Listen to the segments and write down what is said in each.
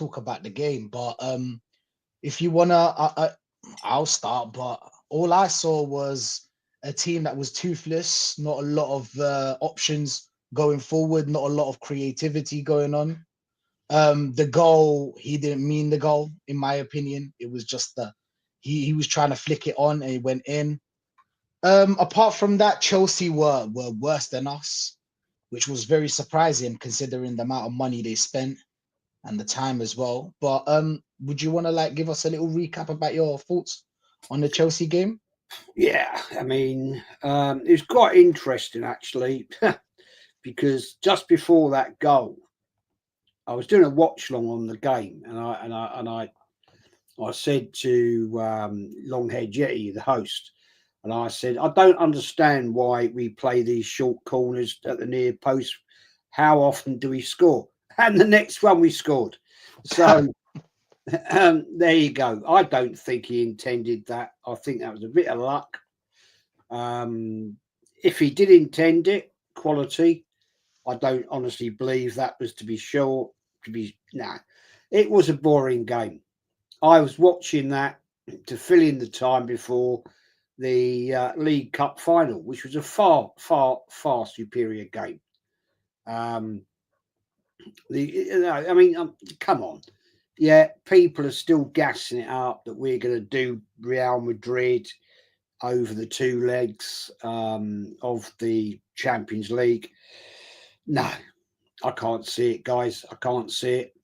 talk about the game. But if you wanna, I'll start. But all I saw was a team that was toothless. Not a lot of options going forward. Not a lot of creativity going on. The goal, he didn't mean the goal, in my opinion. It was just he was trying to flick it on and it went in. Apart from that, Chelsea were worse than us, which was very surprising considering the amount of money they spent and the time as well. But would you want to like give us a little recap about your thoughts on the Chelsea game? Yeah, I mean, it was quite interesting actually, because just before that goal, I was doing a watch long on the game, and I said to Longhead Yeti, the host, and I said, I don't understand why we play these short corners at the near post. How often do we score? And the next one we scored. So there you go. I don't think he intended that. I think that was a bit of luck. If he did intend it, quality, I don't honestly believe that was to be sure. It was a boring game. I was watching that to fill in the time before the League Cup final, which was a far, far, far superior game. Come on. Yeah, people are still gassing it up that we're going to do Real Madrid over the two legs of the Champions League. No, I can't see it, guys. I can't see it.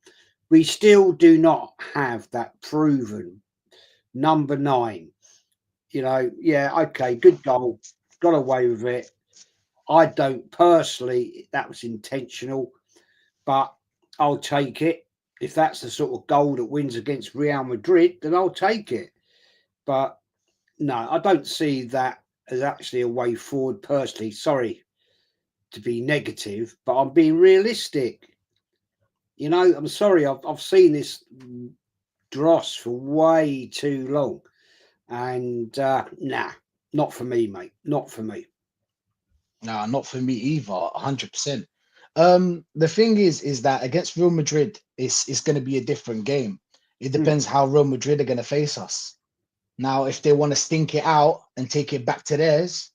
We still do not have that proven number 9. Yeah, okay, good goal, got away with it. I don't personally, that was intentional, but I'll take it. If that's the sort of goal that wins against Real Madrid, then I'll take it. But no, I don't see that as actually a way forward personally. Sorry to be negative, but I'm being realistic. I'm sorry, I've seen this dross for way too long. And not for me, mate. Not for me. Nah, not for me either. 100%. The thing is that against Real Madrid, it's going to be a different game. It depends how Real Madrid are going to face us. Now, if they want to stink it out and take it back to theirs,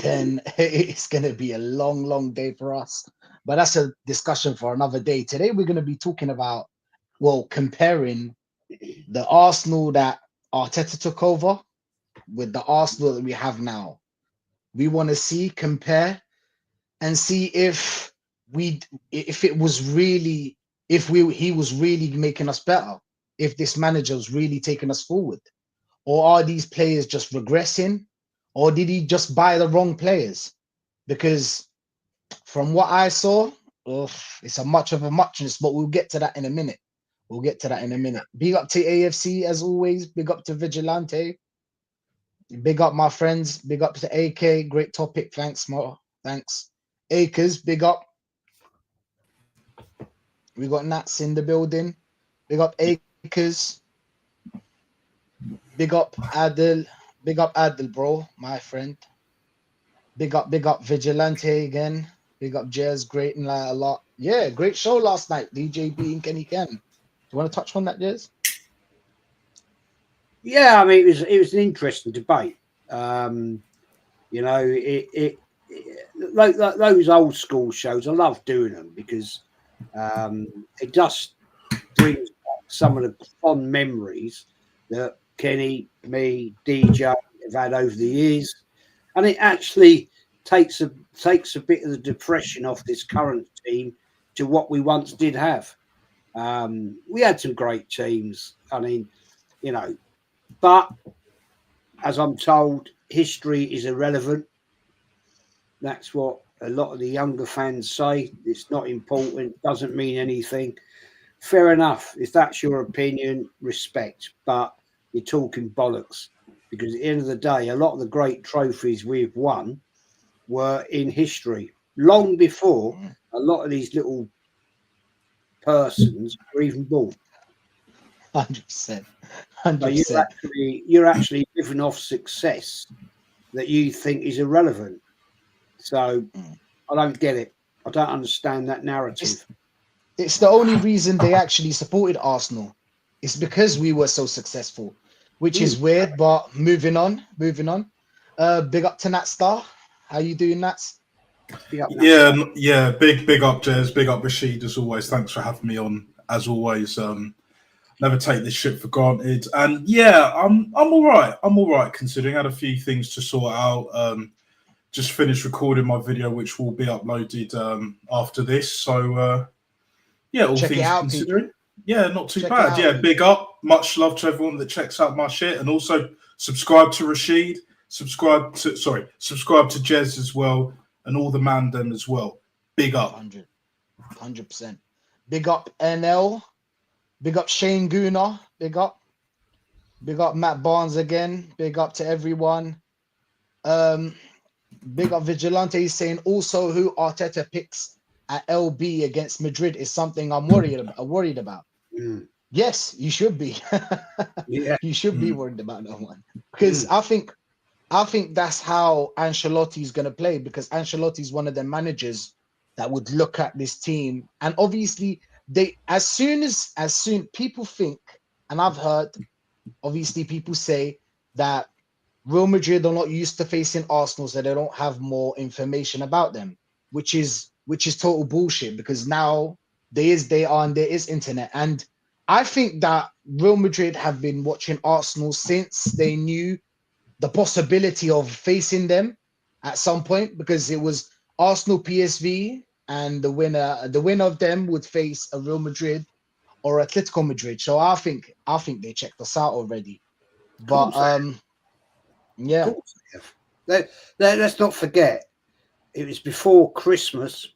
then it's going to be a long, long day for us. But that's a discussion for another day. Today, we're going to be talking about, well, comparing the Arsenal that Arteta took over with the Arsenal that we have now. We want to compare and see if it was really, he was really making us better, if this manager was really taking us forward, or are these players just regressing, or did he just buy the wrong players? Because from what I saw, it's a much of a muchness, but we'll get to that in a minute. Big up to AFC as always. Big up to Vigilante. Big up my friends. Big up to AK. Great topic. Thanks, Mo. Thanks. Acres, big up. We got Nats in the building. Big up Acres. Big up Adel. Big up Adel, bro, my friend. Big up Vigilante again. Big up Jez, great and like a lot. Yeah, great show last night. DJ B and Kenny Ken. Do you want to touch on that, Jez? Yeah, I mean it was an interesting debate. Like those old school shows, I love doing them because it just brings back some of the fond memories that Kenny, me, DJ have had over the years, and it actually takes a bit of the depression off this current team to what we once did have. We had some great teams. I mean, but as I'm told, history is irrelevant. That's what a lot of the younger fans say. It's not important, doesn't mean anything. Fair enough. If that's your opinion, respect. But you're talking bollocks. Because at the end of the day, a lot of the great trophies we've won were in history. Long before a lot of these little persons were even born. 100%. So you're actually living off success that you think is irrelevant. So I don't get it. I don't understand that narrative. It's the only reason they actually supported Arsenal. It's because we were so successful, which is weird. But moving on. Big up to Nat Star. How you doing, Nats? Yeah. Big up, Jez. Big up, Rachid. As always, thanks for having me on. As always, never take this shit for granted. And yeah, I'm all right. I'm all right considering I had a few things to sort out. Just finished recording my video, which will be uploaded after this. So yeah, all Check it things out, people. considering, yeah, not too Check it bad. out, Yeah, people. big up. Much love to everyone that checks out my shit, and also subscribe to Rachid. Subscribe to Jez as well, and all the mandem as well. Big up. 100%. Big up NL. Big up Shane Gooner. Big up. Big up Matt Barnes again. Big up to everyone. Big up Vigilante. He's saying also who Arteta picks at LB against Madrid is something I'm worried about. Yes, you should be. Yeah. You should be worried about that one. Because I think that's how Ancelotti is going to play, because Ancelotti is one of the managers that would look at this team, and obviously they as soon people think, and I've heard obviously people say that Real Madrid are not used to facing Arsenal, so they don't have more information about them, which is total bullshit, because now there is internet. And I think that Real Madrid have been watching Arsenal since they knew the possibility of facing them at some point, because it was Arsenal PSV, and the winner of them would face a Real Madrid or Atletico Madrid. So I think they checked us out already. But yeah. Of course they have. Let's not forget, it was before Christmas.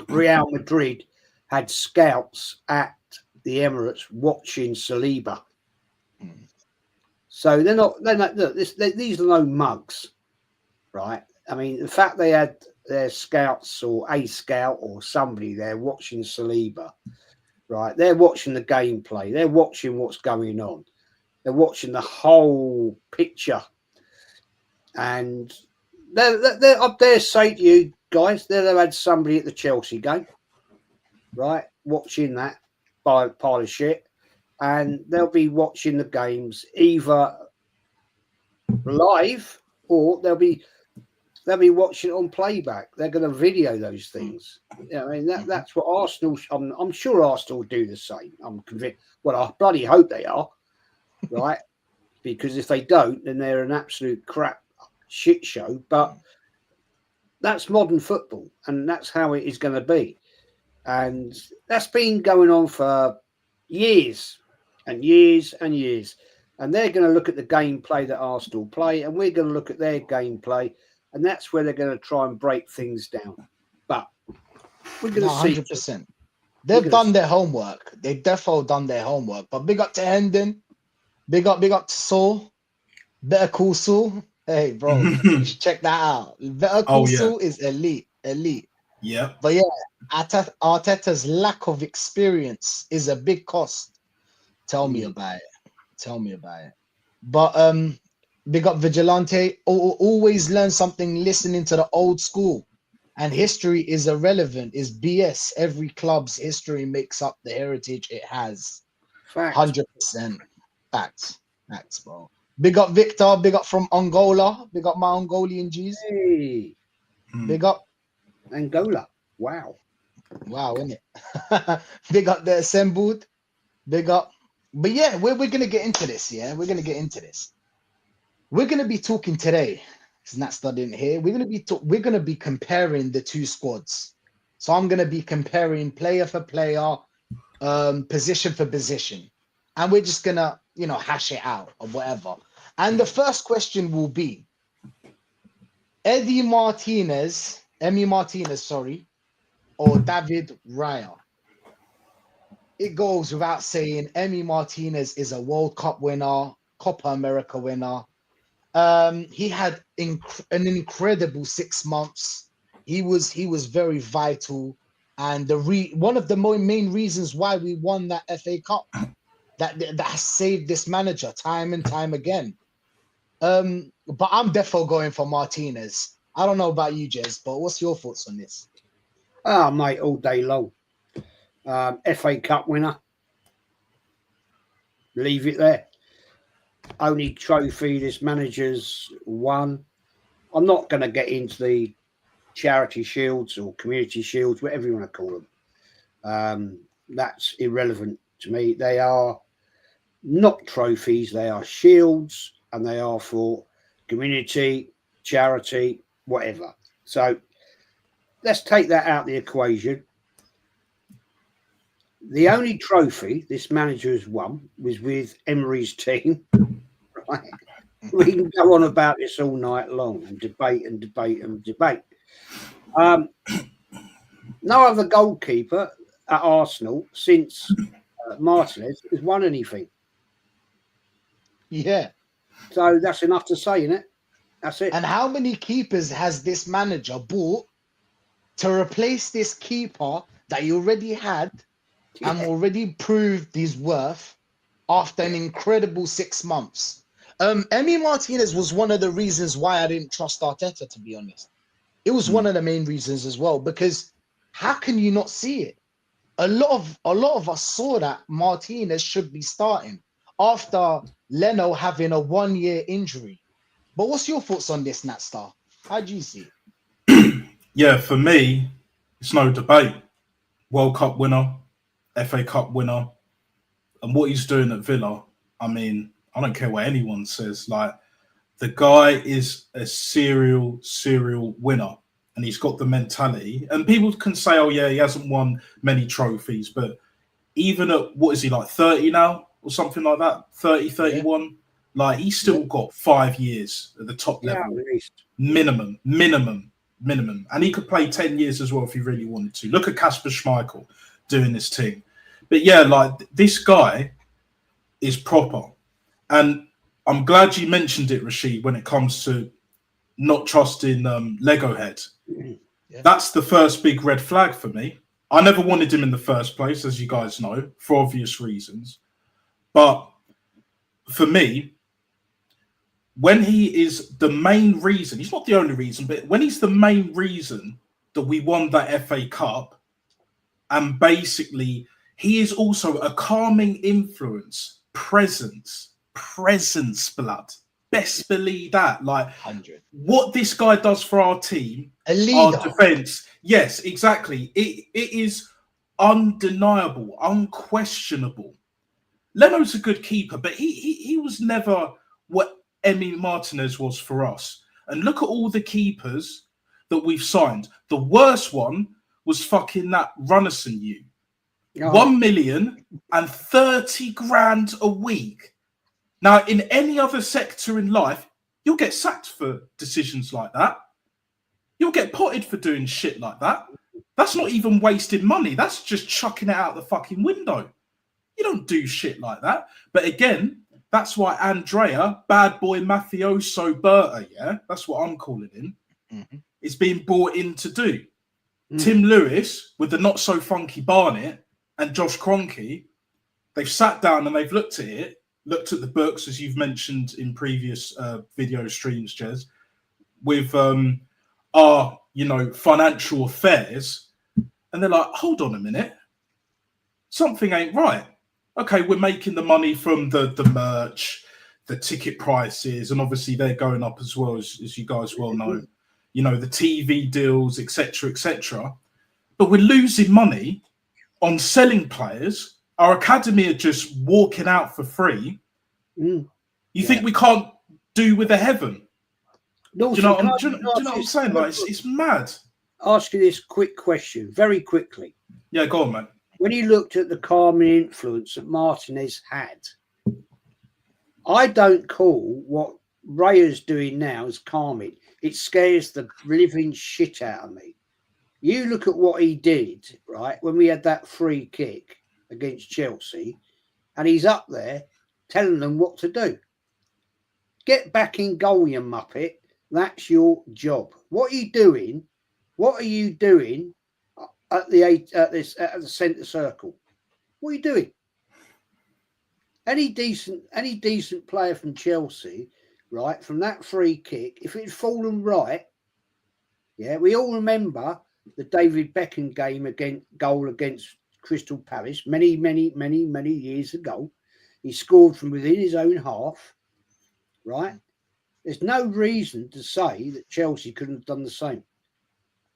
Real Madrid had scouts at the Emirates watching Saliba. So they're not. Look, these are no mugs, right? I mean, the fact they had their scouts or a scout or somebody there watching Saliba, right? They're watching the gameplay. They're watching what's going on. They're watching the whole picture. And I dare say to you guys, they've had somebody at the Chelsea game, right, watching that pile of shit, and they'll be watching the games either live or they'll be watching it on playback. They're going to video those things. I mean, that's what Arsenal. I'm sure Arsenal will do the same. I'm convinced. Well, I bloody hope they are, right? Because if they don't, then they're an absolute crap shit show. But that's modern football, and that's how it is going to be. And that's been going on for years and years and years. And they're going to look at the gameplay that Arsenal play, and we're going to look at their gameplay, and that's where they're going to try and break things down. But we're going to see. 100%. They've done their homework. They've definitely done their homework. But big up to Hendon. Big up to Saul. Better Call Saul. Hey, bro, you should check that out. Better Call Saul is elite. Yeah. But yeah, Arteta's lack of experience is a big cost. Tell me about it. But big up Vigilante. Always learn something listening to the old school. And history is irrelevant, is BS. Every club's history makes up the heritage it has. 100%. Facts, bro. Big up Victor. Big up from Angola. Big up my Angolian G's. Hey. Big up Angola. Wow, isn't it? Big up the assembled. Big up. But yeah, we're gonna get into this. Yeah, we're gonna get into this. We're gonna be talking today. It's not studying here. We're gonna be comparing the two squads. So I'm gonna be comparing player for player, position for position, and we're just gonna hash it out or whatever. And the first question will be Emi Martinez, or David Raya. It goes without saying, Emi Martinez is a World Cup winner, Copa America winner. He had an incredible 6 months. He was very vital, and one of the main reasons why we won that FA Cup, that has saved this manager time and time again. But I'm definitely going for Martinez. I don't know about you, Jez, but what's your thoughts on this? mate, all day long. FA Cup winner. Leave it there. Only trophy this manager's won. I'm not going to get into the charity shields or community shields, whatever you want to call them. That's irrelevant to me. They are not trophies. They are shields, and they are for community, charity, whatever. So let's take that out of the equation. The only trophy this manager has won was with Emery's team. Right? We can go on about this all night long and debate and debate and debate. No other goalkeeper at Arsenal since Martinez has won anything. Yeah. So that's enough to say, isn't it? That's it. And how many keepers has this manager bought to replace this keeper that he already had and already proved his worth after an incredible 6 months? Emi Martinez was one of the reasons why I didn't trust Arteta, to be honest. It was one of the main reasons as well, because how can you not see it? A lot of us saw that Martinez should be starting after Leno having a 1-year injury. But what's your thoughts on this, Natstar? How do you see it? Yeah, for me, it's no debate. World Cup winner, FA Cup winner, and what he's doing at Villa, I mean, I don't care what anyone says. Like, the guy is a serial winner, and he's got the mentality. And people can say, oh, yeah, he hasn't won many trophies, but even at, what is he, like 30 now or something like that? 30, 31? Yeah. Like, he's still got 5 years at the top level. Minimum. And he could play 10 years as well if he really wanted to. Look at Kasper Schmeichel doing this thing. But yeah, like, this guy is proper. And I'm glad you mentioned it, Rachid, when it comes to not trusting Lego Head. Yeah. That's the first big red flag for me. I never wanted him in the first place, as you guys know, for obvious reasons. But for me, when he is the main reason, he's not the only reason, but when he's the main reason that we won that FA Cup, and basically he is also a calming influence, presence, blood. Best believe that. Like, 100. What this guy does for our team, our defense, yes, exactly. It is undeniable, unquestionable. Leno's a good keeper, but he was never what Emi Martinez was for us. And look at all the keepers that we've signed. The worst one was fucking that Runnison you. Oh. 1 million and 30 grand a week. Now, in any other sector in life, you'll get sacked for decisions like that. You'll get potted for doing shit like that. That's not even wasted money. That's just chucking it out the fucking window. You don't do shit like that. But again, that's why Andrea, bad boy mafioso Berta, yeah, that's what I'm calling him, is being brought in to do. Tim Lewis, with the not so funky Barnett, and Josh Kroenke, they've sat down and they've looked at it, looked at the books, as you've mentioned in previous video streams, Jez, with our, financial affairs. And they're like, hold on a minute. Something ain't right. Okay, we're making the money from the merch, the ticket prices, and obviously they're going up as well, as you guys well know. The TV deals, etc., etc. But we're losing money on selling players. Our academy are just walking out for free. You think we can't do with a heaven? No, do you know what I'm saying? Like, it's mad. Ask you this quick question, very quickly. Yeah, go on, mate. When you looked at the calming influence that Martinez had, I don't call what Raya's doing now as calming. It scares the living shit out of me. You look at what he did, right, when we had that free kick against Chelsea, and he's up there telling them what to do. Get back in goal, you muppet. That's your job. What are you doing? What are you doing at the centre circle? What are you doing? Any decent player from Chelsea, right, from that free kick, if it had fallen right, yeah, we all remember the David Beckham goal against Crystal Palace many years ago. He scored from within his own half, right? There's no reason to say that Chelsea couldn't have done the same.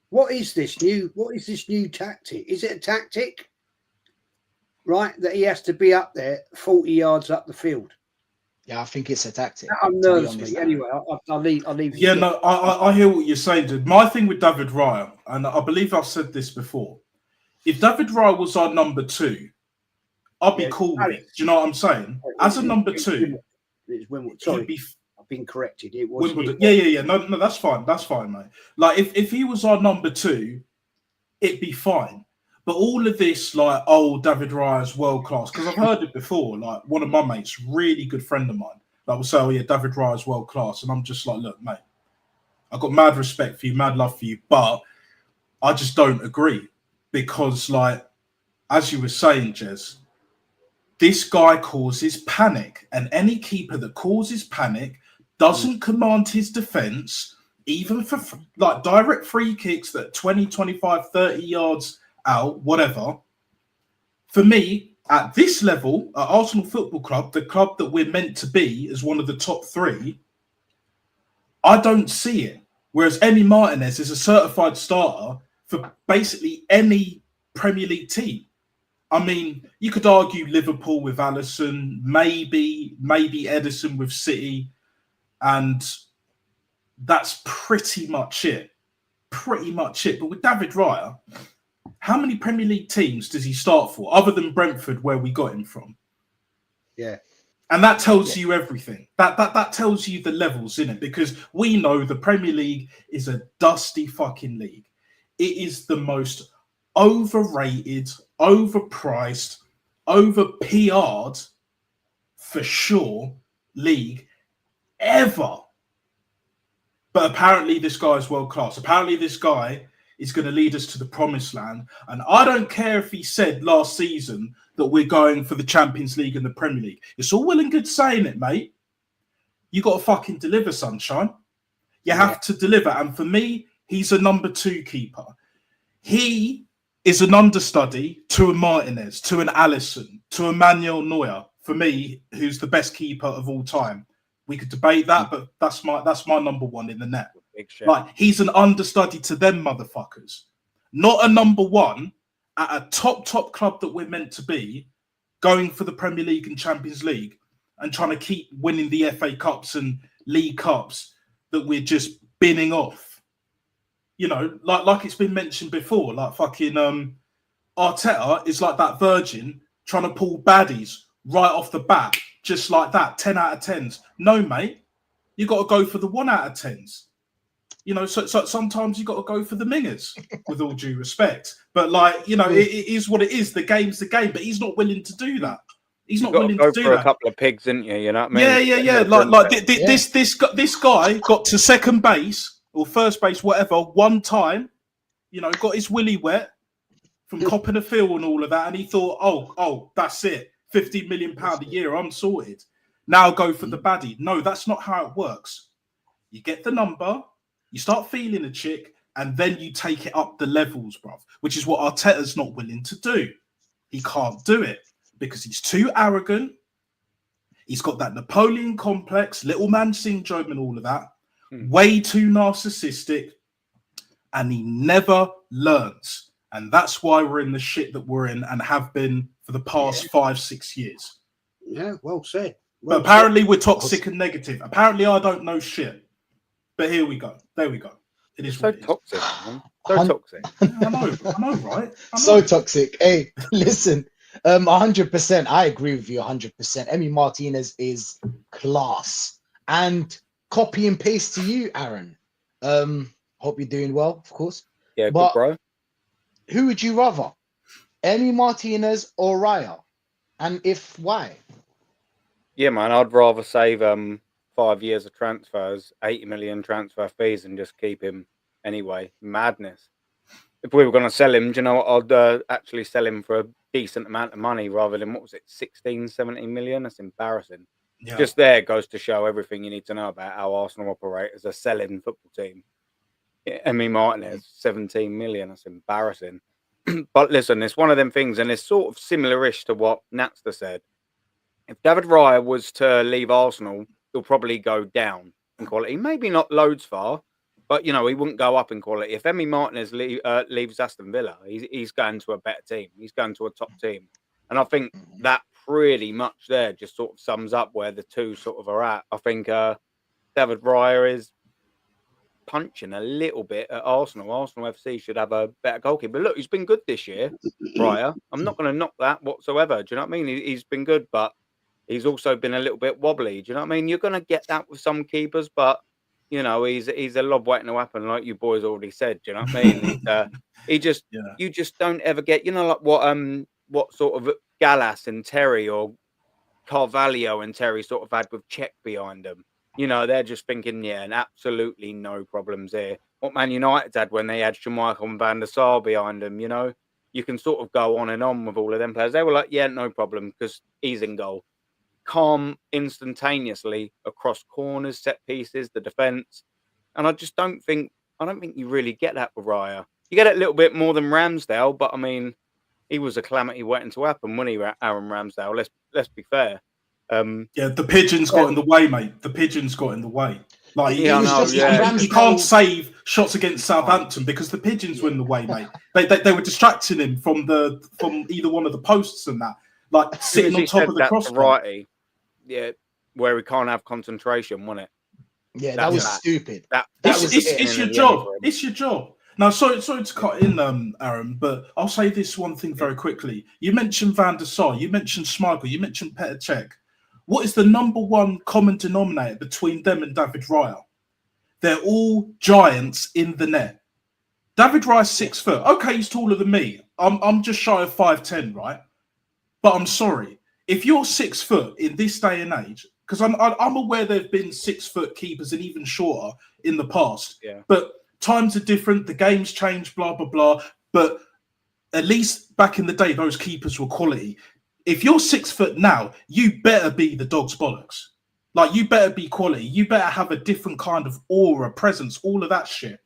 What is this new tactic? Is it a tactic, right, that he has to be up there 40 yards up the field? Yeah, I think it's a tactic. That unnerves me. Anyway, I'll leave. Yeah, no, I hear what you're saying, dude. My thing with David Raya, and I believe I've said this before, if David Raya was our number 2, I'd be cool with it. Do you know what I'm saying? As a number 2, it's Wimbledon. Sorry, I've been corrected. It was Wimbledon. Yeah. No, that's fine. That's fine, mate. Like, if he was our number 2, it'd be fine. But all of this, like, oh, David Raya's world class, because I've heard it before. Like, one of my mates, really good friend of mine, like, will say, oh, yeah, David Raya's world class. And I'm just like, look, mate, I've got mad respect for you, mad love for you, but I just don't agree. Because, like, as you were saying, Jez, this guy causes panic. And any keeper that causes panic doesn't command his defence, even for, like, direct free kicks that 20, 25, 30 yards out, whatever. For me, at this level, at Arsenal Football Club, the club that we're meant to be as one of the top 3, I don't see it. Whereas Emi Martinez is a certified starter for basically any Premier League team. I mean, you could argue Liverpool with Alisson, maybe Edison with City, and that's pretty much it. But with David Raya, how many Premier League teams does he start for, other than Brentford, where we got him from? Yeah. And that tells you everything. That tells you the levels in it, because we know the Premier League is a dusty fucking league. It is the most overrated, overpriced, over-PR'd, for sure, league ever. But apparently this guy is world class. Apparently this guy is going to lead us to the promised land. And I don't care if he said last season that we're going for the Champions League and the Premier League. It's all well and good saying it, mate. You got to fucking deliver, sunshine. You have to deliver. And for me, he's a number 2 keeper. He is an understudy to a Martinez, to an Alisson, to a Manuel Neuer, for me, who's the best keeper of all time. We could debate that, but that's my number 1 in the net. Like, he's an understudy to them motherfuckers, not a number 1 at a top club that we're meant to be, going for the Premier League and Champions League and trying to keep winning the FA Cups and League Cups that we're just binning off. You know, like it's been mentioned before, like fucking Arteta is like that virgin trying to pull baddies right off the bat, just like that, 10 out of 10s. No, mate, you got to go for the 1 out of 10s. You know, so sometimes you got to go for the mingers, with all due respect. But, like, you know, it is what it is. The game's the game, but he's not willing to do that. He's not willing to do that. A couple of pigs, didn't you? You know what I mean? Yeah. This guy got to second base or first base, whatever, one time. You know, got his willy wet from copping a feel and all of that, and he thought, oh, that's it. £50 million a year, I'm sorted. Now go for the baddie. No, that's not how it works. You get the number, you start feeling a chick, and then you take it up the levels, bruv, which is what Arteta's not willing to do. He can't do it because he's too arrogant. He's got that Napoleon complex, little man syndrome and all of that. Way too narcissistic, and he never learns. And that's why we're in the shit that we're in and have been for the past 5-6 years. Yeah, well said. But apparently we're toxic and negative. Apparently I don't know shit. But here we go. There we go. It is so toxic, man. So toxic. I know, right? So toxic. Hey, listen, 100%. I agree with you 100%. Emi Martinez is class. And copy and paste to you, Aaron. Hope you're doing well, of course. Yeah, good, bro. Who would you rather? Emi Martinez or Raya? And if why? Yeah, man, I'd rather save 5 years of transfers, 80 million transfer fees, and just keep him anyway. Madness. If we were going to sell him, do you know what? I'd actually sell him for a decent amount of money rather than, what was it, 16, 17 million? That's embarrassing. Yeah. Just there goes to show everything you need to know about how Arsenal operate as a selling football team. Emi Martinez, 17 million. That's embarrassing. But listen, it's one of them things, and it's sort of similar-ish to what Natster said. If David Raya was to leave Arsenal, he'll probably go down in quality. Maybe not loads far, but, you know, he wouldn't go up in quality. If Emi Martinez leaves Aston Villa, he's going to a better team. He's going to a top team. And I think that pretty much there just sort of sums up where the two sort of are at. I think David Raya is punching a little bit at Arsenal. Arsenal FC should have a better goalkeeper. But look, he's been good this year, Raya. I'm not going to knock that whatsoever. Do you know what I mean? He's been good, but he's also been a little bit wobbly. Do you know what I mean? You're going to get that with some keepers, but, you know, he's a lot waiting to happen, like you boys already said. Do you know what I mean? You just don't ever get, you know, like what sort of Gallas and Terry or Carvalho and Terry sort of had with Czech behind them. You know, they're just thinking, yeah, and absolutely no problems here. What Man United had when they had Schmeichel and Van der Sar behind them, you know, you can sort of go on and on with all of them players. They were like, yeah, no problem, because he's in goal. Calm instantaneously across corners, set pieces, the defence. And I don't think you really get that with Raya. You get it a little bit more than Ramsdale, but I mean, he was a calamity waiting to happen, wasn't he, Aaron Ramsdale? Let's be fair. The pigeons got in the way, mate. The pigeons got in the way. Like Yeah, you can't save shots against Southampton because the pigeons were in the way, mate. They were distracting him from either one of the posts and that, like sitting on top of the crossbar. Variety, yeah, where he can't have concentration, wasn't it? Yeah, that was stupid. It's your job. It's your job. Now, sorry to cut in, Aaron, but I'll say this one thing very quickly. You mentioned Van der Sar, you mentioned Schmeichel, you mentioned Petr Cech. What is the number one common denominator between them and David Raya? They're all giants in the net. David Raya's 6 foot. Okay, he's taller than me. I'm just shy of 5'10", right? But I'm sorry. If you're 6 foot in this day and age, because I'm aware there have been 6 foot keepers and even shorter in the past. Yeah. But times are different. The game's changed, blah, blah, blah. But at least back in the day, those keepers were quality. If you're 6 foot now, you better be the dog's bollocks. Like, you better be quality. You better have a different kind of aura, presence, all of that shit.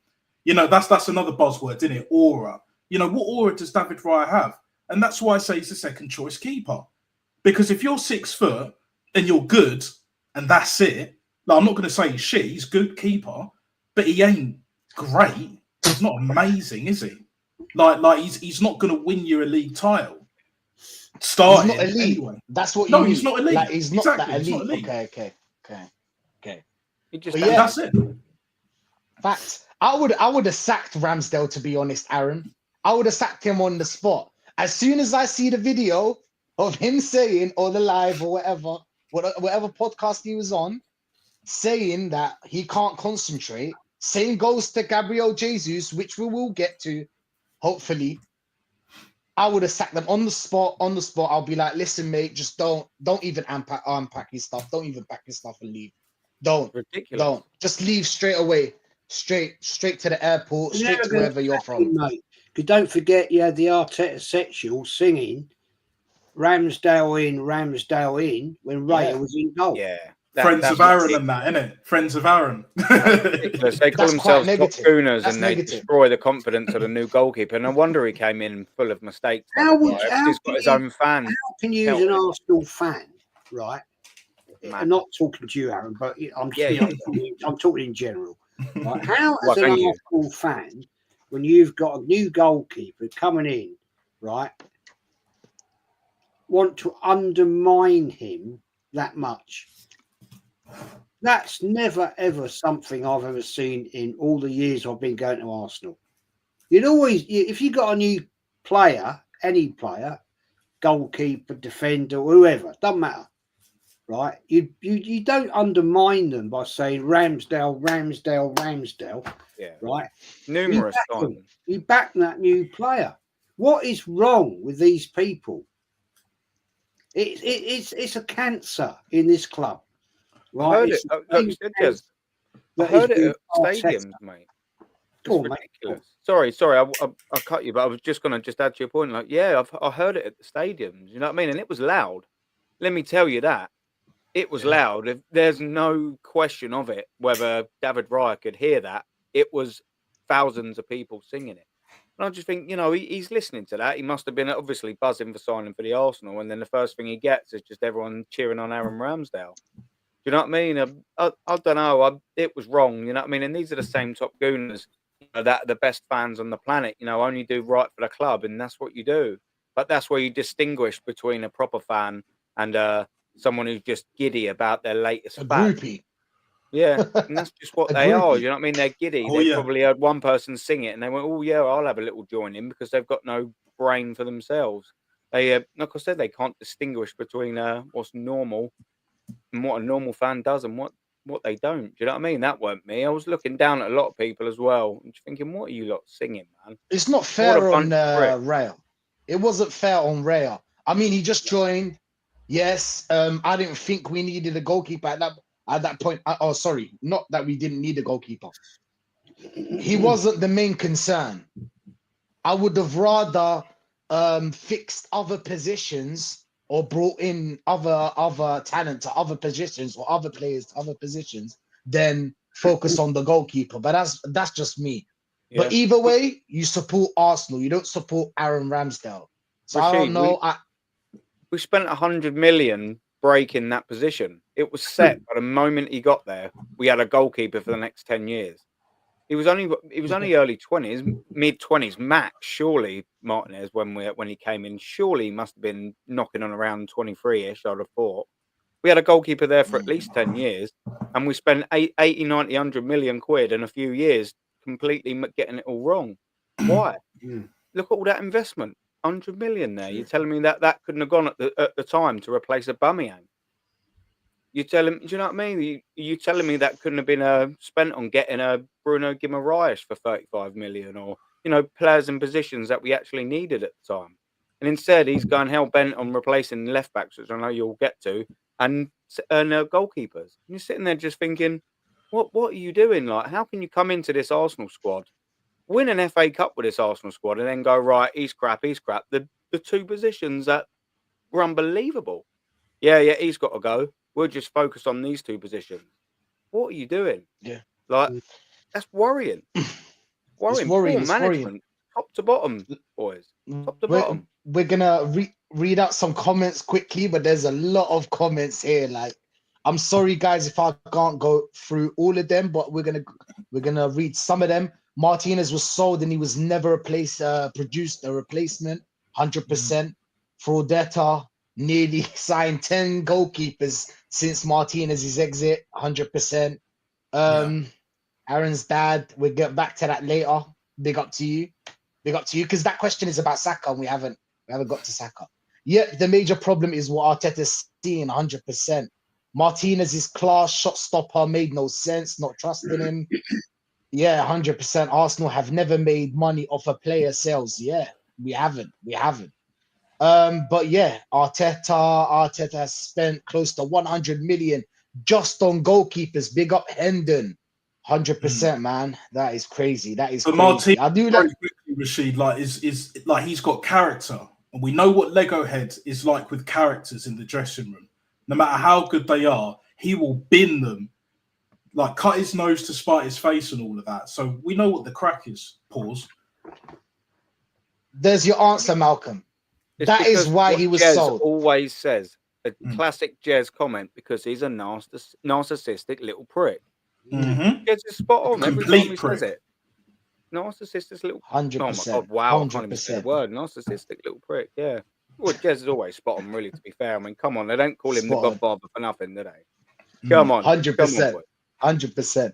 You know, that's another buzzword, isn't it? Aura. You know, what aura does David Raya have? And that's why I say he's the second choice keeper. Because if you're 6 foot and you're good and that's it, like, I'm not going to say he's shit. He's good keeper, but he ain't great. He's not amazing, is he? Like he's not going to win you a league title. Starting he's not elite. Anyway. That's what. No, he's not elite. Like, he's not exactly. that elite. Not elite. Okay. That's it. Facts. I would have sacked Ramsdale, to be honest, Aaron. I would have sacked him on the spot. As soon as I see the video of him saying, or the live or whatever podcast he was on, saying that he can't concentrate. Same goes to Gabriel Jesus, which we will get to, hopefully. I would have sacked them on the spot. I'll be like, listen, mate, just don't even unpack his stuff. Don't even pack his stuff and leave. Don't. Ridiculous. Don't. Just leave straight away. Straight to the airport, straight to wherever you're from. Mate. Because don't forget, you had the Arteta sexual singing Ramsdale in when Raya was in goal. Yeah. Friends of Aaron and that, innit? Friends of Aaron. They call themselves top schooners and they negative. destroy the confidence of the new goalkeeper. No wonder he came in full of mistakes. He's got his own fans. How can you, as an Arsenal fan, right? I'm not talking to you, Aaron, but I'm talking in general. Right? How, as an Arsenal fan, when you've got a new goalkeeper coming in, right, want to undermine him that much? That's never, ever something I've ever seen in all the years I've been going to Arsenal. You'd always, if you got a new player, any player, goalkeeper, defender, whoever, doesn't matter, right? You don't undermine them by saying Ramsdale, yeah, right? Numerous times. You back that new player. What is wrong with these people? It's a cancer in this club. Right? I heard it at stadiums, mate. It's ridiculous. Sorry, I cut you, but I was just going to add to your point. Like, yeah, I heard it at the stadiums. You know what I mean? And it was loud. Let me tell you that. It was loud. There's no question of it, whether David Raya could hear that. It was thousands of people singing it. And I just think, he's listening to that. He must have been obviously buzzing for signing for the Arsenal, and then the first thing he gets is just everyone cheering on Aaron Ramsdale. Do you know what I mean? I don't know. It was wrong. You know what I mean? And these are the same top gooners that are the best fans on the planet. Only do right for the club, and that's what you do. But that's where you distinguish between a proper fan and someone who's just giddy about their latest A fad. groupie. Yeah, and that's just what A they are. groupie. You know what I mean? They're giddy. Oh, They yeah. probably heard one person sing it, and they went, "Oh yeah, I'll have a little join in," because they've got no brain for themselves. They, like I said, they can't distinguish between what's normal and what a normal fan does and what they don't. Do you know what I mean? That weren't me. I was looking down at a lot of people as well, and thinking, "What are you lot singing, man?" It's not What a fair on bunch of pricks. Raya. It wasn't fair on Raya. I mean, he just joined. Yes, I didn't think we needed a goalkeeper at that point. Oh, sorry, not that we didn't need a goalkeeper. He wasn't the main concern. I would have rather fixed other positions or brought in other talent to other positions or other players to other positions than focus on the goalkeeper. But that's just me. Yeah, But either way, you support Arsenal. You don't support Aaron Ramsdale. So I don't Rashid, know. we spent 100 million breaking that position. It was set by the moment he got there. We had a goalkeeper for the next 10 years. He was only early 20s, mid 20s max. Surely Martinez, when he came in, surely he must have been knocking on around 23ish. I'd have thought. We had a goalkeeper there for at least 10 years, and we spent 80, 90, 100 million quid in a few years completely getting it all wrong. Why? Look at all that investment. 100 million there. You're telling me that couldn't have gone at the time to replace Aubameyang? You tell him, do you know what I mean? You telling me that couldn't have been spent on getting a Bruno Guimaraes for 35 million, or players in positions that we actually needed at the time, and instead he's going hell bent on replacing left backs, which I know you'll get to, and goalkeepers. And you're sitting there just thinking, what are you doing? Like, how can you come into this Arsenal squad, win an FA Cup with this Arsenal squad, and then go, right, he's crap. The two positions that were unbelievable. Yeah, he's got to go. We'll just focus on these two positions. What are you doing? Yeah. Like, that's worrying. It's worrying. Poor It's management, worrying. top to bottom, boys. Top to bottom. We're gonna read out some comments quickly, but there's a lot of comments here. Like, I'm sorry, guys, if I can't go through all of them, but we're gonna read some of them. Martinez was sold and he was never produced a replacement. 100%. Fraudetta nearly signed 10 goalkeepers since Martinez's exit. 100%. Aaron's dad. We'll get back to that later. Big up to you, because that question is about Saka and we haven't got to Saka. Yep, the major problem is what Arteta's seeing. 100%. Martinez's class shot stopper made no sense. Not trusting him. Yeah, 100%. Arsenal have never made money off a player sales. Yeah, we haven't. But yeah, Arteta has spent close to 100 million just on goalkeepers. Big up Hendon. 100%, man. That is crazy. But Crazy. Martin, I do very like quickly, Rashid, like is like he's got character, and we know what Lego Head is like with characters in the dressing room. No matter how good they are, he will bin them, like cut his nose to spite his face and all of that. So we know what the crack is. Pause. There's your answer, Malcolm. It's that is because why what he was Jez sold. always says, a classic Jez comment, because he's a narcissistic little prick. Mm-hmm. Jez is spot on every time he says it. Narcissistic little. 100%. Oh my god! Wow, 100%. I can't even say the word. Narcissistic little prick. Yeah. Well, Jez is always spot on. Really, to be fair, I mean, come on, they don't call him the Godfather for nothing, do they? Come on, 100%. 100%.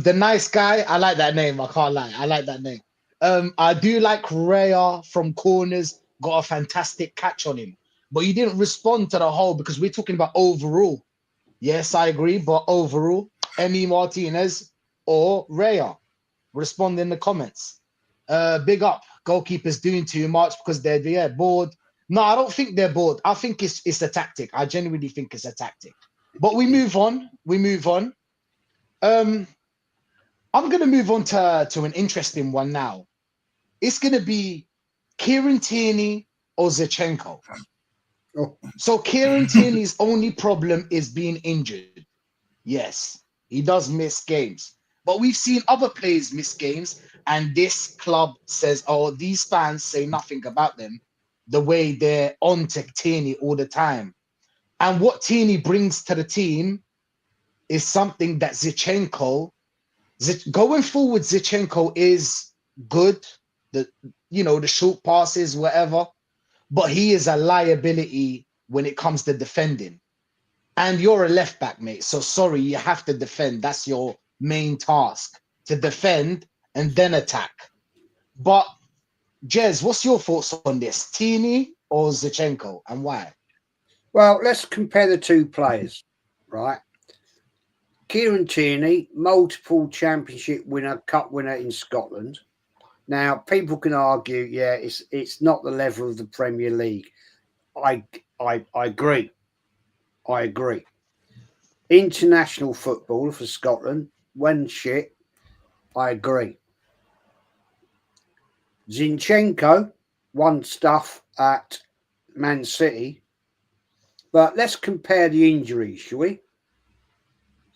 The nice guy. I like that name. I can't lie. I like that name. I do like Raya from corners. Got a fantastic catch on him, but you didn't respond to the whole because we're talking about overall. Yes, I agree, but overall, Emi Martinez or Raya, respond in the comments. Big up. Goalkeepers doing too much because they're bored. No, I don't think they're bored. I think it's a tactic. I genuinely think it's a tactic. But we move on. I'm gonna move on to an interesting one now. It's gonna be Kieran Tierney or Zinchenko. So Kieran Tierney's only problem is being injured. Yes, he does miss games. But we've seen other players miss games, and this club says, oh, these fans say nothing about them, the way they're on to Tierney all the time. And what Tierney brings to the team is something that Zinchenko, going forward, Zinchenko is good. The short passes, whatever, but he is a liability when it comes to defending. And you're a left back, mate. So sorry, you have to defend. That's your main task, to defend and then attack. But Jez, what's your thoughts on this? Tierney or Zinchenko, and why? Well, let's compare the two players, right? Kieran Tierney, multiple championship winner, cup winner in Scotland. Now, people can argue, yeah, it's not the level of the Premier League. I agree. I agree. International footballer for Scotland, when shit, I agree. Zinchenko won stuff at Man City. But let's compare the injuries, shall we?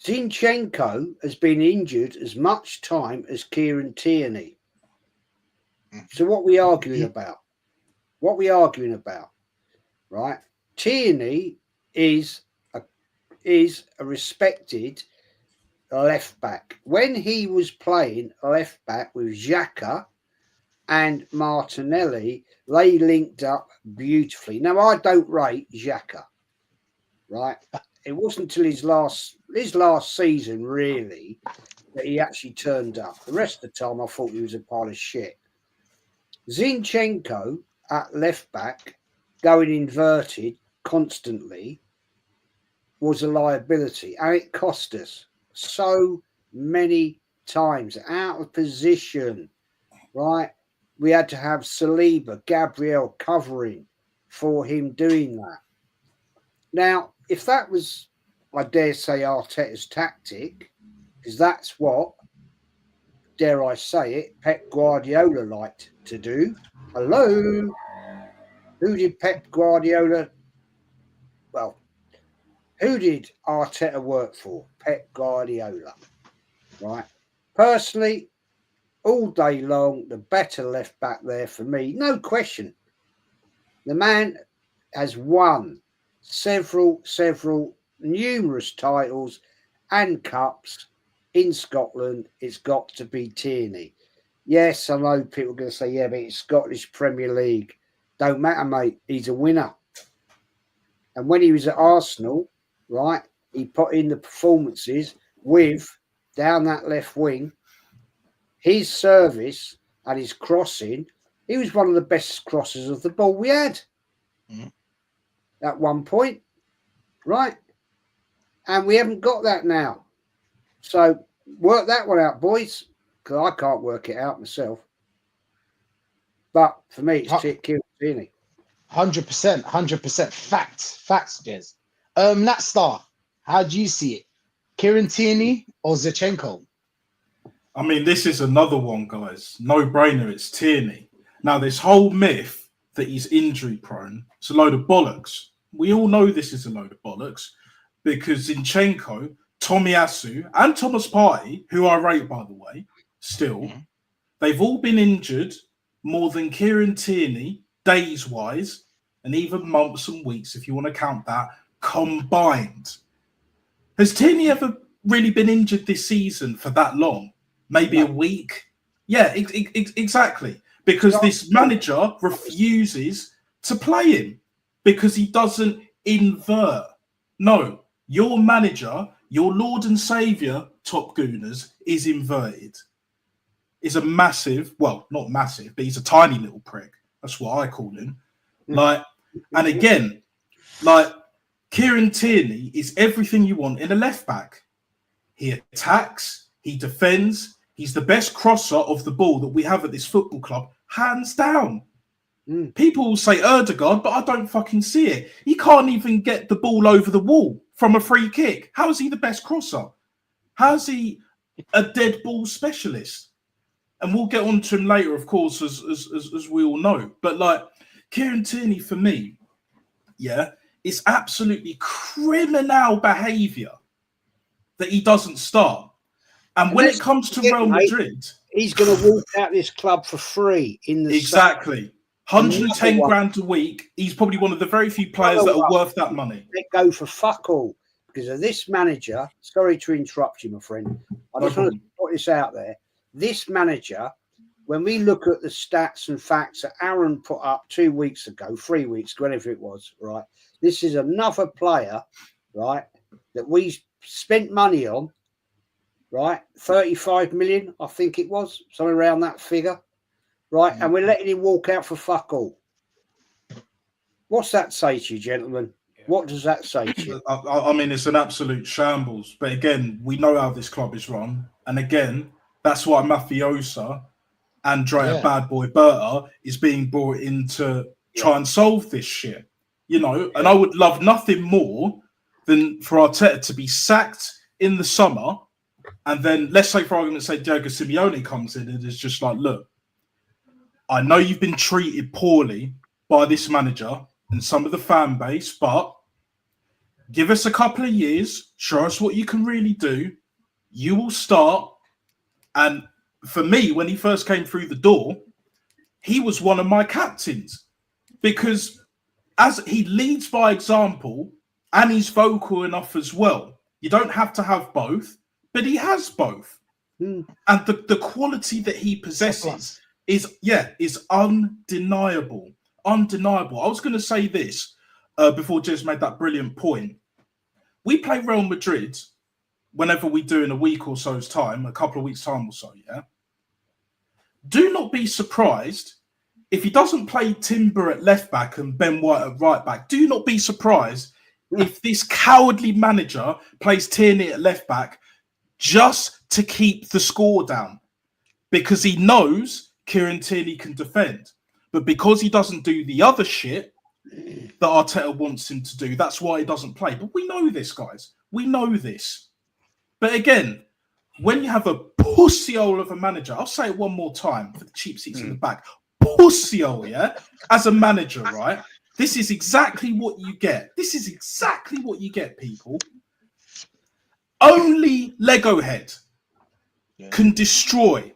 Zinchenko has been injured as much time as Kieran Tierney. So what are we arguing about? What are we arguing about? Right? Tierney is a respected left back. When he was playing left back with Xhaka and Martinelli, they linked up beautifully. Now, I don't rate Xhaka, right? It wasn't until his last season, really, that he actually turned up. The rest of the time, I thought he was a pile of shit. Zinchenko at left back, going inverted constantly, was a liability, and it cost us so many times. Out of position, right? We had to have Saliba, Gabriel covering for him doing that. Now, if that was, I dare say, Arteta's tactic, because that's what, dare I say it, Pep Guardiola liked to do. Hello? Who did Pep Guardiola? Well, who did Arteta work for? Pep Guardiola, right? Personally, all day long, the better left back there for me, no question. The man has won numerous titles and cups in Scotland. It's got to be Tierney. Yes, I know people are going to say, yeah, but it's Scottish Premier League. Don't matter, mate. He's a winner. And when he was at Arsenal, right, he put in the performances with, down that left wing, his service and his crossing. He was one of the best crossers of the ball we had at one point, right? And we haven't got that now. So work that one out, boys, because I can't work it out myself. But for me, it's Kieran Tierney. 100%. Facts, Jez. Natstar, how do you see it? Kieran Tierney or Zinchenko? I mean, this is another one, guys. No brainer, it's Tierney. Now, this whole myth that he's injury prone, it's a load of bollocks. We all know this is a load of bollocks because Zinchenko, Tomiyasu, and Thomas Partey, who I rate, by the way, still, they've all been injured more than Kieran Tierney, days-wise, and even months and weeks, if you want to count that, combined. Has Tierney ever really been injured this season for that long? Maybe a week? Yeah, exactly. Because this manager refuses to play him because he doesn't invert. No, your manager, your Lord and Saviour, Top Gooners, is inverted. Is a massive, well, not massive, but he's a tiny little prick. That's what I call him. Like, and again, like, Kieran Tierney is everything you want in a left back. He attacks, he defends, he's the best crosser of the ball that we have at this football club, hands down. People will say Erdegaard, but I don't fucking see it. He can't even get the ball over the wall from a free kick. How is he the best crosser? How is he a dead ball specialist? And we'll get on to him later, of course, as we all know. But like Kieran Tierney, for me, yeah, it's absolutely criminal behaviour that he doesn't start. And when it comes to Real Madrid, he's going to walk out this club for free in the exactly 110 grand a week. He's probably one of the very few players that are worth that money. They go for fuck all because of this manager. Sorry to interrupt you, my friend. I just want to put this out there. This manager, when we look at the stats and facts that Aaron put up 2 weeks ago, 3 weeks, whenever it was, right? This is another player, right, that we spent money on, right? 35 million, I think it was, somewhere around that figure, right? And we're letting him walk out for fuck all. What's that say to you, gentlemen? What does that say to you? I mean, it's an absolute shambles. But again, we know how this club is run. And again, that's why Mafiosa, Andrea Bad Boy Berta, is being brought in to try and solve this shit. You know, and I would love nothing more than for Arteta to be sacked in the summer. And then, let's say, for argument's sake, Diego Simeone comes in and is just like, look, I know you've been treated poorly by this manager and some of the fan base, but give us a couple of years, show us what you can really do. You will start. And for me, when he first came through the door, he was one of my captains because as he leads by example and he's vocal enough as well. You don't have to have both, but he has both. And the quality that he possesses is undeniable. Undeniable. I was going to say this before Jez made that brilliant point. We play Real Madrid whenever we do in a week or so's time, a couple of weeks' time or so, yeah? Do not be surprised if he doesn't play Timber at left back and Ben White at right back. Do not be surprised if this cowardly manager plays Tierney at left back just to keep the score down because he knows Kieran Tierney can defend. But because he doesn't do the other shit that Arteta wants him to do, that's why he doesn't play. But we know this, guys. We know this. But again, when you have a pussy-hole of a manager, I'll say it one more time for the cheap seats in the back. Pussy-hole, yeah? As a manager, right? This is exactly what you get. This is exactly what you get, people. Only Lego Head can destroy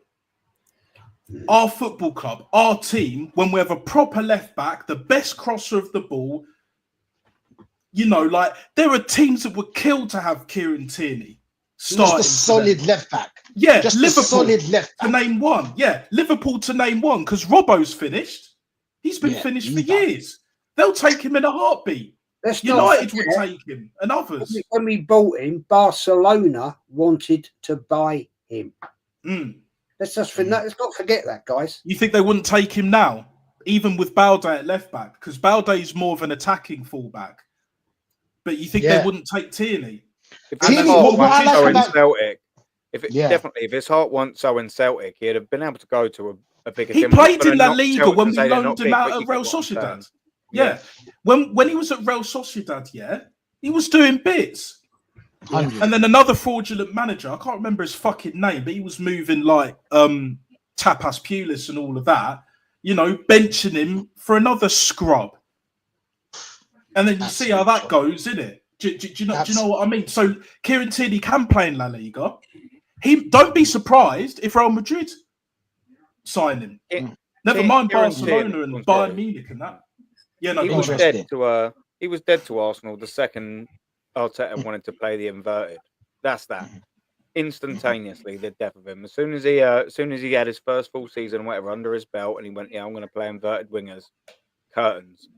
our football club, our team, when we have a proper left back, the best crosser of the ball. You know, like there are teams that would kill to have Kieran Tierney starting. Just a solid left back. Yeah, just Liverpool a solid left back. to name one. Yeah, Liverpool to name one because Robbo's finished. He's been finished for years. They'll take him in a heartbeat. United would take him and others. When we bought him, Barcelona wanted to buy him. Let's not forget that, guys. You think they wouldn't take him now, even with Balde at left back? Because Balde is more of an attacking fullback. But you think they wouldn't take Tierney? If his heart wasn't so in Celtic, if his heart wasn't so in Celtic, he'd have been able to go to a bigger team. He played in La Liga when we loaned him out at Real Sociedad. Yeah. When he was at Real Sociedad, he was doing bits. And then another fraudulent manager, I can't remember his fucking name, but he was moving like Tapas Pulis and all of that, you know, benching him for another scrub. And then you see how that goes, innit? Do you know what I mean? So Kieran Tierney can play in La Liga. Don't be surprised if Real Madrid sign him. Never mind Barcelona and Bayern Munich and that. Yeah, no, he was dead to Arsenal the second Arteta wanted to play the inverted. That's that. Instantaneously, the death of him. As soon as he had his first full season, whatever, under his belt, and he went, I'm going to play inverted wingers. Curtains.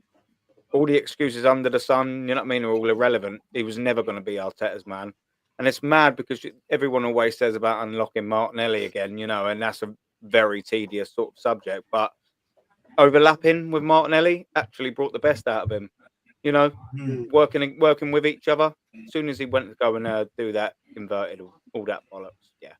All the excuses under the sun, you know what I mean, are all irrelevant. He was never going to be Arteta's man. And it's mad because everyone always says about unlocking Martinelli again, you know, and that's a very tedious sort of subject. But overlapping with Martinelli actually brought the best out of him. You know, working with each other. As soon as he went to go and do that inverted, all that bollocks. Yeah,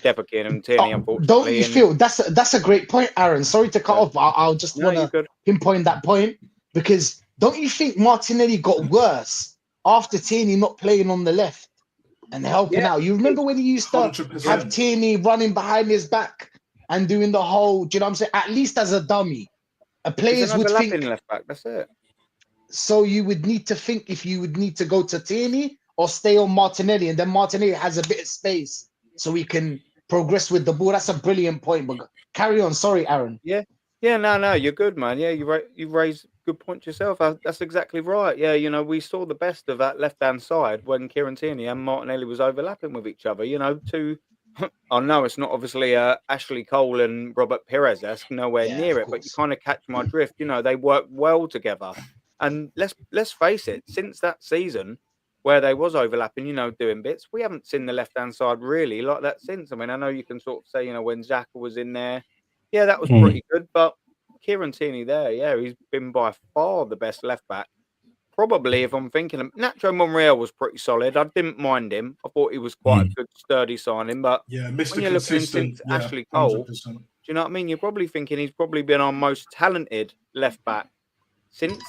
Depakin and Tierney, unfortunately. Don't you feel that's a great point, Aaron? Sorry to cut off, but I'll just want to pinpoint that point because don't you think Martinelli got worse after Tierney not playing on the left and helping out? You remember when he used to 100%. Have Tierney running behind his back and doing the whole, do you know what I'm saying? At least as a dummy, players would think left back. That's it. So you would need to think if you would need to go to Tierney or stay on Martinelli, and then Martinelli has a bit of space so we can progress with the ball. That's a brilliant point. But carry on. Sorry, Aaron. Yeah, no, you're good, man. Yeah, you raised good point yourself. That's exactly right. Yeah, we saw the best of that left-hand side when Kieran Tierney and Martinelli was overlapping with each other. Two, I know it's not obviously Ashley Cole and Robert Perez-esque, nowhere Yeah, near of it, but you course. kind of catch my drift. They work well together. And let's face it, since that season where they was overlapping, doing bits, we haven't seen the left-hand side really like that since. I mean, I know you can sort of say, when Xhaka was in there, yeah, that was pretty good. But Kieran Tierney there, yeah, he's been by far the best left back. Probably, if I'm thinking, Nacho Monreal was pretty solid. I didn't mind him. I thought he was quite a good, sturdy signing. But Yeah, when Mr. you're looking Consistent. since Yeah, Ashley Cole, 100%. do you know what I mean? You're probably thinking he's probably been our most talented left back since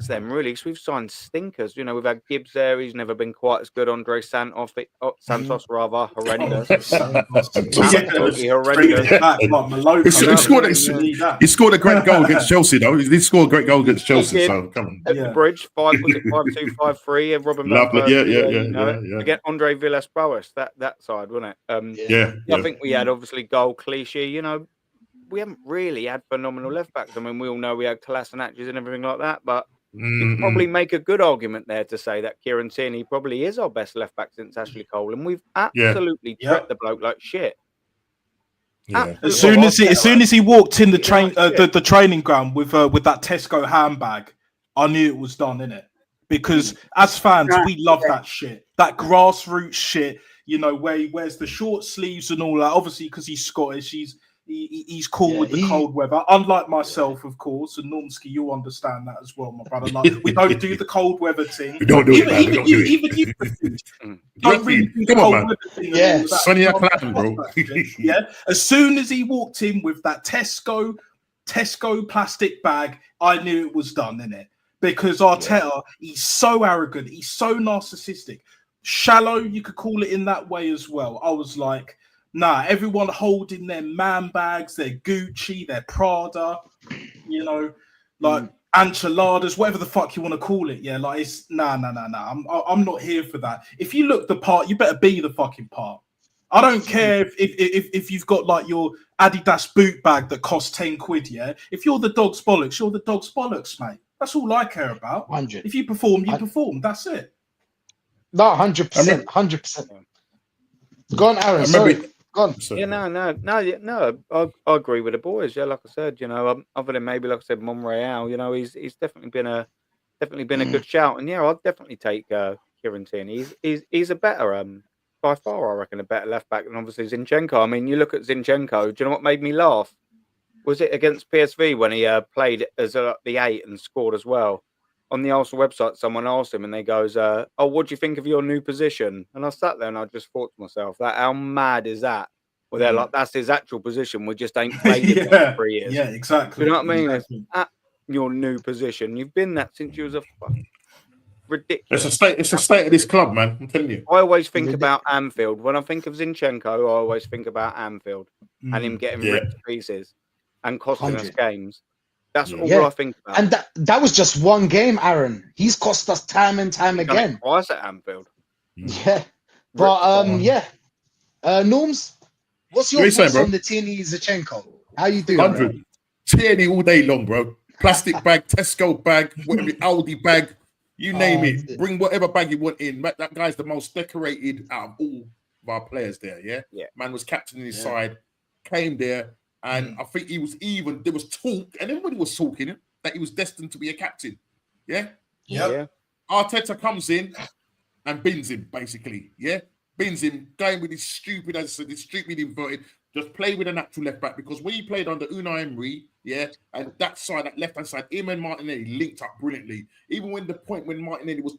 then, really, because we've signed stinkers. We've had Gibbs there. He's never been quite as good. Andre Santos, rather horrendous. Absolutely horrendous. Bring it back like Maloko. He scored a great goal against Chelsea, though. He did score a great goal against Chelsea. So come on. At the bridge, 5-2, 5-3. Robin Lovely. Van Persie, Yeah. Again, Andre Villas-Boas, that side, wasn't it? I think we had obviously goal cliche. We haven't really had phenomenal left backs. I mean, we all know we had Kolasinac and everything like that, but you can probably make a good argument there to say that Kieran Tierney probably is our best left back since Ashley Cole, and we've absolutely treated the bloke like shit. Yeah. As soon as he walked in the training ground with that Tesco handbag, I knew it was done, innit? Because as fans, we love that shit, that grassroots shit. Where he wears the short sleeves and all that. Obviously, because he's Scottish, he's cool with the cold weather. Unlike myself, of course, and Normski, you understand that as well, my brother. Like, we don't do the cold weather thing. We don't do it. Even you don't really do the cold weather thing. Yeah, sunny Clapham, bro. Yeah. As soon as he walked in with that Tesco plastic bag, I knew it was done, innit? Because Arteta, he's so arrogant, he's so narcissistic, shallow. You could call it in that way as well. I was like, nah, everyone holding their man bags, their Gucci, their Prada, like enchiladas, whatever the fuck you want to call it. Yeah, like it's nah. I'm not here for that. If you look the part, you better be the fucking part. I don't care if you've got like your Adidas boot bag that costs 10 quid. Yeah, if you're the dog's bollocks, you're the dog's bollocks, mate. That's all I care about. 100. If you perform, you perform. That's it. No, 100%, 100%. Go on, Aaron. Sorry. Go on. Yeah, no. I agree with the boys. Yeah, like I said, other than maybe, like I said, Monreal, he's definitely been a good shout. And yeah, I'd definitely take Kieran Tierney. He's a better, by far, I reckon, a better left back than obviously Zinchenko. I mean, you look at Zinchenko. Do you know what made me laugh? Was it against PSV when he played as the 8 and scored as well? On the Arsenal website, someone asked him, and they goes, "Oh, what do you think of your new position?" And I sat there and I just thought to myself, "That how mad is that?" Well, they're like, "That's his actual position. We just ain't played it for 3 years." Yeah, exactly. You know what I mean? Exactly. It's at your new position. You've been that since you was a ridiculous. It's a state of this club, man. I'm telling you. I always think about Anfield. When I think of Zinchenko, I always think about Anfield and him getting ripped to pieces and costing us games. That's all I think about. And that was just one game, Aaron. He's cost us time and time again. Twice at Anfield. Yeah. But Norms, what's your thoughts on the Tierney Zinchenko? How you doing? 100. Tierney all day long, bro. Plastic bag, Tesco bag, whatever, Aldi bag, you name it. Bring whatever bag you want in. That guy's the most decorated out of all of our players there, yeah? Man was captaining his side, came there. And I think there was talk, and everybody was talking that he was destined to be a captain. Yeah? Yeah. Arteta comes in and bins him, basically. Yeah? Bins him, going with his stupid, as I said, his stupid inverted, just play with a natural left back. Because when he played under Unai Emery, and that side, that left-hand side, him and Martinelli linked up brilliantly. Even when the point when Martinelli was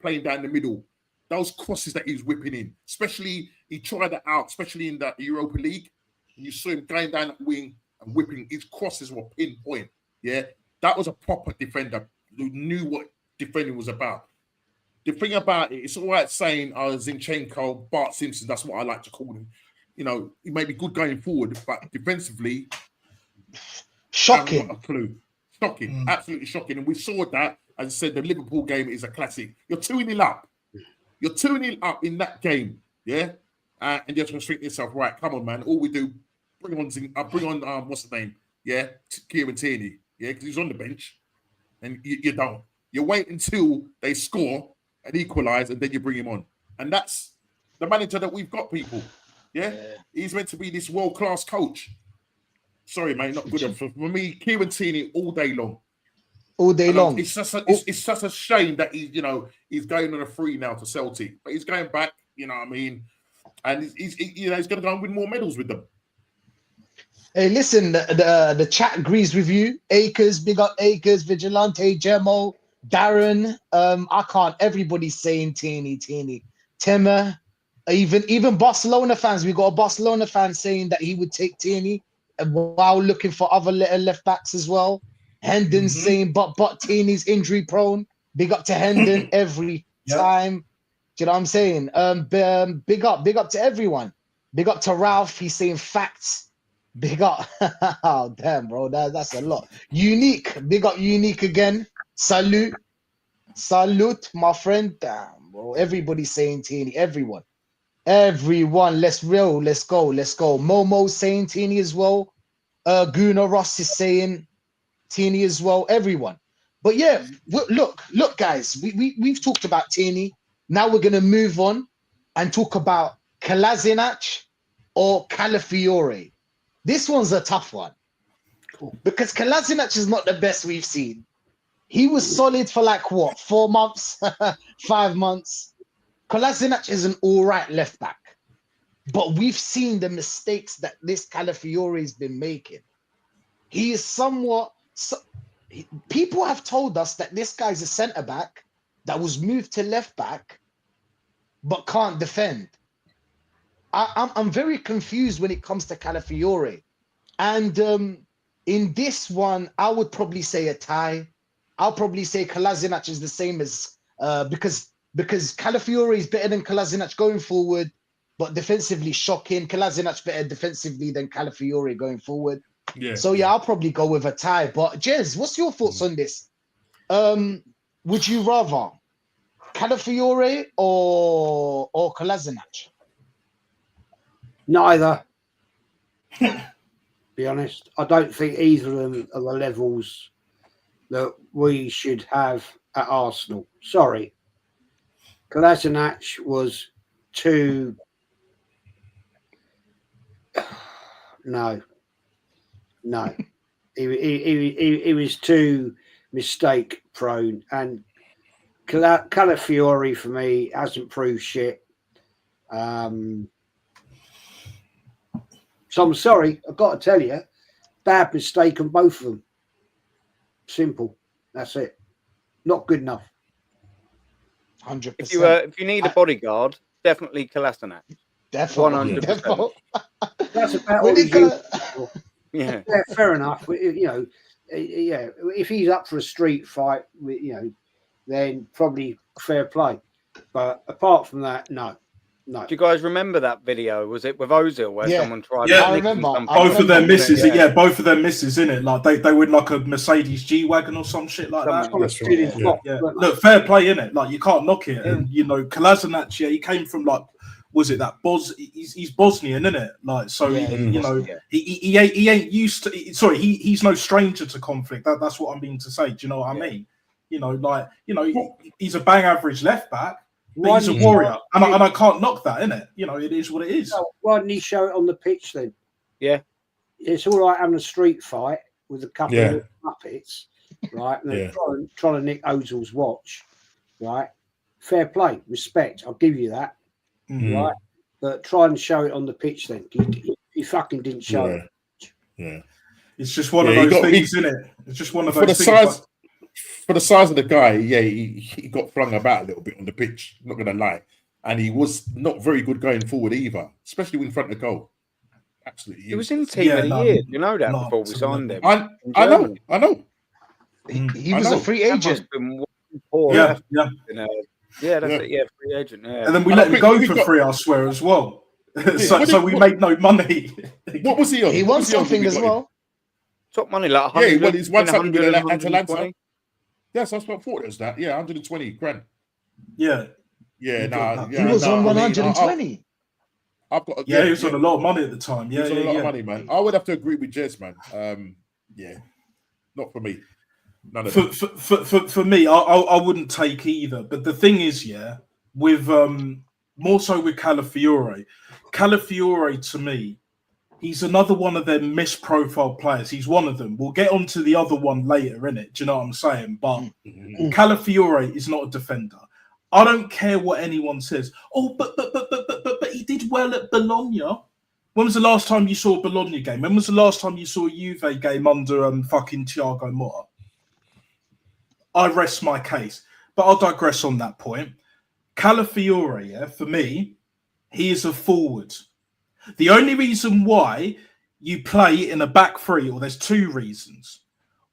playing down the middle, those crosses that he was whipping in, especially, he tried that out, especially in the Europa League. You saw him going down that wing and whipping. His crosses were pinpoint. Yeah, that was a proper defender who knew what defending was about. The thing about it, it's all right saying Zinchenko, Bart Simpson. That's what I like to call him. He may be good going forward, but defensively, shocking. A clue. Shocking, absolutely shocking. And we saw that. As I said, the Liverpool game is a classic. You're 2-0 up. You're 2-0 up in that game. Yeah. and you're just think to yourself, right, come on, man, all we do, bring on what's the name? Yeah, Kieran Tierney, yeah, because he's on the bench, and you don't. You wait until they score and equalise, and then you bring him on. And that's the manager that we've got, people. Yeah? He's meant to be this world-class coach. Sorry, mate, not good enough. For me, Kieran Tierney all day long. All day long. It's such a shame that he's going on a free now to Celtic. But he's going back, you know what I mean? And he's going to go and win more medals with them. Hey, listen, the chat agrees with you. Akers, big up Akers, Vigilante, Gemo, Darren. I can't. Everybody's saying Tierney. Timmer, even Barcelona fans. We got a Barcelona fan saying that he would take Tierney while looking for other left backs as well. Hendon saying, but Tierney's injury prone. Big up to Hendon every time. Do you know what I'm saying? Big up to everyone. Big up to Ralph. He's saying facts. Big up. Oh, damn, bro. That's a lot. Unique. Big up Unique again. Salute, my friend. Damn, bro. Everybody's saying Tierney. Everyone. Let's go. Momo saying Tierney as well. Guna Ross is saying Tierney as well. Everyone. But yeah, look, guys. We've talked about Tierney. Now we're gonna move on and talk about Kolasinac or Calafiore. This one's a tough one because Kolasinac is not the best we've seen. He was solid for like what, 4 months, 5 months. Kolasinac is an all right left back, but we've seen the mistakes that this Calafiore has been making. He is people have told us that this guy's a centre back that was moved to left back, but can't defend. I'm very confused when it comes to Calafiore. And in this one, I would probably say a tie. I'll probably say Kolasinac is the same as because Calafiore is better than Kolasinac going forward, but defensively shocking. Kolasinac better defensively than Calafiore going forward. Yeah. So yeah, I'll probably go with a tie. But Jez, what's your thoughts on this? Would you rather Calafiore or Kolasinac? Neither. Be honest, I don't think either of them are the levels that we should have at Arsenal. Sorry, Kolasinac was too. No. He was too mistake prone, and Calafiore for me hasn't proved shit. So I'm sorry, I've got to tell you, bad mistake on both of them. Simple. That's it. Not good enough. 100%. If you need a bodyguard, definitely Kolasinac. Definitely. 100%. That's about all Yeah, fair enough. If he's up for a street fight, then probably fair play. But apart from that, no. Do you guys remember that video? Was it with Ozil where someone tried? Yeah, I remember. Both of them misses. Yeah, both of them misses in it. Like they were like a Mercedes G wagon or some shit like that. That's right. Yeah. Look, fair play in it. Like you can't knock it. And Kolasinac, he came from like, was it that he's Bosnian, isn't it? Like so, he ain't used to. Sorry, he's no stranger to conflict. That's what I'm meaning to say. Do you know what I mean? He's a bang average left back. But he's a warrior, and I can't knock that, innit? It is what it is. Why didn't he show it on the pitch then? Yeah. It's all right having a street fight with a couple of puppets, right? And they're trying to nick Ozil's watch, right? Fair play, respect. I'll give you that, right? But try and show it on the pitch then. He fucking didn't show it. Yeah. It's just one of those things, isn't it? It's just one of those things. For the size of the guy, he got flung about a little bit on the pitch, not going to lie. And he was not very good going forward either, especially in front of goal. Absolutely. He was in team of the year. You know that before we signed him. I know. He was a free agent. That's it. Yeah, free agent. Yeah. And then we let him go for free, I swear, as well. so we made no money. What was he on? He won something as well. Top money, like 100. Yeah, he's won something with Atalanta. 120. Yes, I thought it was that. Yeah, 120 grand. Yeah. Yeah, he was on 120. I've got. He was on a lot of money at the time. Yeah, he was on a lot of money, man. I would have to agree with Jez, man. Yeah, not for me. None of for me, I wouldn't take either. But the thing is, with more so with Calafiore to me, he's another one of them misprofiled players. He's one of them. We'll get onto the other one later, innit? Do you know what I'm saying? But Calafiore is not a defender. I don't care what anyone says. Oh, but he did well at Bologna. When was the last time you saw a Bologna game? When was the last time you saw a Juve game under fucking Thiago Motta? I rest my case. But I'll digress on that point. Calafiore, for me, he is a forward. The only reason why you play in a back three, or there's two reasons.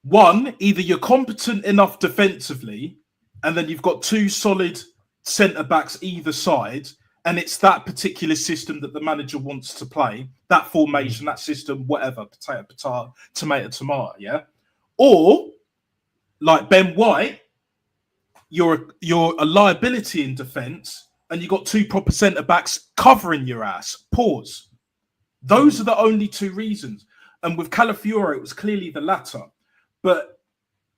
One, either you're competent enough defensively, and then you've got two solid centre backs either side, and it's that particular system that the manager wants to play, that formation, that system, whatever, potato, tomato, yeah? Or, like Ben White, you're a liability in defence, and you've got two proper centre backs covering your ass. Pause. Those are the only two reasons. And with Calafiore, it was clearly the latter. But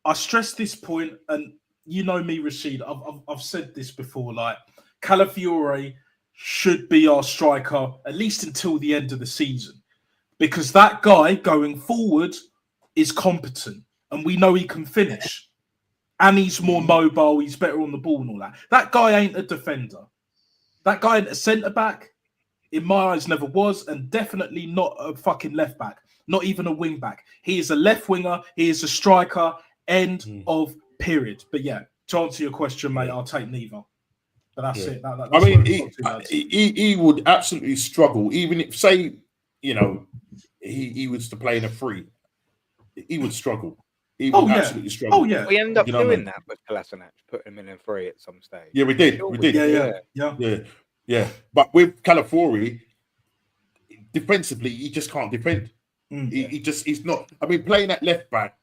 I stress this point, and you know me, Rachid, I've said this before, like, Calafiore should be our striker, at least until the end of the season. Because that guy, going forward, is competent. And we know he can finish. And he's more mobile, he's better on the ball and all that. That guy ain't a defender. That guy ain't a centre-back. In my eyes, never was, and definitely not a fucking left-back. Not even a wing-back. He is a left winger. He is a striker. End of period. But yeah, to answer your question, mate, I'll take neither. But that's it. That's I mean, he would absolutely struggle, even if, say, you know, he was to play in a free. He would struggle. He would absolutely struggle. Oh, yeah. We ended up doing that with Kolasinac, putting him in a free at some stage. Yeah, we did. We did. Yeah. But with Calafiore, defensively, he just can't defend. He's not. I mean, playing at left back,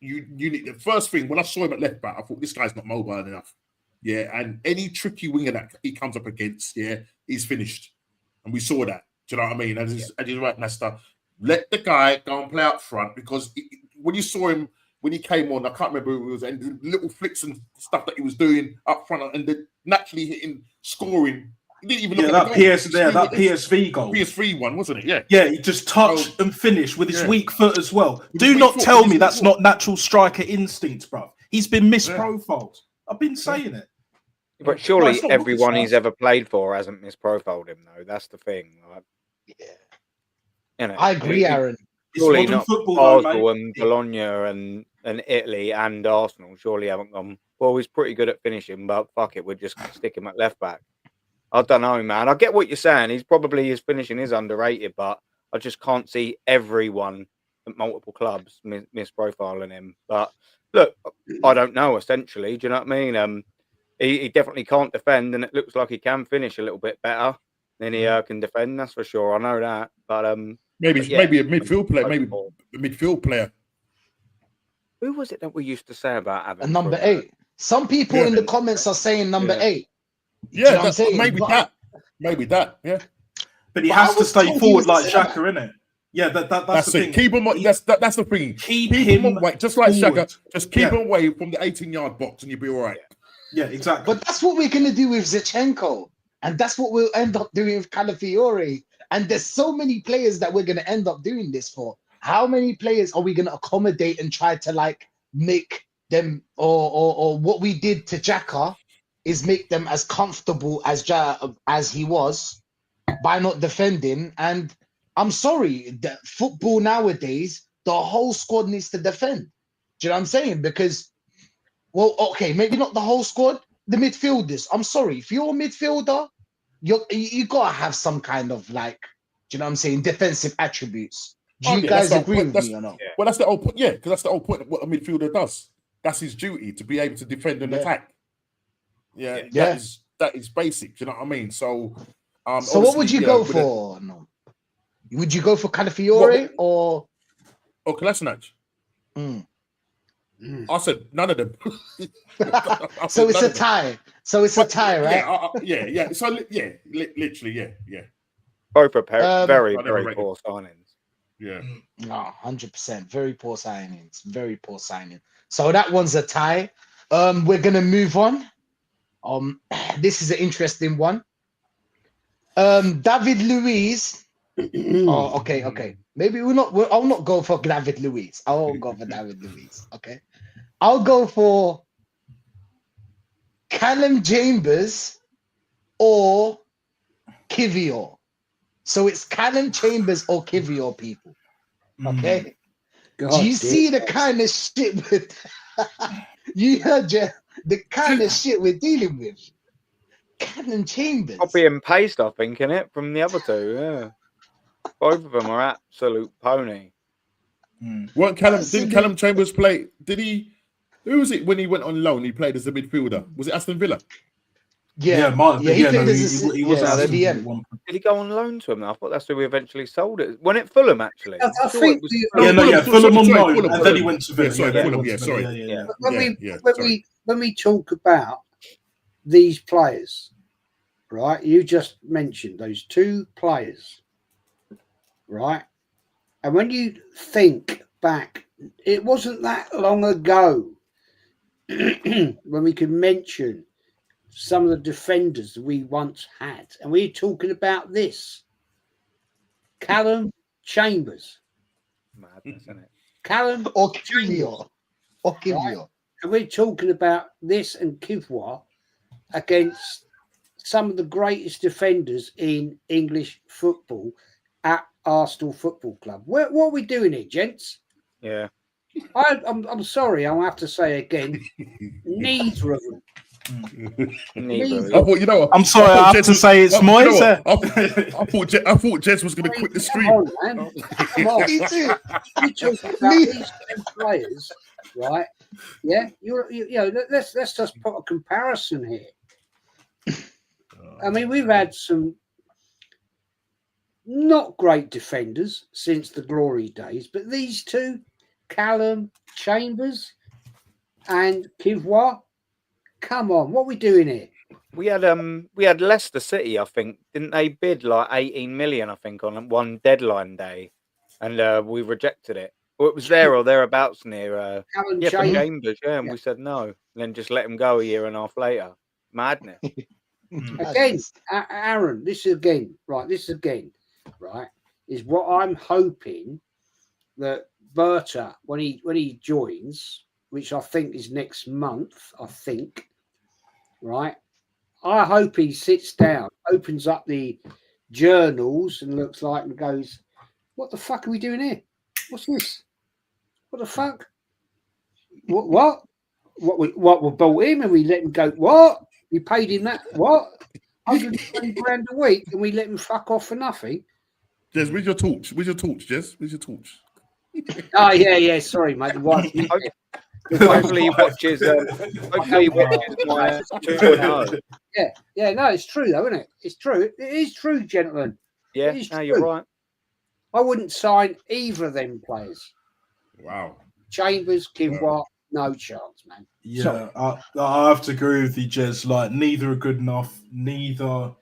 you need the first thing when I saw him at left back, I thought this guy's not mobile enough. Yeah, and any tricky winger that he comes up against, he's finished, and we saw that. Do you know what I mean? And he's right, Nesta. Let the guy go and play up front, because when you saw him when he came on, I can't remember who it was, and the little flicks and stuff that he was doing up front, and the naturally hitting, scoring. He didn't even look at that PSV goal. PSV one, wasn't it? Yeah, he just touched and finished with his weak foot as well. Do not tell me that's not natural striker instinct, bruv. He's been misprofiled. I've been saying it. But surely everyone he's ever played for hasn't misprofiled him, though. That's the thing. Like, you know, I agree, Aaron. Surely not Arsenal and Bologna and Italy and Arsenal surely haven't gone, well, he's pretty good at finishing, but fuck it, we'll just stick him at left back. I don't know, man. I get what you're saying. His finishing is underrated, but I just can't see everyone at multiple clubs misprofiling him. But look, I don't know, essentially. Do you know what I mean? He definitely can't defend, and it looks like he can finish a little bit better than he can defend, that's for sure. I know that. But maybe a midfield player, maybe a midfield player. Who was it that we used to say about having a number 8? Some people in the comments are saying number 8. Yeah, maybe that. Yeah, but he has to stay forward like Xhaka, innit? Yeah, that's the thing. Keep him. That's the thing. Keep him away, just like Xhaka. Just keep him away from the 18-yard box, and you'll be all right. Yeah, exactly. But that's what we're gonna do with Zinchenko, and that's what we'll end up doing with Calafiore. And there's so many players that we're gonna end up doing this for. How many players are we gonna accommodate and try to like make them, or what we did to Xhaka is make them as comfortable as he was by not defending? And I'm sorry, the football nowadays, the whole squad needs to defend. Do you know what I'm saying? Because, well, okay, maybe not the whole squad, the midfielders. I'm sorry, if you're a midfielder, you gotta have some kind of like, do you know what I'm saying, defensive attributes. Do you guys agree with me or not? Well, that's the whole point. Yeah, because that's the whole point of what a midfielder does. That's his duty, to be able to defend and attack. Yeah. That is basic. Do you know what I mean? So, so what would you go for? No. Would you go for Calafiore or Kolasinac? I said none of them. So it's a tie. So it's a tie, right? Yeah. So literally, yeah. Both are very, I never very rate poor signings. Yeah. No, 100%. Very poor signings. Very poor signing. So that one's a tie. We're gonna move on. This is an interesting one. David Luiz. Oh, okay. Maybe I'll not go for David Luiz. I won't go for David Luiz. Okay. I'll go for Callum Chambers or Kivior. So it's Callum Chambers or Kivior, people. Okay. God Do you damn. see the kind of shit with you heard the kind of shit we're dealing with? Callum Chambers. Copy and paste, I think, in it from the other two. Yeah, both of them are absolute pony. What Callum Absolute- didn't Callum Chambers play? Did he? Who was it when he went on loan? He played as a midfielder. Was it Aston Villa? Yeah, he he played no, as a he was yeah, Aston the Villa DM. at one point. Did he go on loan to him? I thought that's who we eventually sold it. When at Fulham, actually. I I'm sure think it was the- No, Yeah, Fulham on sorry, loan, Fulham, and then he Fulham. went to Villa. Yeah, sorry, then he Fulham, went yeah, to Villa, sorry. yeah. when we talk about these players, right? You just mentioned those two players, right? And when you think back, it wasn't that long ago when we could mention some of the defenders that we once had, and we're talking about this Callum Chambers, madness, isn't it? Callum Or Chambers. Kivior. Or Kivior. And we're talking about this and Kivior against some of the greatest defenders in English football at Arsenal Football Club. What are we doing here, gents? Yeah. I'm sorry, I'll have to say again, neither of them. Neither. I thought, you know what? I'm sorry, I have to say it's you know Moise. what? I thought Jez was going to quit the stream. Come on, man. Come on. Me too. You talk about these two players, right? Yeah, you know, let's just put a comparison here. I mean, we've had some not great defenders since the glory days, but these two, Callum Chambers and Kivior, come on, what are we doing here? We had Leicester City, I think, didn't they bid like 18 million, I think, on one deadline day, and we rejected it. Or it was there or thereabouts near Callum for Chambers. Chambers, and we said no, and then just let him go a year and a half later. Madness. Again, Aaron, this again, right, is what I'm hoping that Berta, when he joins, which I think is next month, right, I hope he sits down, opens up the journals and looks like and goes, what the fuck are we doing here? What's this? What the fuck? What we bought him and we let him go, what? We paid him that, what? 120 grand a week and we let him fuck off for nothing. Jez, where's your torch? Jez? Where's your torch? Oh, yeah, sorry, mate. The wife. Hopefully he watches. Hopefully he watches my 2.0. Yeah, no, it's true though, isn't it? It's true. It is true, gentlemen. Yeah, It is no, you're true. right. I wouldn't sign either of them players. Wow. Chambers, Kivior, no chance, man. Yeah, I have to agree with you, Jez. Like, neither are good enough. Neither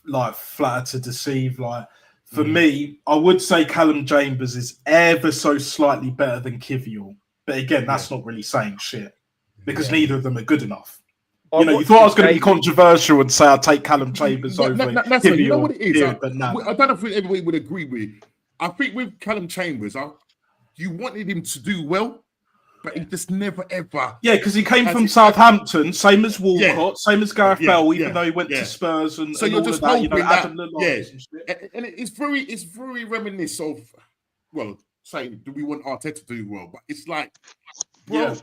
like flatter to deceive. Like, for me, I would say Callum Chambers is ever so slightly better than Kivior. But again, that's not really saying shit because neither of them are good enough. You know, you thought I was going to be controversial and say I'd take Callum Chambers over Kivior. You know what it is? I don't know if everybody would agree with. I think with Callum Chambers, you wanted him to do well, but he just never ever. Yeah, because he came from Southampton, same as Walcott, same as Gareth Bale, even though he went to Spurs and so and you're all just of that. You know, hoping Adam Lallana and shit. and it's very reminiscent of, well, saying do we want Arteta to do well, but it's like, bro,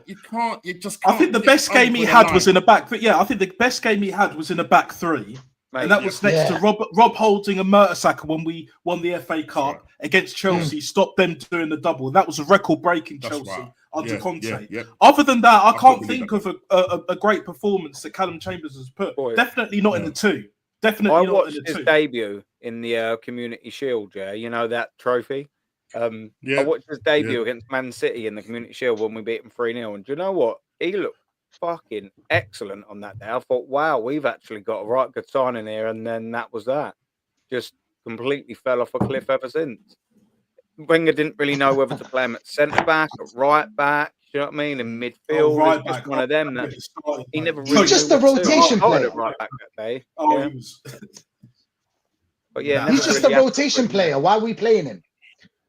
you just can't. I think the best game he had was in a back. Yeah, I think the best game he had was in a back three. Mate, and that was next to Rob Holding and Mertesacker when we won the FA Cup against Chelsea, stopped them doing the double. That was a record-breaking Chelsea under Conte. Other than that, I can't think of a great performance that Callum Chambers has put. Definitely not in the two. Definitely not in the two. I watched his debut in the Community Shield, you know that trophy? I watched his debut against Man City in the Community Shield when we beat them 3-0. And do you know what? He looked fucking excellent on that day. I thought, wow, we've actually got a right good signing here, and then that was that. just completely fell off a cliff ever since. Wenger didn't really know whether to play him at centre back, at right back. You know what I mean? In midfield, right it's just back. one of them that he never He's really just knew a what to do. rotation I started player. at right back that day. Oh, Yeah. he was. But yeah, Nah. never He's just really a had rotation to- player. Why are we playing him?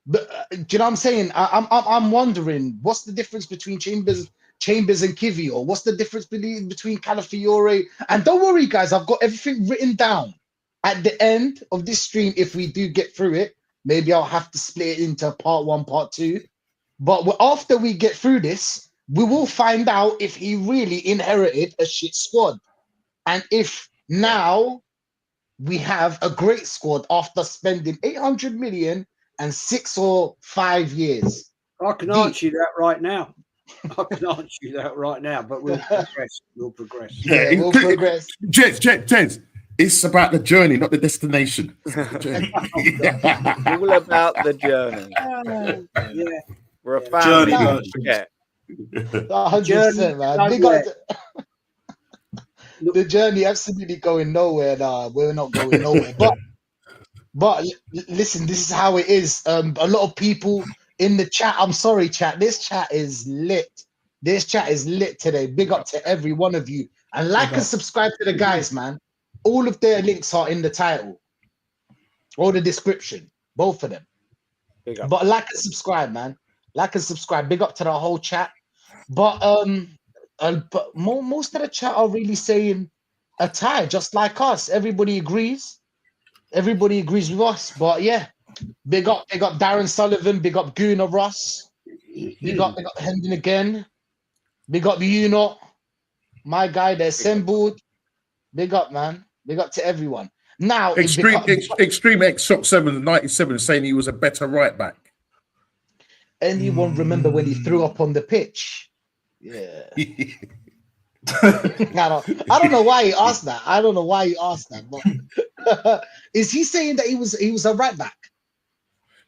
But do you know what I'm saying? I'm wondering what's the difference between Chambers and Kivi, or what's the difference between Calafiore? And don't worry, guys, I've got everything written down. At the end of this stream, if we do get through it, maybe I'll have to split it into part 1, part 2. But after we get through this, we will find out if he really inherited a shit squad, and if now we have a great squad after spending 800 million and 6 or 5 years. I can answer you that right now. I can answer you that right now, but we'll progress. We'll progress. Yeah, we'll progress. Jez, it's about the journey, not the destination. It's the journey. all about the journey. Yeah. We're a Yeah. family. Journey don't merchants. forget. 100%, man. Journey, Big no up the journey absolutely going nowhere. Nah, we're not going nowhere. But listen, this is how it is. A lot of people in the chat. I'm sorry, chat. This chat is lit. This chat is lit today. Big up to every one of you. And like and subscribe to the guys, man. All of their links are in the title or the description. Both of them. Big up. But like and subscribe, man. Like and subscribe. Big up to the whole chat. But most of the chat are really saying a tie, just like us. Everybody agrees. Everybody agrees with us. But yeah, big up Darren Sullivan. Big up Guna Ross. Big up Hendon again. Big up Unot. My guy, they're assembled. Big up, man. Big up to everyone. Now, Extreme X Shot 7 97 saying he was a better right back. anyone remember when he threw up on the pitch? Yeah. I don't know why he asked that. I don't know why he asked that. But is he saying that he was a right back?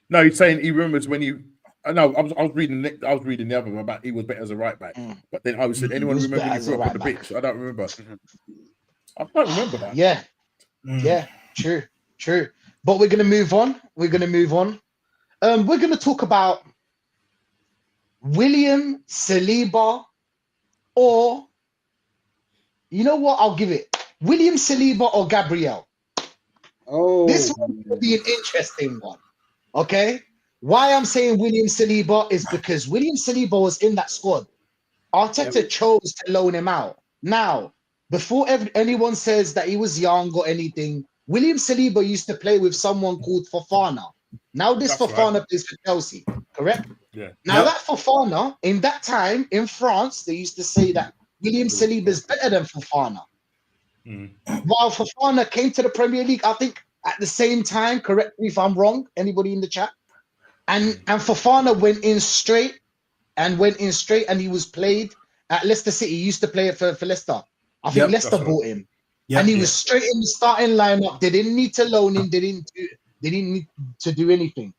No, he's saying he remembers when you. No, I was reading the other one about he was better as a right back. But then I was saying, anyone was remember when better he as a threw up on the right back. pitch? I don't remember. I don't remember that. Yeah. Yeah, true. But we're gonna move on. We're gonna talk about William Saliba, or you know what? I'll give it William Saliba or Gabriel. Oh, This one will be an interesting one. Okay. Why I'm saying William Saliba is because William Saliba was in that squad. Arteta chose to loan him out. Now, before anyone says that he was young or anything, William Saliba used to play with someone called Fofana. Now this That's Fofana right. plays for Chelsea, correct? Yeah. Now that Fofana, in that time in France, they used to say that William Saliba is better than Fofana. While Fofana came to the Premier League, I think at the same time, correct me if I'm wrong, anybody in the chat, and Fofana went in straight and he was played at Leicester City. He used to play for Leicester. I think Leicester bought him. And he was straight in the starting lineup. They didn't need to loan him. They didn't need to do anything.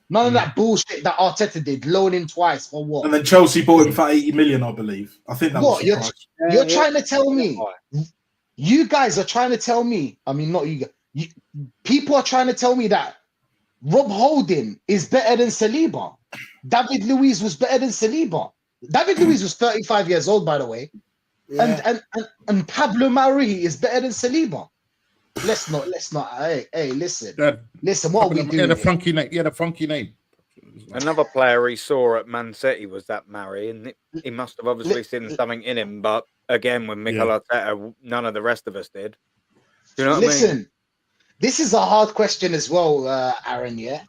None of that bullshit that Arteta did. Loan him twice for what? And then Chelsea bought him for 80 million, I believe. I think that was the price. You're trying to tell me? You guys are trying to tell me. I mean, not you guys. People are trying to tell me that Rob Holding is better than Saliba. David Luiz was better than Saliba. David Luiz was 35 years old, by the way. Yeah. And Pablo Mari is better than Saliba. Let's not. Hey, listen. Listen, what are we doing? He had a funky name. Another player he saw at Man City was that Mari, and he must have obviously seen something in him. But again, with Mikel Arteta, none of the rest of us did. Do you know what I mean? This is a hard question as well, Aaron. Yeah,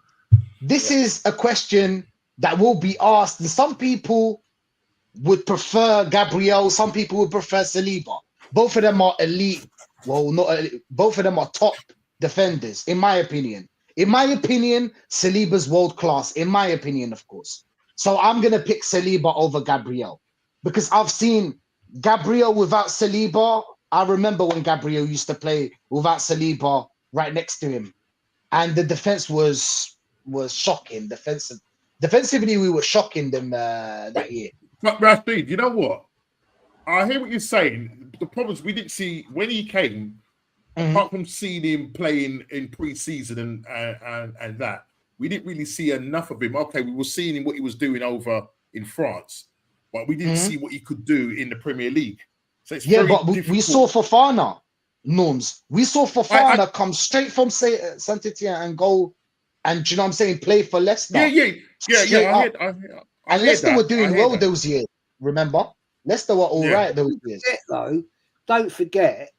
this is a question that will be asked, and some people would prefer Gabriel. Some people would prefer Saliba. Both of them are elite. Well, not elite. Both of them are top defenders, in my opinion. In my opinion, Saliba's world class. In my opinion, of course. So I'm gonna pick Saliba over Gabriel because I've seen Gabriel without Saliba. I remember when Gabriel used to play without Saliba right next to him, and the defense was shocking. Defensively, we were shocking them that year. But Rashid, you know what? I hear what you're saying. The problem is we didn't see when he came. apart from seeing him playing in pre-season and that, we didn't really see enough of him. Okay, we were seeing him what he was doing over in France, but we didn't see what he could do in the Premier League. So it's very but difficult. we saw Fofana, Norms. We saw Fofana come straight from Saint-Etienne and go, and you know what I'm saying, play for Leicester. Yeah. And Leicester were doing well those years. Remember, Leicester were all right those years. Don't forget,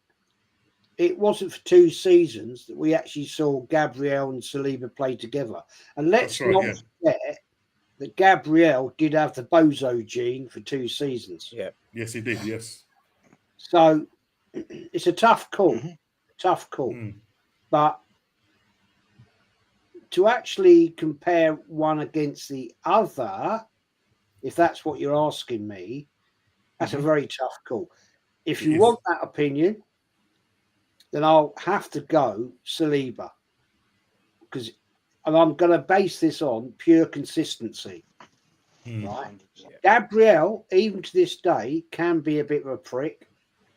it wasn't for 2 seasons that we actually saw Gabriel and Saliba play together. And let's not forget that Gabriel did have the bozo gene for 2 seasons. Yeah. Yes, he did. Yes. So it's a tough call. Tough call. But to actually compare one against the other, if that's what you're asking me, that's a very tough call. If you want that opinion, then I'll have to go Saliba, and I'm going to base this on pure consistency. Right? Gabriel, even to this day, can be a bit of a prick.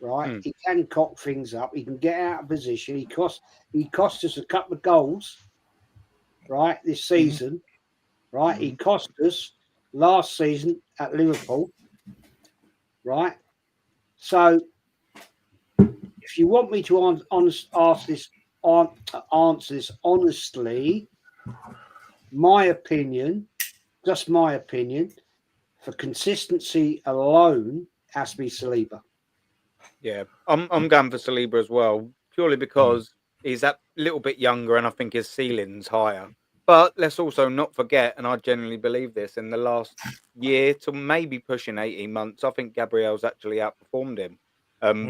Right? He can cock things up. He can get out of position. He cost us a couple of goals. Right, this season. Right, he cost us last season at Liverpool. Right, so if you want me to answer this honestly, my opinion, just my opinion, for consistency alone, has to be Saliba. Yeah, I'm going for Saliba as well, purely because he's that little bit younger, and I think his ceiling's higher. But let's also not forget, and I genuinely believe this, in the last year to maybe pushing 18 months, I think Gabriel's actually outperformed him.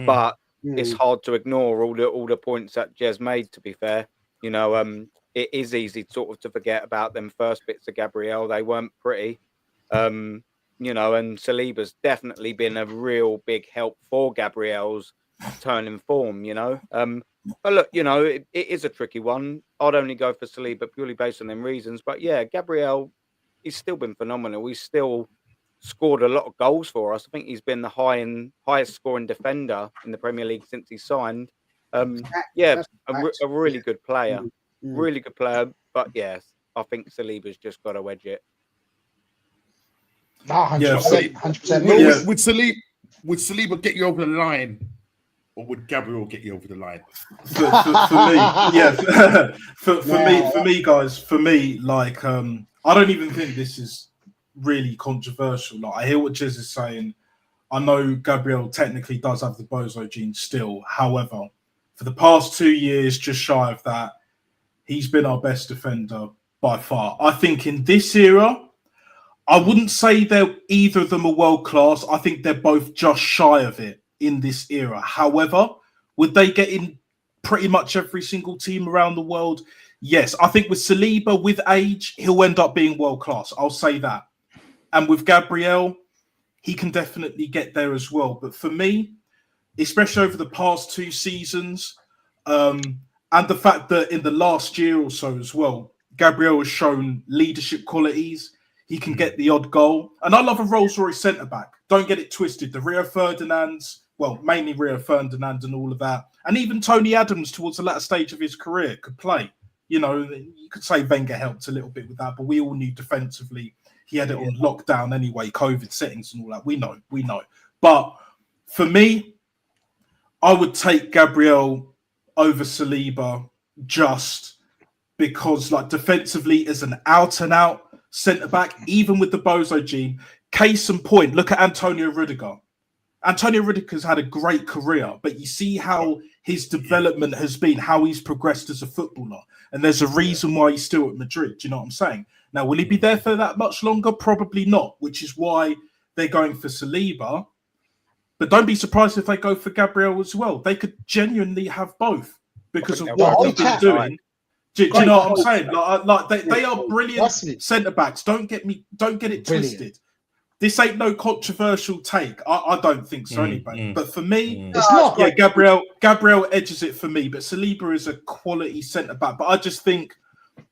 But it's hard to ignore all the points that Jez made, to be fair. You know, it is easy sort of to forget about them first bits of Gabriel. They weren't pretty. You know, and Saliba's definitely been a real big help for Gabriel's turning form, you know. But look, you know, it is a tricky one. I'd only go for Saliba purely based on them reasons. But yeah, Gabriel, he's still been phenomenal. He's still scored a lot of goals for us. I think he's been the highest scoring defender in the Premier League since he signed. Yeah, a really good player. Really good player. But yes, I think Saliba's just got to edge it. No, 100%. 100%. Would Saliba get you over the line? Or would Gabriel get you over the line? For me, yeah. For me, guys, like, I don't even think this is really controversial. Like, I hear what Jez is saying. I know Gabriel technically does have the bozo gene still. However, for the past 2 years, just shy of that, he's been our best defender by far. I think in this era, I wouldn't say either of them are world class. I think they're both just shy of it in this era. However, would they get in pretty much every single team around the world? Yes. I think with Saliba, with age, he'll end up being world class. I'll say that. And with Gabriel, he can definitely get there as well. But for me, especially over the past 2 seasons, and the fact that in the last year or so as well, Gabriel has shown leadership qualities. He can get the odd goal. And I love a Rolls-Royce centre-back. Don't get it twisted. The Rio Ferdinands, well, mainly Rio Ferdinand and all of that. And even Tony Adams towards the latter stage of his career could play. You know, you could say Wenger helped a little bit with that, but we all knew defensively he had it on lockdown anyway, COVID settings and all that. We know. But for me, I would take Gabriel over Saliba just because, like, defensively as an out-and-out centre-back, even with the bozo gene, case in point, look at Antonio Rudiger. Antonio Rudiger's had a great career, but you see how his development has been, how he's progressed as a footballer. And there's a reason why he's still at Madrid. Do you know what I'm saying? Now, will he be there for that much longer? Probably not, which is why they're going for Saliba. But don't be surprised if they go for Gabriel as well. They could genuinely have both because of what they've been doing. Do you know what I'm saying? They are brilliant centre-backs. Don't get it twisted. This ain't no controversial take. I don't think so anyway. But for me, it's not. Yeah, Gabriel edges it for me, but Saliba is a quality centre-back. But I just think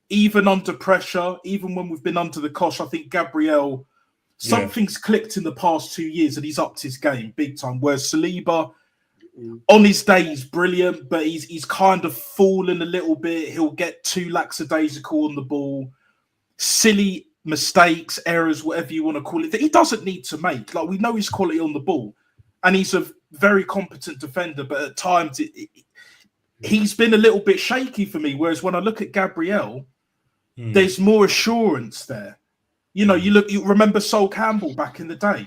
even under pressure, even when we've been under the cosh, I think Gabriel, something's clicked in the past 2 years and he's upped his game big time. Whereas Saliba, On his day, he's brilliant, but he's kind of fallen a little bit. He'll get too lackadaisical on the ball, silly mistakes, errors, whatever you want to call it, that he doesn't need to make. Like, we know his quality on the ball, and he's a very competent defender, but at times he's been a little bit shaky for me. Whereas when I look at Gabriel, there's more assurance there. You remember Sol Campbell back in the day.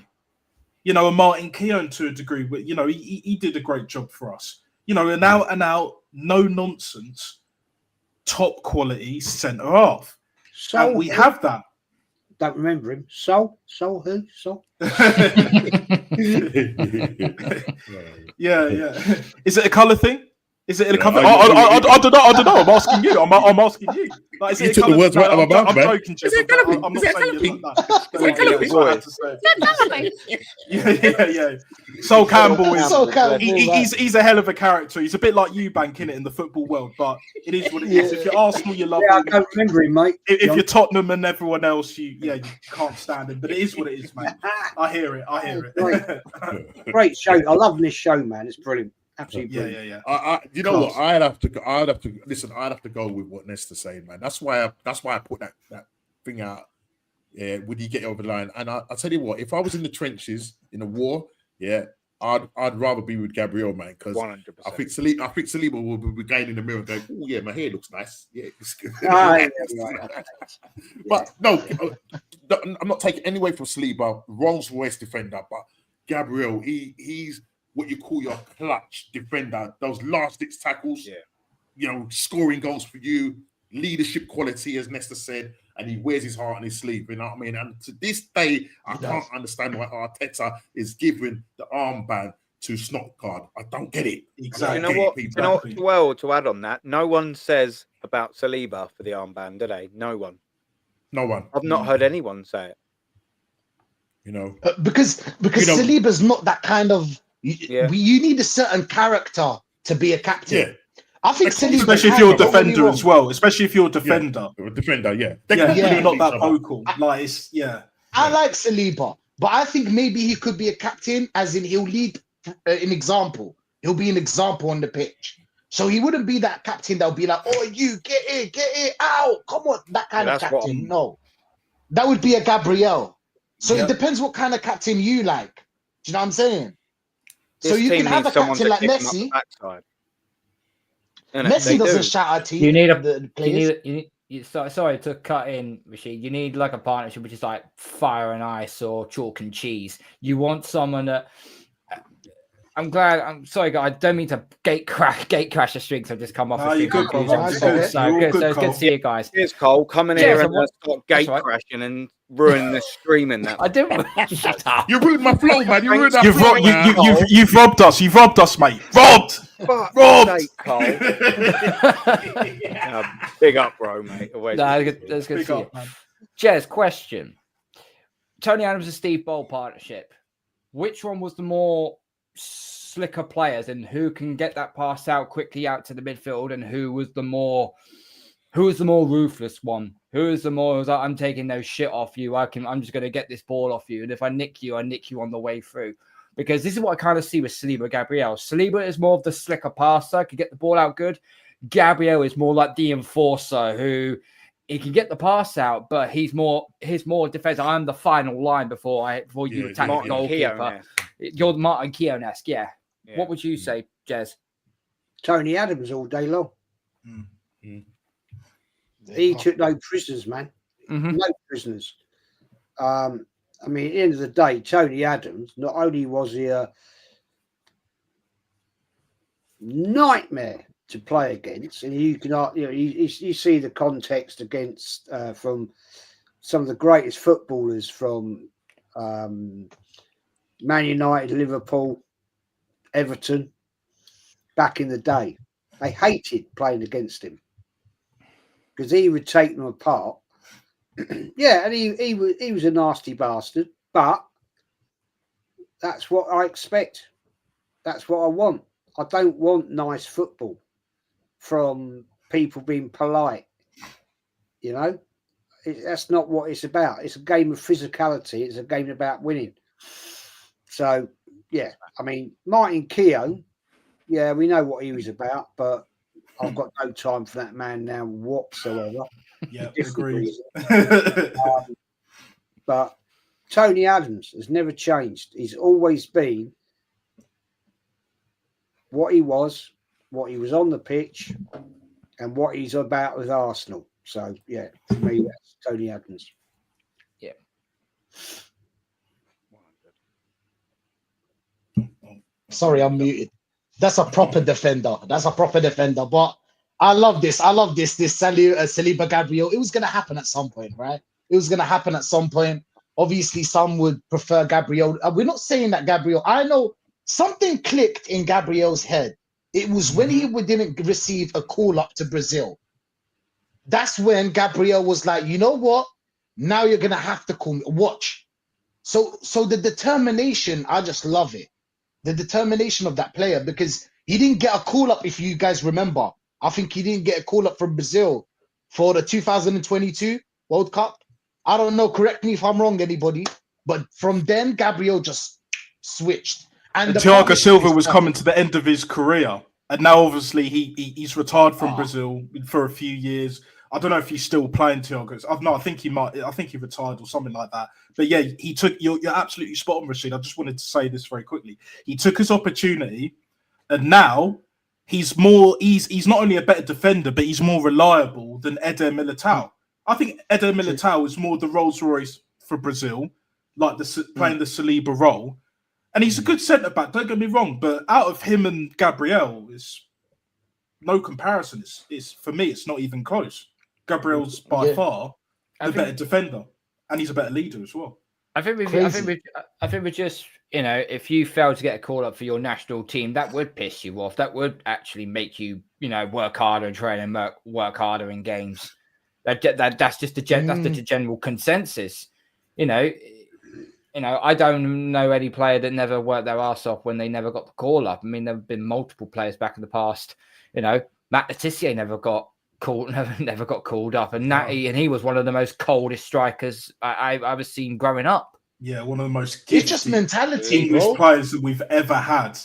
And Martin Keown to a degree, but he did a great job for us. An out and out, no nonsense, top quality centre half. And we have that. Don't remember him. Sol who? Sol? Yeah. Is it a colour thing? Is it a colour? I don't know. I'm asking you. I'm asking you. Like, is You it a took the colour? words right out of my mouth, I'm man. joking, Jeff. Is it a colour thing? I'm Is not it a saying colour you thing? like that. Is it a colour That's what I had to say. Yeah. Sol Campbell is. He's a hell of a character. He's a bit like Eubank in it in the football world, but it is what it is. If you're Arsenal, you love I him. don't remember him, mate. If you're Tottenham and everyone else, you can't stand him. But it is what it is, mate. I hear it. Great show. I love this show, man. It's brilliant. Absolutely brilliant. Yeah. You know what? I'd have to listen. I'd have to go with what Nesta saying, man. That's why I put that thing out. Yeah, would you get over the line? And I'll tell you what, if I was in the trenches in a war, I'd rather be with Gabriel, man, because 100%. I think Saliba will be going in the mirror and going, "Oh yeah, my hair looks nice." Yeah, it's good. But no, I'm not taking any away from Saliba, Rolls Royce defender, but Gabriel, he's what you call your clutch defender. Those last-ditch tackles, scoring goals for you, leadership quality, as Nesta said, and he wears his heart on his sleeve. You know what I mean? And to this day, I can't understand why Arteta is giving the armband to Snodgaard. I don't get it. Exactly. You know what? Well, to add on that, no one says about Saliba for the armband, do they? No one. I've not heard anyone say it. Because Saliba's not that kind of. You need a certain character to be a captain. Yeah. I think Saliba, especially if you're a defender as well. Especially if you're a defender. They're not that vocal. I like Saliba, but I think maybe he could be a captain, as in he'll lead an example. He'll be an example on the pitch. So he wouldn't be that captain that'll be like, "Oh, you get it, out, come on," that kind of captain. No, that would be a Gabriel. So it depends what kind of captain you like. Do you know what I'm saying? So you can have a captain like Messi. Messi doesn't shout at team. You need sorry to cut in, Rachid. You need like a partnership which is like fire and ice or chalk and cheese. You want someone that. I'm sorry, guys. I don't mean to gate crash the streaks. I've just come off. You're good, good. So it's good to see you guys. Here's Cole coming here and start gate crashing and ruining the stream in that. I didn't. Shut up. You ruined my flow, man. You ruined that flow. You've robbed us. You've robbed us, mate. Robbed. Cole. Big up, bro, mate. That's good to see you. Jez, question. Tony Adams and Steve Bold partnership. Which one was the more slicker players, and who can get that pass out quickly out to the midfield, and who was the more ruthless one? Who is the more like, I'm taking no shit off you. I'm just going to get this ball off you, and if I nick you on the way through. Because this is what I kind of see with Saliba Gabriel. Saliba is more of the slicker passer, can get the ball out good. Gabriel is more like the enforcer, who he can get the pass out, but he's more defensive. I'm the final line before you attack the goalkeeper. You're Martin Keown-esque, yeah. What would you say, Jez? Tony Adams all day long. He took no prisoners, man. No prisoners. I mean, at the end of the day, Tony Adams, not only was he a nightmare to play against, and you can, you see the context against from some of the greatest footballers from Man United, Liverpool, Everton, back in the day. They hated playing against him because he would take them apart. Yeah, and he was a nasty bastard, but that's what I expect. That's what I want. I don't want nice football from people being polite. You know, that's not what it's about. It's a game of physicality. It's a game about winning. So, yeah, I mean, Martin Keown Yeah, we know what he was about, but I've got no time for that man now whatsoever. Yeah, Different agreed. reason. But Tony Adams has never changed. He's always been what he was on the pitch, and what he's about with Arsenal. So, yeah, for me, that's Tony Adams. Yeah. Sorry, I'm muted. That's a proper defender. That's a proper defender. But I love this. I love this. This Saliba Gabriel. It was going to happen at some point, right? It was going to happen at some point. Obviously, some would prefer Gabriel. We're not saying that Gabriel. I know something clicked in Gabriel's head. It was when he didn't receive a call up to Brazil. That's when Gabriel was like, you know what? Now you're going to have to call me. Watch. So the determination, I just love it. The determination of that player, because he didn't get a call up, if you guys remember. I think he didn't get a call up from Brazil for the 2022 World Cup. I don't know, correct me if I'm wrong, anybody. But from then, Gabriel just switched. And Thiago Silva was coming to the end of his career. And now, obviously, he's retired from Brazil for a few years. I don't know if he's still playing Thiago. No, I think he might. I think he retired or something like that. But yeah, he took. You're absolutely spot on, Rachid. I just wanted to say this very quickly. He took his opportunity, and now he's more. He's not only a better defender, but he's more reliable than Eder Militao. I think Eder Militao is more the Rolls Royce for Brazil, like playing the Saliba role, and he's a good centre back. Don't get me wrong, but out of him and Gabriel, is no comparison. It's for me, it's not even close. Gabriel's by far the better defender, and he's a better leader as well. I think we just, if you fail to get a call up for your national team, that would piss you off. That would actually make you, work harder and train and work harder in games. That's just the general consensus. I don't know any player that never worked their ass off when they never got the call up. I mean, there have been multiple players back in the past. Matt Letizia never got called up, and he was one of the most coldest strikers I've ever seen growing up. Yeah, one of the most. It's just mentality, English bro. players that we've ever had.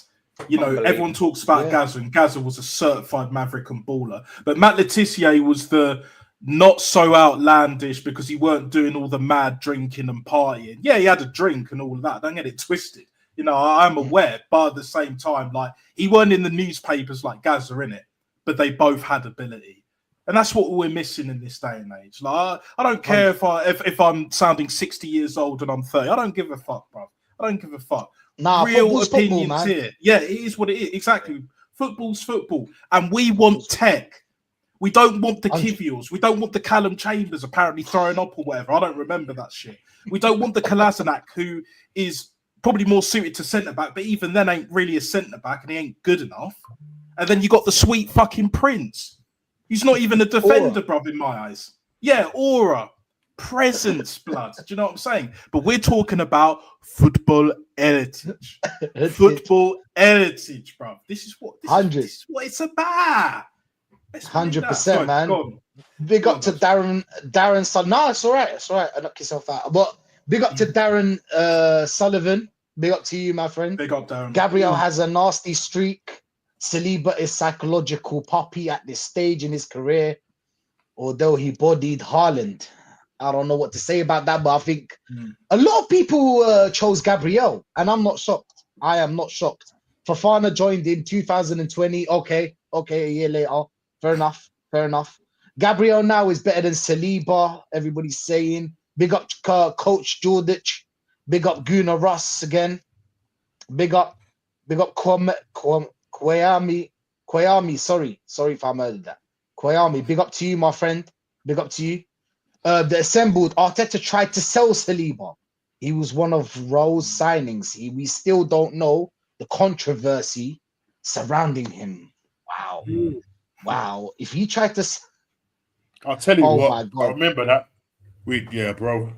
Everyone talks about Gazza, and Gazza was a certified maverick and baller. But Matt Letizia was the not so outlandish because he weren't doing all the mad drinking and partying. Yeah, he had a drink and all of that. Don't get it twisted. I'm aware, but at the same time, like, he weren't in the newspapers like Gazza, innit? But they both had ability. And that's what we're missing in this day and age. Like, I don't care if I'm sounding 60 years old and I'm 30. I don't give a fuck, bro. I don't give a fuck. Real opinions football, here. Yeah, it is what it is. Exactly. Football's football. And we want tech. We don't want the Kiviors. We don't want the Callum Chambers apparently throwing up or whatever. I don't remember that shit. We don't want the Kolasinac, who is probably more suited to centre-back, but even then ain't really a centre-back and he ain't good enough. And then you got the sweet fucking Prince. He's not even a defender, bruv, in my eyes. Yeah, aura, presence, blood. Do you know what I'm saying? But we're talking about football heritage. Football heritage, bruv. This is what it's about. 100%, man. Big up to Darren son. No, it's all right. It's all right. I knock yourself out. But big up to Darren Sullivan. Big up to you, my friend. Big up, Darren. Gabriel has a nasty streak. Saliba is psychological puppy at this stage in his career, although he bodied Haaland. I don't know what to say about that, but I think a lot of people chose Gabriel, and I'm not shocked. I am not shocked. Fofana joined in 2020. Okay, a year later. Fair enough. Gabriel now is better than Saliba, everybody's saying. Big up Coach Jordic. Big up Gunnar Russ again. Big up Kwame, sorry if I murdered that. Kwame, big up to you, my friend. Big up to you. The assembled, Arteta tried to sell Saliba. He was one of Rowe's signings. We still don't know the controversy surrounding him. Wow. If he tried to... I'll tell you what, I remember that. Bro.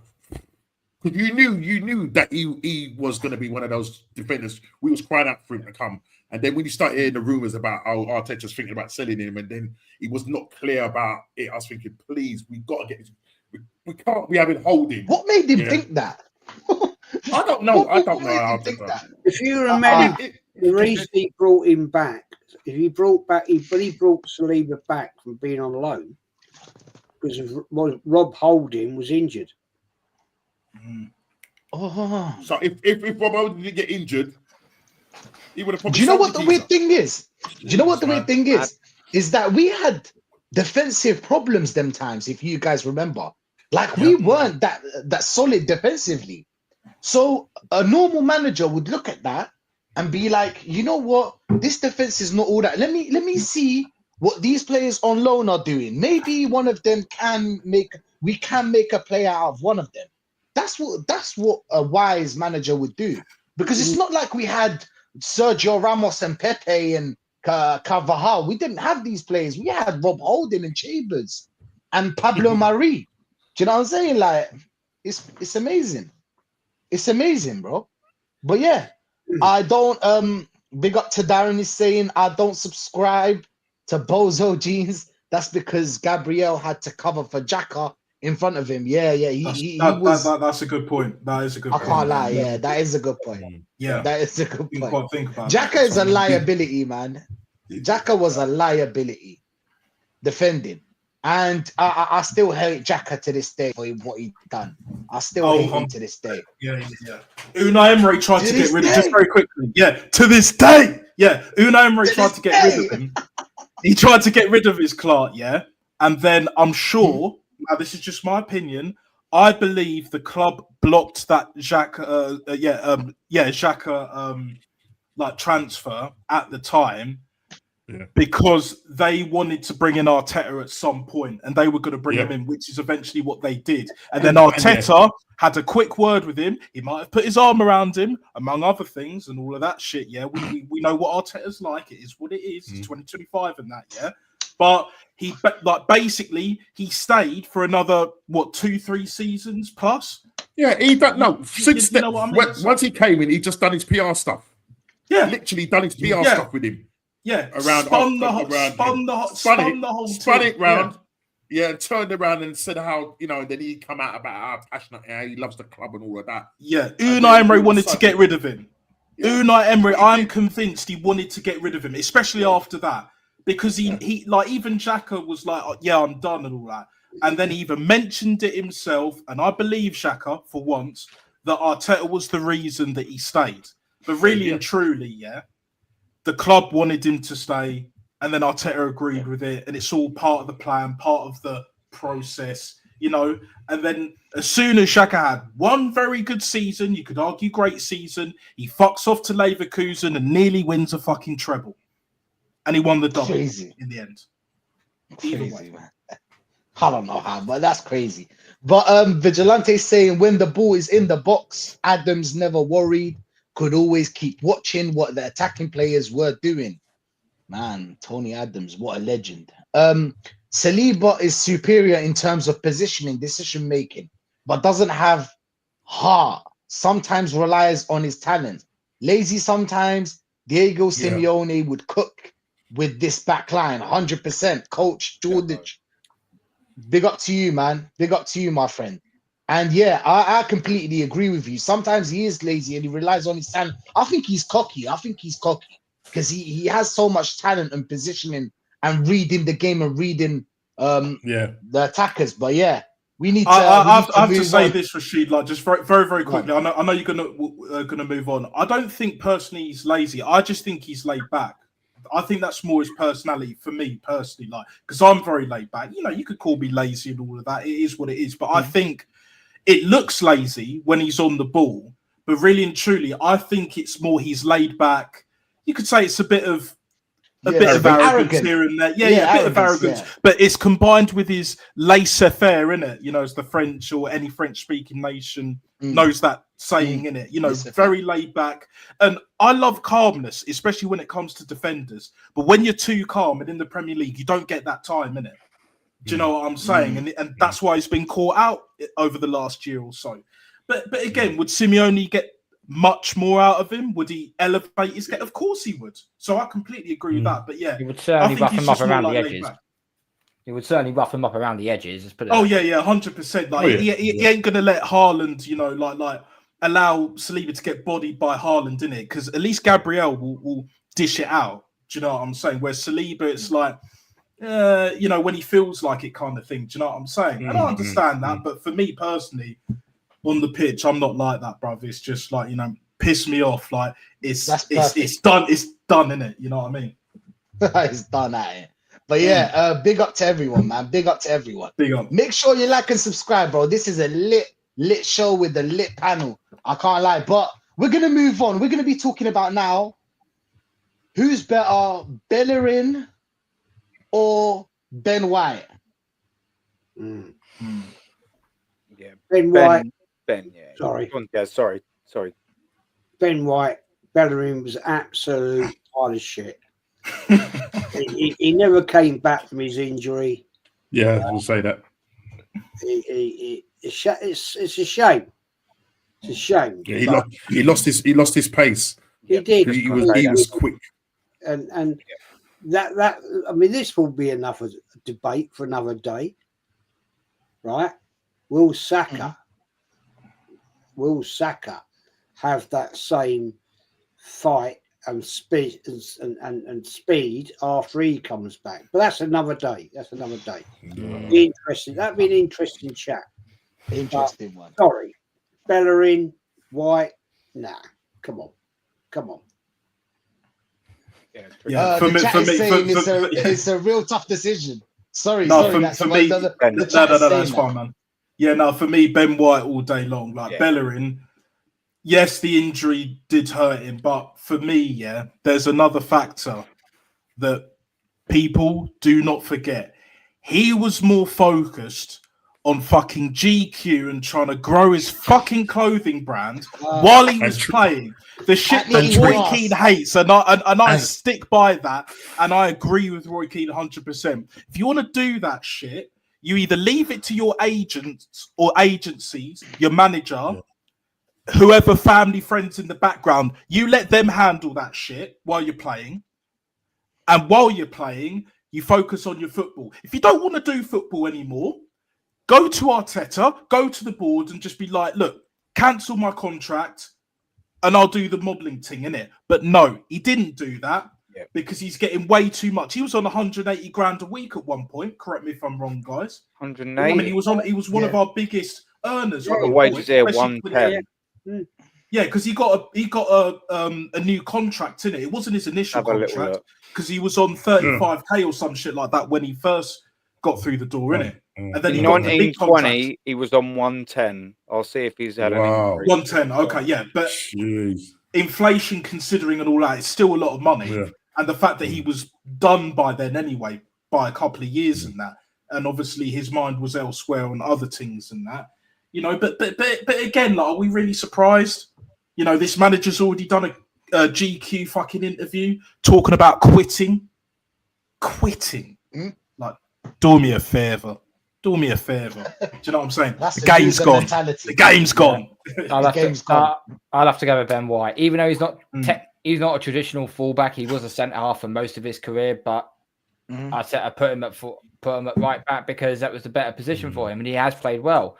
Because you knew that he was going to be one of those defenders. We was crying out for him to come. And then when you start hearing the rumours about how Arteta's thinking about selling him, and then he was not clear about it, I was thinking, please, we got to get this. We can't be having holding. What made him think that? I don't know. I don't know how to think that. If you remember, The reason he brought him back, when he brought Saliba back from being on loan, because of Rob Holding was injured. Oh. So if Rob Holding didn't get injured, he would have probably. Do you know what the weird thing is? Do you know what the weird thing is? Is that we had defensive problems them times, if you guys remember. Like we weren't that solid defensively. So a normal manager would look at that and be like, you know what? This defense is not all that. Let me see what these players on loan are doing. Maybe one of them we can make a play out of one of them. That's what a wise manager would do. Because it's not like we had Sergio Ramos and Pepe and Carvajal. We didn't have these players. We had Rob Holding and Chambers and Pablo Mari. Do you know what I'm saying? Like, it's amazing. It's amazing, bro. But yeah, I don't big up to Darren is saying I don't subscribe to Bozo jeans. That's because Gabriel had to cover for Xhaka in front of him. Yeah, that's a good point. That is a good point. I can't lie, yeah, that is a good point. Yeah. That is a good point. Think about Xhaka is a liability, man. Xhaka was a liability defending. And I still hate Xhaka to this day for what he done. I still hate him to this day. Yeah. Unai Emery tried to get rid of just very quickly. Yeah, to this day. Yeah, Unai Emery tried to get rid of him. He tried to get rid of his Clark, yeah. And then I'm sure, now this is just my opinion, I believe the club blocked that Xhaka, like transfer at the time. Yeah. Because they wanted to bring in Arteta at some point and they were going to bring him in, which is eventually what they did. And then Arteta had a quick word with him. He might have put his arm around him, among other things, and all of that shit. Yeah, we know what Arteta's like. It is what it is. It's 2025 and that, yeah. But he basically he stayed for another 2-3 seasons plus. Yeah, he done since you know what I mean? Once he came in, he just done his PR stuff. Yeah, literally done his PR stuff with him. Yeah, spun it round. Yeah, turned around and said how then he come out about how passionate he loves the club and all of that. Yeah, Unai Emery wanted to get rid of him. Yeah. Unai Emery, I'm convinced he wanted to get rid of him, especially after that, because he like even Xhaka was like, I'm done and all that, and then he even mentioned it himself, and I believe Xhaka for once that Arteta was the reason that he stayed, but really and truly, the club wanted him to stay, and then Arteta agreed with it, and it's all part of the plan, part of the process, And then as soon as Xhaka had one very good season, you could argue great season, he fucks off to Leverkusen and nearly wins a fucking treble, and he won the double in the end. Crazy, man. I don't know how, but that's crazy. But Vigilante saying when the ball is in the box, Adams never worried. Could always keep watching what the attacking players were doing. Man, Tony Adams, what a legend. Saliba is superior in terms of positioning, decision making, but doesn't have heart. Sometimes relies on his talent. Lazy sometimes. Diego Simeone would cook with this back line, 100%. Coach Jordan, big up to you, man. Big up to you, my friend. And I completely agree with you. Sometimes he is lazy and he relies on his talent. I think he's cocky. Because he has so much talent and positioning and reading the game and reading the attackers. But we need to. I have to say this, Rachid, like just very, very, very quickly. I know you're gonna move on. I don't think personally he's lazy. I just think he's laid back. I think that's more his personality for me personally, like because I'm very laid back. You could call me lazy and all of that. It is what it is. But I think it looks lazy when he's on the ball, but really and truly, I think it's more he's laid back. You could say it's a bit of arrogance here and there. A bit of arrogance. But it's combined with his laissez-faire, innit? As the French or any French-speaking nation knows that saying, innit? Very laid back. And I love calmness, especially when it comes to defenders. But when you're too calm and in the Premier League, you don't get that time, innit? Do you know what I'm saying? And that's why he's been caught out over the last year or so. But again, would Simeone get much more out of him? Would he elevate his game? Of course he would. So I completely agree with that. But he would certainly rough him up around the edges. He would certainly rough him up around the edges. 100%. Like he ain't gonna let Haaland, allow Saliba to get bodied by Haaland, innit? Because at least Gabriel will dish it out. Do you know what I'm saying? Where Saliba, it's like, you know, when he feels like it kind of thing. Do you know what I'm saying? And I understand that, but for me personally, on the pitch, I'm not like that, bruv. It's just like, you know, piss me off. Like it's done. It's done, innit? You know what I mean? It's done at it. But yeah, big up to everyone, man. Big up to everyone. Big up. Make sure you like and subscribe, bro. This is a lit show with a lit panel. I can't lie. But we're gonna move on. We're gonna be talking about now who's better, Bellerin or Ben White. Yeah, Ben White. Ben, yeah. Sorry. Yeah, sorry. Ben White, Bellerin was absolute pile of shit. he never came back from his injury. Yeah, I'll say that. It's a shame. It's a shame. Yeah, he lost his pace. He did. He was quick. And that I mean, this will be enough of a debate for another day, right? Will Saka have that same fight and speed and speed after he comes back? But that's another day. Be interesting. That'd be an interesting chat. Interesting one. Sorry, Bellerin, White. Nah, come on. Yeah, it's a real tough decision. Sorry, that's fine, man. Yeah, no, for me, Ben White all day long. Like Bellerin, yes, the injury did hurt him, but for me, there's another factor that people do not forget. He was more focused on fucking GQ and trying to grow his fucking clothing brand while he was playing. The shit that Roy Keane hates, and I stick by that, and I agree with Roy Keane 100%. If you want to do that shit, you either leave it to your agents or agencies, your manager, whoever, family, friends in the background, you let them handle that shit while you're playing. And while you're playing, you focus on your football. If you don't want to do football anymore, go to Arteta, go to the board and just be like, look, cancel my contract and I'll do the modelling thing, innit? But no, he didn't do that because he's getting way too much. He was on 180 grand a week at one point. Correct me if I'm wrong, guys. 180? I mean, he was one of our biggest earners. The wages here, 110. Yeah, because he got a new contract, innit? It wasn't his initial contract because he was on 35k or some shit like that when he first got through the door, innit? And then in 1920, he was on 110. I'll see if he's had an increase. 110, okay, yeah. But inflation considering and all that, it's still a lot of money. Yeah. And the fact that he was done by then anyway, by a couple of years and that. And obviously his mind was elsewhere on other things and that. You know, but again, like, are we really surprised? You know, this manager's already done a GQ fucking interview talking about quitting. Like, do me a favour. Do me a favour. Do you know what I'm saying? The game's gone. The game's gone. I'll have to go with Ben White, even though he's not he's not a traditional fullback. He was a centre half for most of his career, but I put him at right back because that was the better position for him, and he has played well.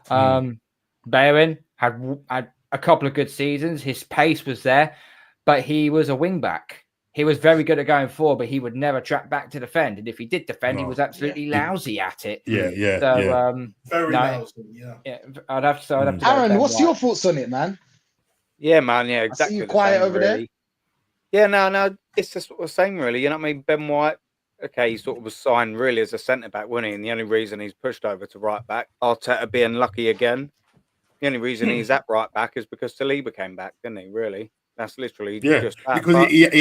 Bellerin had a couple of good seasons. His pace was there, but he was a wing back. He was very good at going forward, but he would never track back to defend. And if he did defend, he was absolutely lousy at it. Very lousy. Yeah, I'd have to. Aaron, what's your thoughts on it, man? Yeah, man. Yeah, exactly. I see you quiet over there. Yeah, no, it's the sort of same, really. You know what I mean? Ben White. Okay, he sort of was signed really as a centre back, wasn't he? And the only reason he's pushed over to right back, Arteta being lucky again. The only reason he's at right back is because Saliba came back, didn't he? Really, that's literally just that. Because he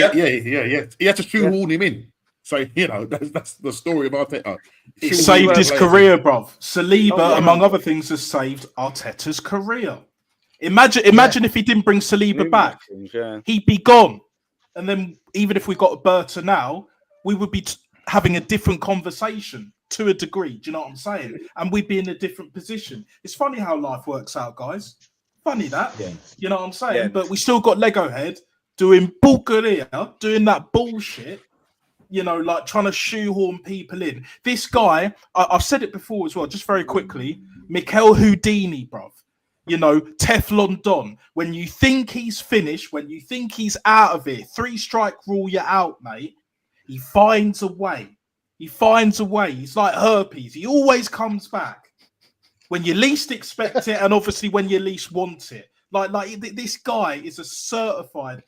had to shoehorn him in. So you know that's the story of Arteta. It saved his career, bruv. Saliba, among other things, has saved Arteta's career. Imagine if he didn't bring Saliba back, he'd be gone. And then even if we got Berta now, we would be having a different conversation to a degree. Do you know what I'm saying? And we'd be in a different position. It's funny how life works out, guys. Funny that. Yeah. You know what I'm saying? Yeah. But we still got Lego Head doing bulgaria, doing that bullshit, you know, like trying to shoehorn people in. This guy, I've said it before as well, just very quickly, Mikel Houdini, bruv. Teflon Don. When you think he's finished, when you think he's out of it, 3-strike rule, you're out, mate. He finds a way. He's like herpes. He always comes back when you least expect it, and obviously when you least want it. Like this guy is a certified.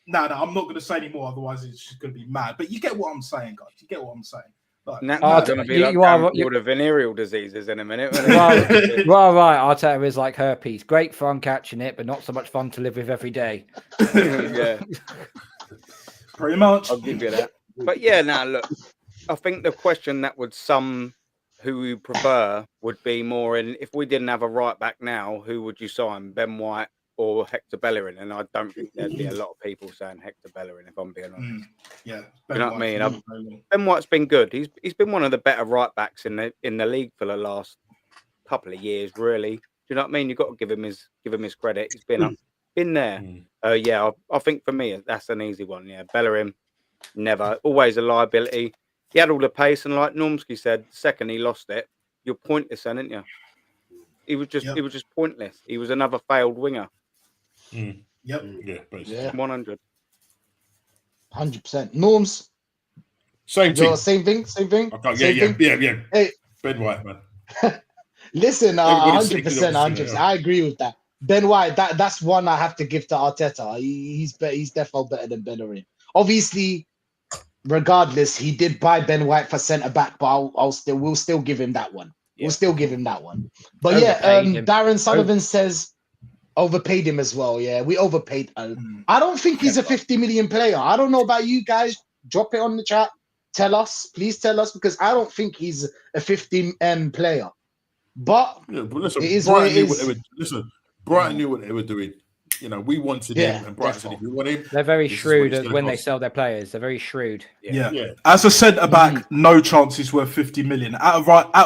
No, I'm not going to say anymore. Otherwise, it's just going to be mad. But you get what I'm saying, guys. You get what I'm saying. Like, Now going to be like all the venereal diseases in a minute. You are right. Arteta is like herpes. Great fun catching it, but not so much fun to live with every day. Yeah, pretty much. I'll give you that. But yeah, now look, I think the question that would sum who you prefer would be more in if we didn't have a right back now, who would you sign, Ben White or Hector Bellerin? And I don't think there'd be a lot of people saying Hector Bellerin, if I'm being honest. Yeah, you know what I mean. Ben White's been good. He's been one of the better right backs in the league for the last couple of years, really. Do you know what I mean? You've got to give him his credit. He's been there. Yeah, I think for me that's an easy one. Yeah, Bellerin, never, always a liability. He had all the pace, and like Normski said, the second he lost it, you're pointless, then, aren't you? He was just pointless. He was another failed winger. Yep. Yeah, basically. Yeah. 100%. Norms. Same thing. Same thing. Okay, yeah. Hey, Ben White, man. Listen, Everybody's 100%, thinking 100%. I agree with that. Ben White, that's one I have to give to Arteta. He's definitely better than Bellerin. Obviously, regardless, he did buy Ben White for centre back, but we'll still give him that one. Yeah. We'll still give him that one. But Overpaid him. Darren Sullivan says overpaid him as well. Yeah, we overpaid. I don't think he's a 50 million player. I don't know about you guys. Drop it on the chat. Please tell us, because I don't think he's a 50 player. But listen, it is Brighton what it is. Brighton knew what they were doing. You know, we wanted him, and Brighton said, if you want him, they're very shrewd when they sell their players. They're very shrewd. Yeah. As a centre back, no chance he's worth 50 million. At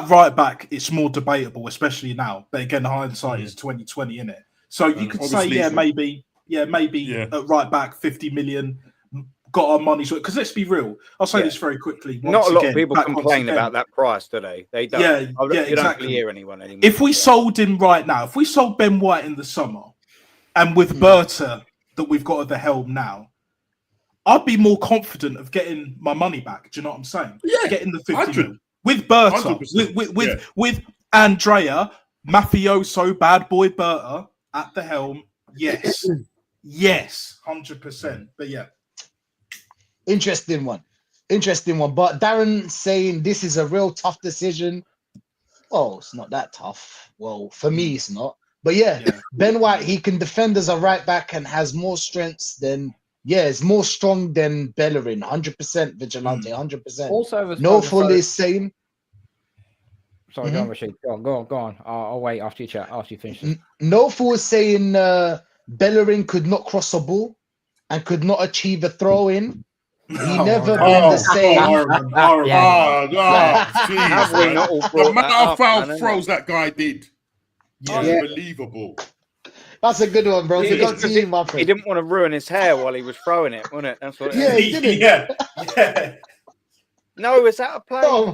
right back, it's more debatable, especially now. But again, hindsight is 2020, innit? So you could say, maybe at right back, 50 million. Got our money's worth. Because let's be real, I'll say this very quickly. Not a lot of people complain about that price, do they? They don't. You exactly. don't really hear anyone anymore. If we sold him right now, if we sold Ben White in the summer, and with Berta that we've got at the helm now, I'd be more confident of getting my money back. Do you know what I'm saying? Yeah, getting the 50 million. With Berta, with Andrea, mafioso, bad boy Berta at the helm. Yes, 100%. But yeah. Interesting one. But Darren saying this is a real tough decision. Well, it's not that tough. Well, for me, it's not. But Ben White, he can defend as a right back and has more strengths than, is more strong than Bellerin. 100% Vigilante, 100%. Also, no full is saying. Sorry, go on, Rachid. Go on. I'll wait after you chat. After you finish. No fool is saying Bellerin could not cross a ball and could not achieve a throw in. He never been the same. The amount of foul throws that guy did. Unbelievable. That's a good one, bro. He didn't want to ruin his hair while he was throwing it, wasn't it? That's what he didn't. Yeah. No, it's out of play. Oh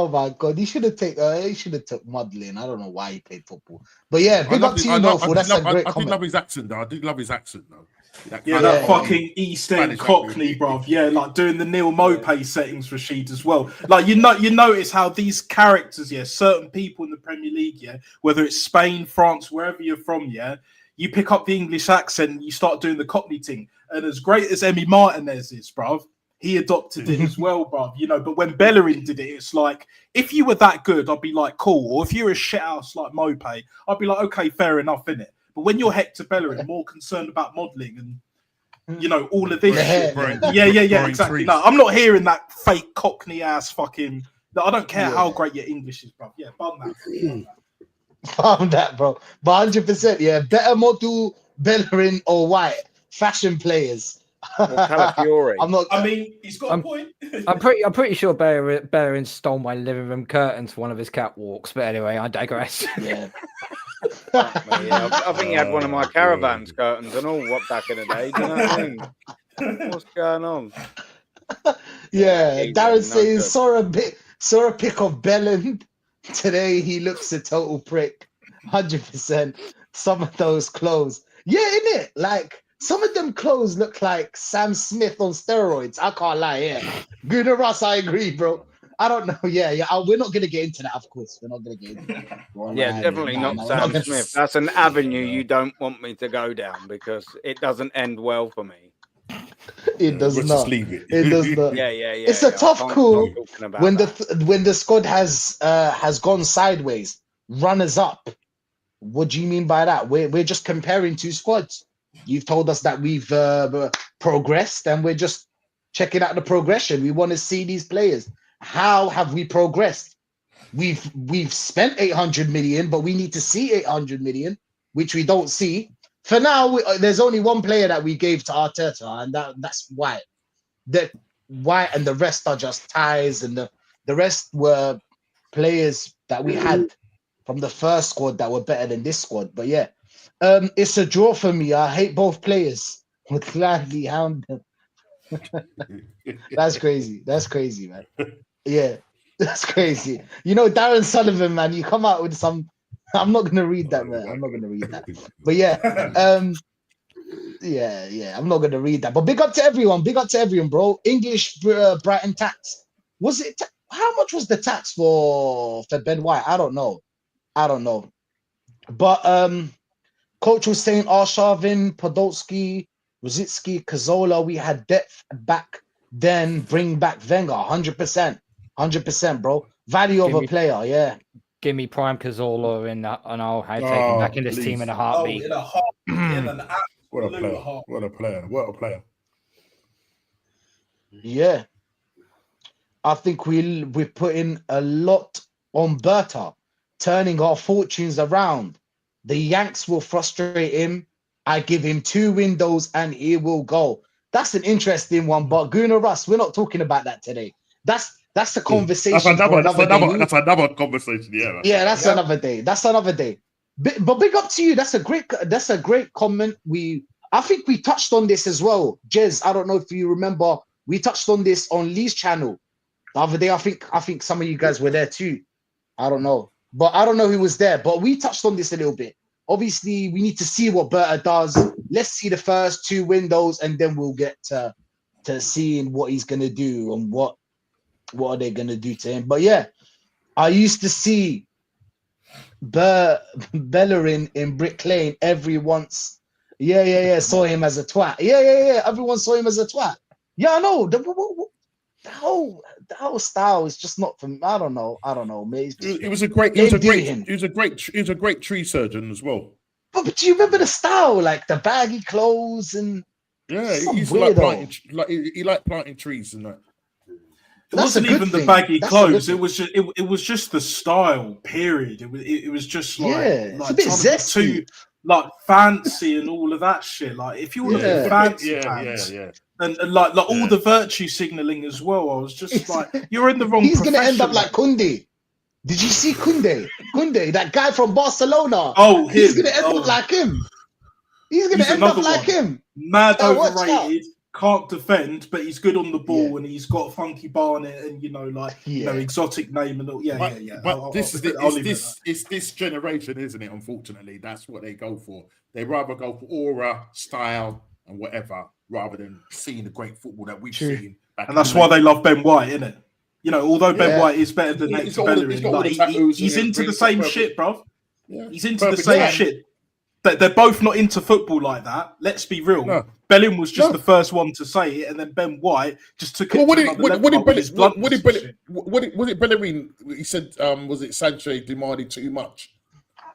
my god. He should have took modelling. I don't know why he played football. But big up to you, Noful. That's a great comment. I did love his accent though. That fucking East End Cockney, bruv. Yeah, like doing the Neil Mopay settings, Rachid, as well. Like you notice how these characters, certain people in the Premier League, whether it's Spain, France, wherever you're from, you pick up the English accent and you start doing the Cockney thing. And as great as Emi Martinez is, bruv, he adopted it as well, bruv. But when Bellerin did it, it's like, if you were that good, I'd be like, cool. Or if you're a shit house like Mopay, I'd be like, okay, fair enough, innit? But when you're Hector Bellerin, more concerned about modelling and, all of this shit. Exactly. No, I'm not hearing that fake Cockney ass fucking. I don't care how great your English is, bro. Yeah, bum that. Bum that, bro. But 100%, better model Bellerin or White. Fashion players. Or Calafiore. I mean, he's got a point. I'm pretty sure Bellerin stole my living room curtains for one of his catwalks. But anyway, I digress. Yeah. I think he had one of my caravan curtains and all back in the day. Do you know what I mean? What's going on? Darren says saw a pic of Belland today. He looks a total prick. 100%. Some of those clothes. Yeah, innit? Like, some of them clothes look like Sam Smith on steroids. I can't lie, yeah. Good Russ, I agree, bro. I don't know. Yeah. We're not going to get into that, of course. We're not going to get into that. Yeah, definitely not Sam Smith. That's an avenue you don't want me to go down because it doesn't end well for me. It does Let's not. just leave it. It does not. Yeah. It's a tough call when the squad has gone sideways. Runners up. What do you mean by that? We're just comparing two squads. You've told us that we've progressed, and we're just checking out the progression. We want to see these players. How have we progressed? We've spent 800 million, but we need to see 800 million, which we don't see. For now, there's only one player that we gave to Arteta, and that's White. White and the rest are just ties, and the rest were players that we had from the first squad that were better than this squad. But yeah, it's a draw for me. I hate both players. Would gladly hound them. That's crazy, man. Yeah, that's crazy. You know, Darren Sullivan, man, you come out with some. I'm not gonna read that, man. I'm not gonna read that. But yeah, yeah, I'm not gonna read that. But big up to everyone, bro. English Brighton tax. Was it? How much was the tax for Ben White? I don't know. But coach was saying Arshavin, Podolski, Rosicki, Cazorla. We had depth back then. Bring back Wenger. 100%, bro. Value of a player, yeah. Give me prime Cazorla and I'll take him back in this team in a heartbeat. In a heartbeat, in an What a player! heartbeat. What a player! Yeah, I think we're putting a lot on Berta, turning our fortunes around. The Yanks will frustrate him. I give him 2 windows and he will go. That's an interesting one, but Gunnar Russ, we're not talking about that today. That's a conversation. That's another conversation. Yeah. That's another day. But big up to you. That's a great comment. I think we touched on this as well. Jez, I don't know if you remember, we touched on this on Lee's channel the other day. I think some of you guys were there too. I don't know. But I don't know who was there. But we touched on this a little bit. Obviously, we need to see what Berta does. Let's see the first 2 windows, and then we'll get to seeing what he's gonna do and what are they gonna do to him. But yeah, I used to see Bellerin in Brick Lane every once. Yeah. Saw him as a twat. Yeah. Everyone saw him as a twat. Yeah, I know. The whole style is just not from. I don't know. Mate. He was a great tree surgeon as well. But do you remember the style, like the baggy clothes and? Yeah, he used to he liked planting trees and that. It wasn't even the baggy clothes. It was just the style. Period. It was just like it's a bit zesty, like fancy and all of that shit. Like if you want to be fancy, and like all the virtue signaling as well. I was just like, you're in the wrong. He's gonna end up like Kunde. Did you see Kunde? Kunde, that guy from Barcelona. Oh, he's gonna end up like him. He's gonna end up like him. Mad overrated. Can't defend, but he's good on the ball and he's got a funky Barnet and exotic name and all. But it's this generation, isn't it? Unfortunately, that's what they go for. They rather go for aura, style, and whatever, rather than seeing the great football that we've seen. And that's why they love Ben White, isn't it? You know, although Ben White is better than Hector Bellerin, he's into the same shit, bro. Yeah. He's into the same shit. They're both not into football like that. Let's be real. No. Bellerin was just the first one to say it, and then Ben White just took it. What did Bellerin? He said, was it Sanchez demanded too much?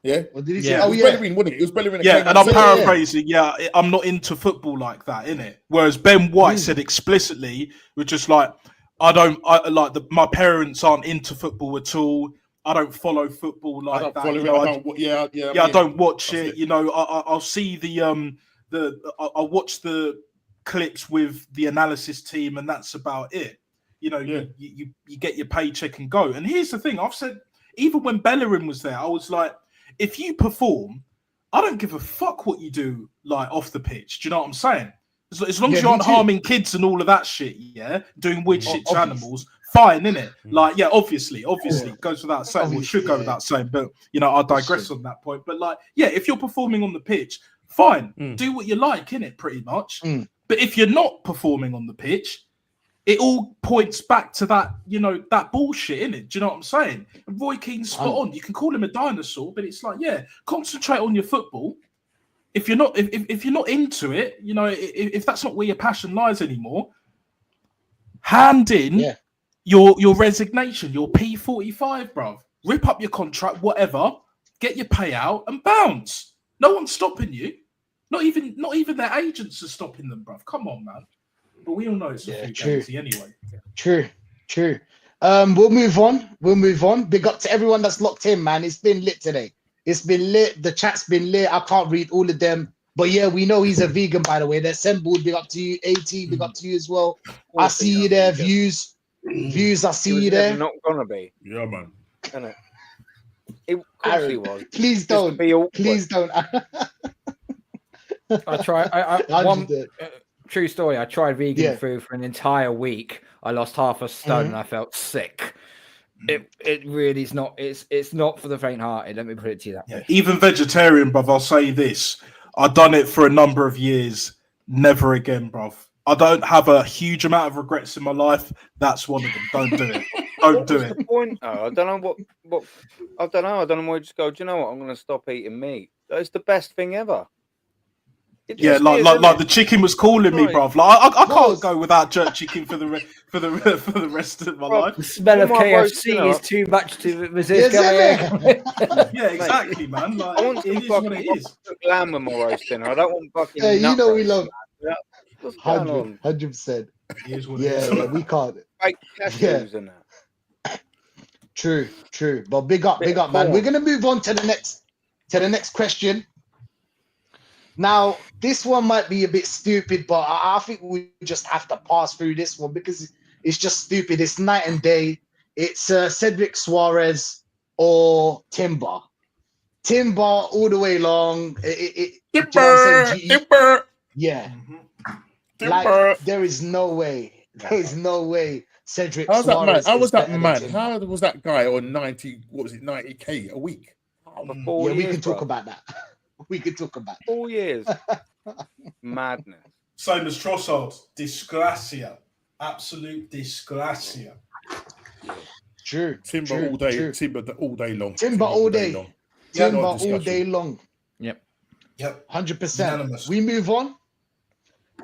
Yeah. What did he say? It was Bellerin, wasn't it? It was Bellerin. Yeah, and I'm paraphrasing. Yeah, I'm not into football like that, innit? Whereas Ben White said explicitly, we're just like, my parents aren't into football at all. I don't follow football like that. I don't watch it. You know, I'll see I'll watch the clips with the analysis team, and that's about it. You know, you get your paycheck and go. And here's the thing: I've said, even when Bellerin was there, I was like, if you perform, I don't give a fuck what you do like off the pitch. Do you know what I'm saying? As long as you aren't harming kids and all of that shit, doing weird shit to animals, fine, innit? Like, yeah, obviously, goes without saying, or Obviously, should go yeah. without saying, but I digress on that point. But like, yeah, if you're performing on the pitch, fine, do what you like, innit? Pretty much. But if you're not performing on the pitch, it all points back to that, that bullshit, innit? Do you know what I'm saying? And Roy Keane's spot on. You can call him a dinosaur, but it's like, yeah, concentrate on your football. If you're not, if you're not into it, if that's not where your passion lies anymore, hand in your resignation, your P45, bruv. Rip up your contract, whatever. Get your payout and bounce. No one's stopping you. Not even their agents are stopping them, bruv. Come on, man. But we all know it's a fugazi anyway. True. We'll move on. Big up to everyone that's locked in, man. It's been lit today. It's been lit. The chat's been lit. I can't read all of them. But yeah, we know he's a vegan, by the way. They're assembled. Big up to you. AT, big up to you as well. I see you there. Views, I see you there. Not gonna be. Yeah, man. Of course he was. Please don't. Please don't. I try. One true story. I tried vegan food for an entire week. I lost half a stone and I felt sick. It really is not. It's not for the faint-hearted. Let me put it to you that way. Even vegetarian, bruv. I'll say this: I've done it for a number of years. Never again, bruv. I don't have a huge amount of regrets in my life. That's one of them. Don't do it. Don't do it. The point? Oh, I don't know what. I don't know. I don't know why you just go. Do you know what? I'm going to stop eating meat. It's the best thing ever. Yeah, like the chicken was calling me, bruv. Like I can't go without jerk chicken for the rest of my life. The smell of KFC is too much to resist. Yeah, exactly, man. Like, I want it is what it is. Lamb with my roast dinner. I don't want fucking. Yeah, you know we love. What's going on? 100%. Yeah, we can't. Fake cashews in that. True. But big up, man. We're gonna move on to the next question. Now, this one might be a bit stupid, but I think we just have to pass through this one because it's just stupid. It's night and day. It's Cedric Suarez or Timber. Timber all the way long. Timber. Yeah. Timber. Like, there is no way Cedric How's that Suarez. man? How was that better man? than Timber. How was that guy on 90K a week? We can talk about that. We could talk about 4 years. Madness. Same as Trossard. Disgracia. Absolute disgracia. True. Timber all day. Timber all day long. Timber all day. Timber no all day long. Yep. 100%. We move on.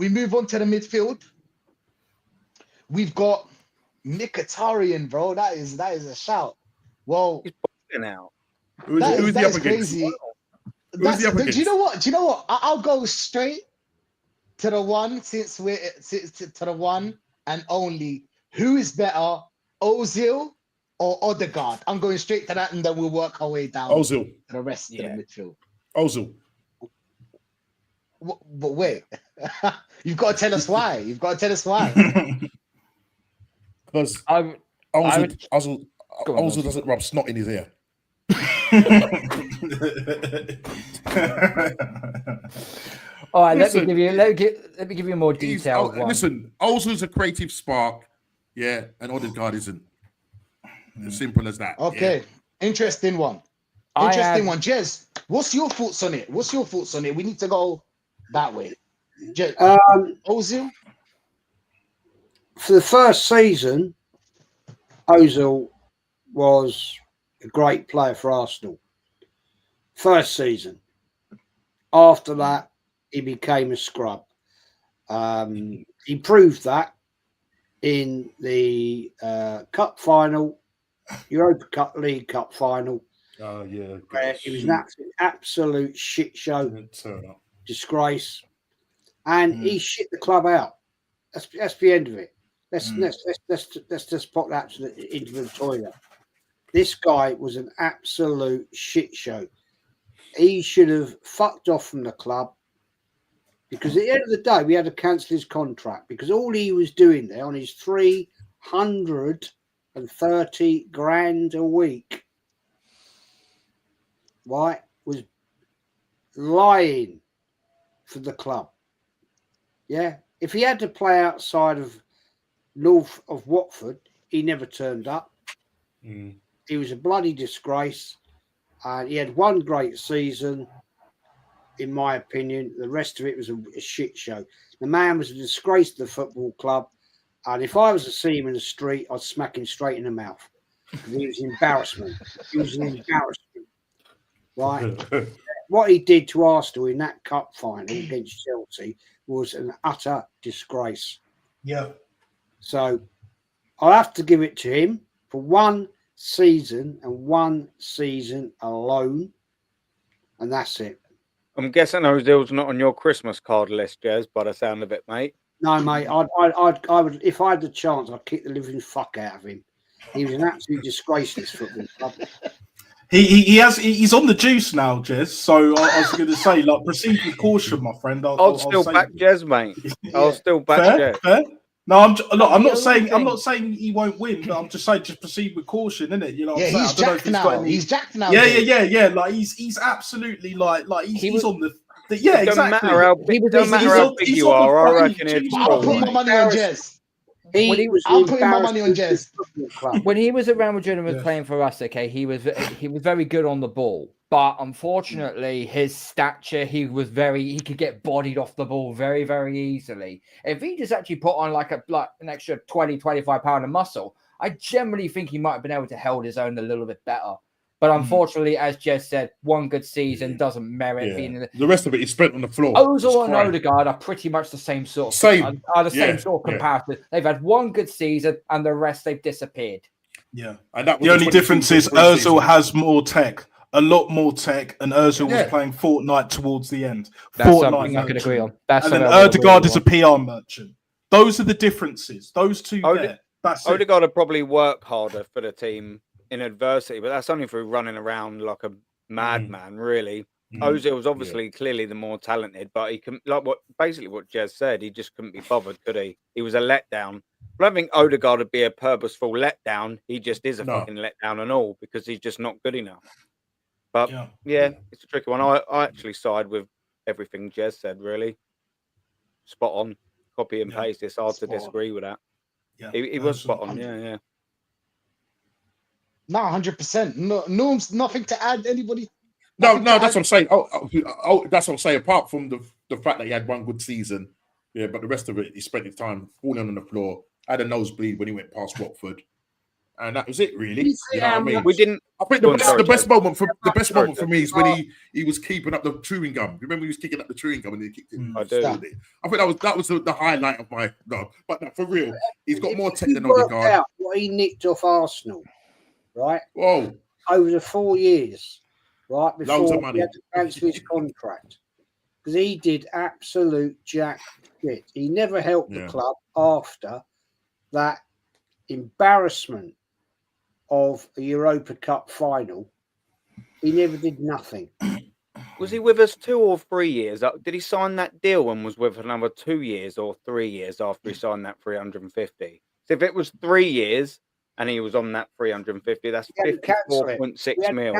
We move on to the midfield. We've got Mkhitaryan, bro. That is a shout. Well, he's balling out. Who's he up against? Crazy. Do you know what? I'll go straight to the one since we're to the one and only. Who is better, Ozil or Odegaard? I'm going straight to that, and then we'll work our way down Ozil. to the rest of the midfield. Ozil. But wait, you've got to tell us why. Because Ozil doesn't rub snot in his ear. All right, let me give you a more detailed one. Listen, Ozil's a creative spark, and Odegaard isn't. As simple as that. Okay, interesting one. Jez, what's your thoughts on it? We need to go that way. Jez, Ozil? For the first season, Ozil was a great player for Arsenal. First season. After that, he became a scrub. He proved that in the Cup final, Europa Cup, League Cup final. Oh, yeah. Where it was an absolute shit show. Disgrace. And he shit the club out. That's the end of it. Let's just put that into the toilet. This guy was an absolute shit show. He should have fucked off from the club because at the end of the day, we had to cancel his contract because all he was doing there on his 330 grand a week, right, was lying for the club. Yeah. If he had to play outside of north of Watford, he never turned up. Mm. He was a bloody disgrace. And he had one great season, in my opinion. The rest of it was a shit show. The man was a disgrace to the football club. And if I was to see him in the street, I'd smack him straight in the mouth. He was an embarrassment. He was an embarrassment. Right? What he did to Arsenal in that cup final against Chelsea was an utter disgrace. Yeah. So I'll have to give it to him for one season and one season alone. And that's it. I'm guessing Ozil's not on your Christmas card list, Jez, by the sound of it, mate. No, mate, I would, if I had the chance, I'd kick the living fuck out of him. He was an absolute disgrace to this football club. He's on the juice now, Jez. So I was going to say, like, proceed with caution, my friend. I'll still back Jez, mate. I'll still back Jez. Fair? No, I'm not saying he won't win, but I'm just saying just proceed with caution, innit? You know, what I'm he's saying? jacked now. He's jacked now. Yeah. Like he's absolutely like he's on the yeah, exactly. Don't matter how big you are. I reckon it's. I'll put my money on Jez. I'm putting my money on Jez. When he was at Real Madrid and was playing for us, okay, he was very good on the ball. But unfortunately, his stature, he could get bodied off the ball very, very easily. If he just actually put on like an extra 20, 25 pound of muscle, I generally think he might have been able to hold his own a little bit better. But unfortunately, as Jez said, one good season doesn't merit being in the rest of it is spent on the floor. Ozil and Odegaard are pretty much the same sort of same sort of comparison. They've had one good season and the rest they've disappeared. Yeah. And the only difference is Ozil has more tech. A lot more tech, and Ozil was playing Fortnite towards the end. That's something I can agree on. And then Odegaard is a PR merchant. Those are the differences. Those two there. Odegaard would probably work harder for the team in adversity, but that's only through running around like a madman, really. Ozil was obviously clearly the more talented, but he can what Jez said, he just couldn't be bothered, could he? He was a letdown. I don't think Odegaard would be a purposeful letdown. He just is a fucking letdown and all because he's just not good enough. But yeah, it's a tricky one. I actually side with everything Jez said, really. Spot on. Copy and paste. It's hard to disagree with that. Yeah, he was spot on. Yeah. No, 100%. No, nothing to add. Anybody? No, that's what I'm saying. That's what I'm saying. Apart from the fact that he had one good season, but the rest of it, he spent his time falling on the floor, had a nosebleed when he went past Watford. And that was it, really. You know what I mean? We didn't. I think the best moment for me is when he was keeping up the chewing gum. Remember, he was kicking up the chewing gum and he kicked it. I do. I think that was the highlight of my But no, for real, he's got more tech than Odegaard. What he nicked off Arsenal, right? Whoa! Over the 4 years, right before loads of money. He had to cancel his contract because he did absolute jack shit. He never helped the club after that embarrassment of a Europa Cup final. He never did nothing. Was he with us 2 or 3 years? Did he sign that deal and was with another 2 years or 3 years after he signed that 350? So if it was 3 years and he was on that 350, that's 54.6 mil.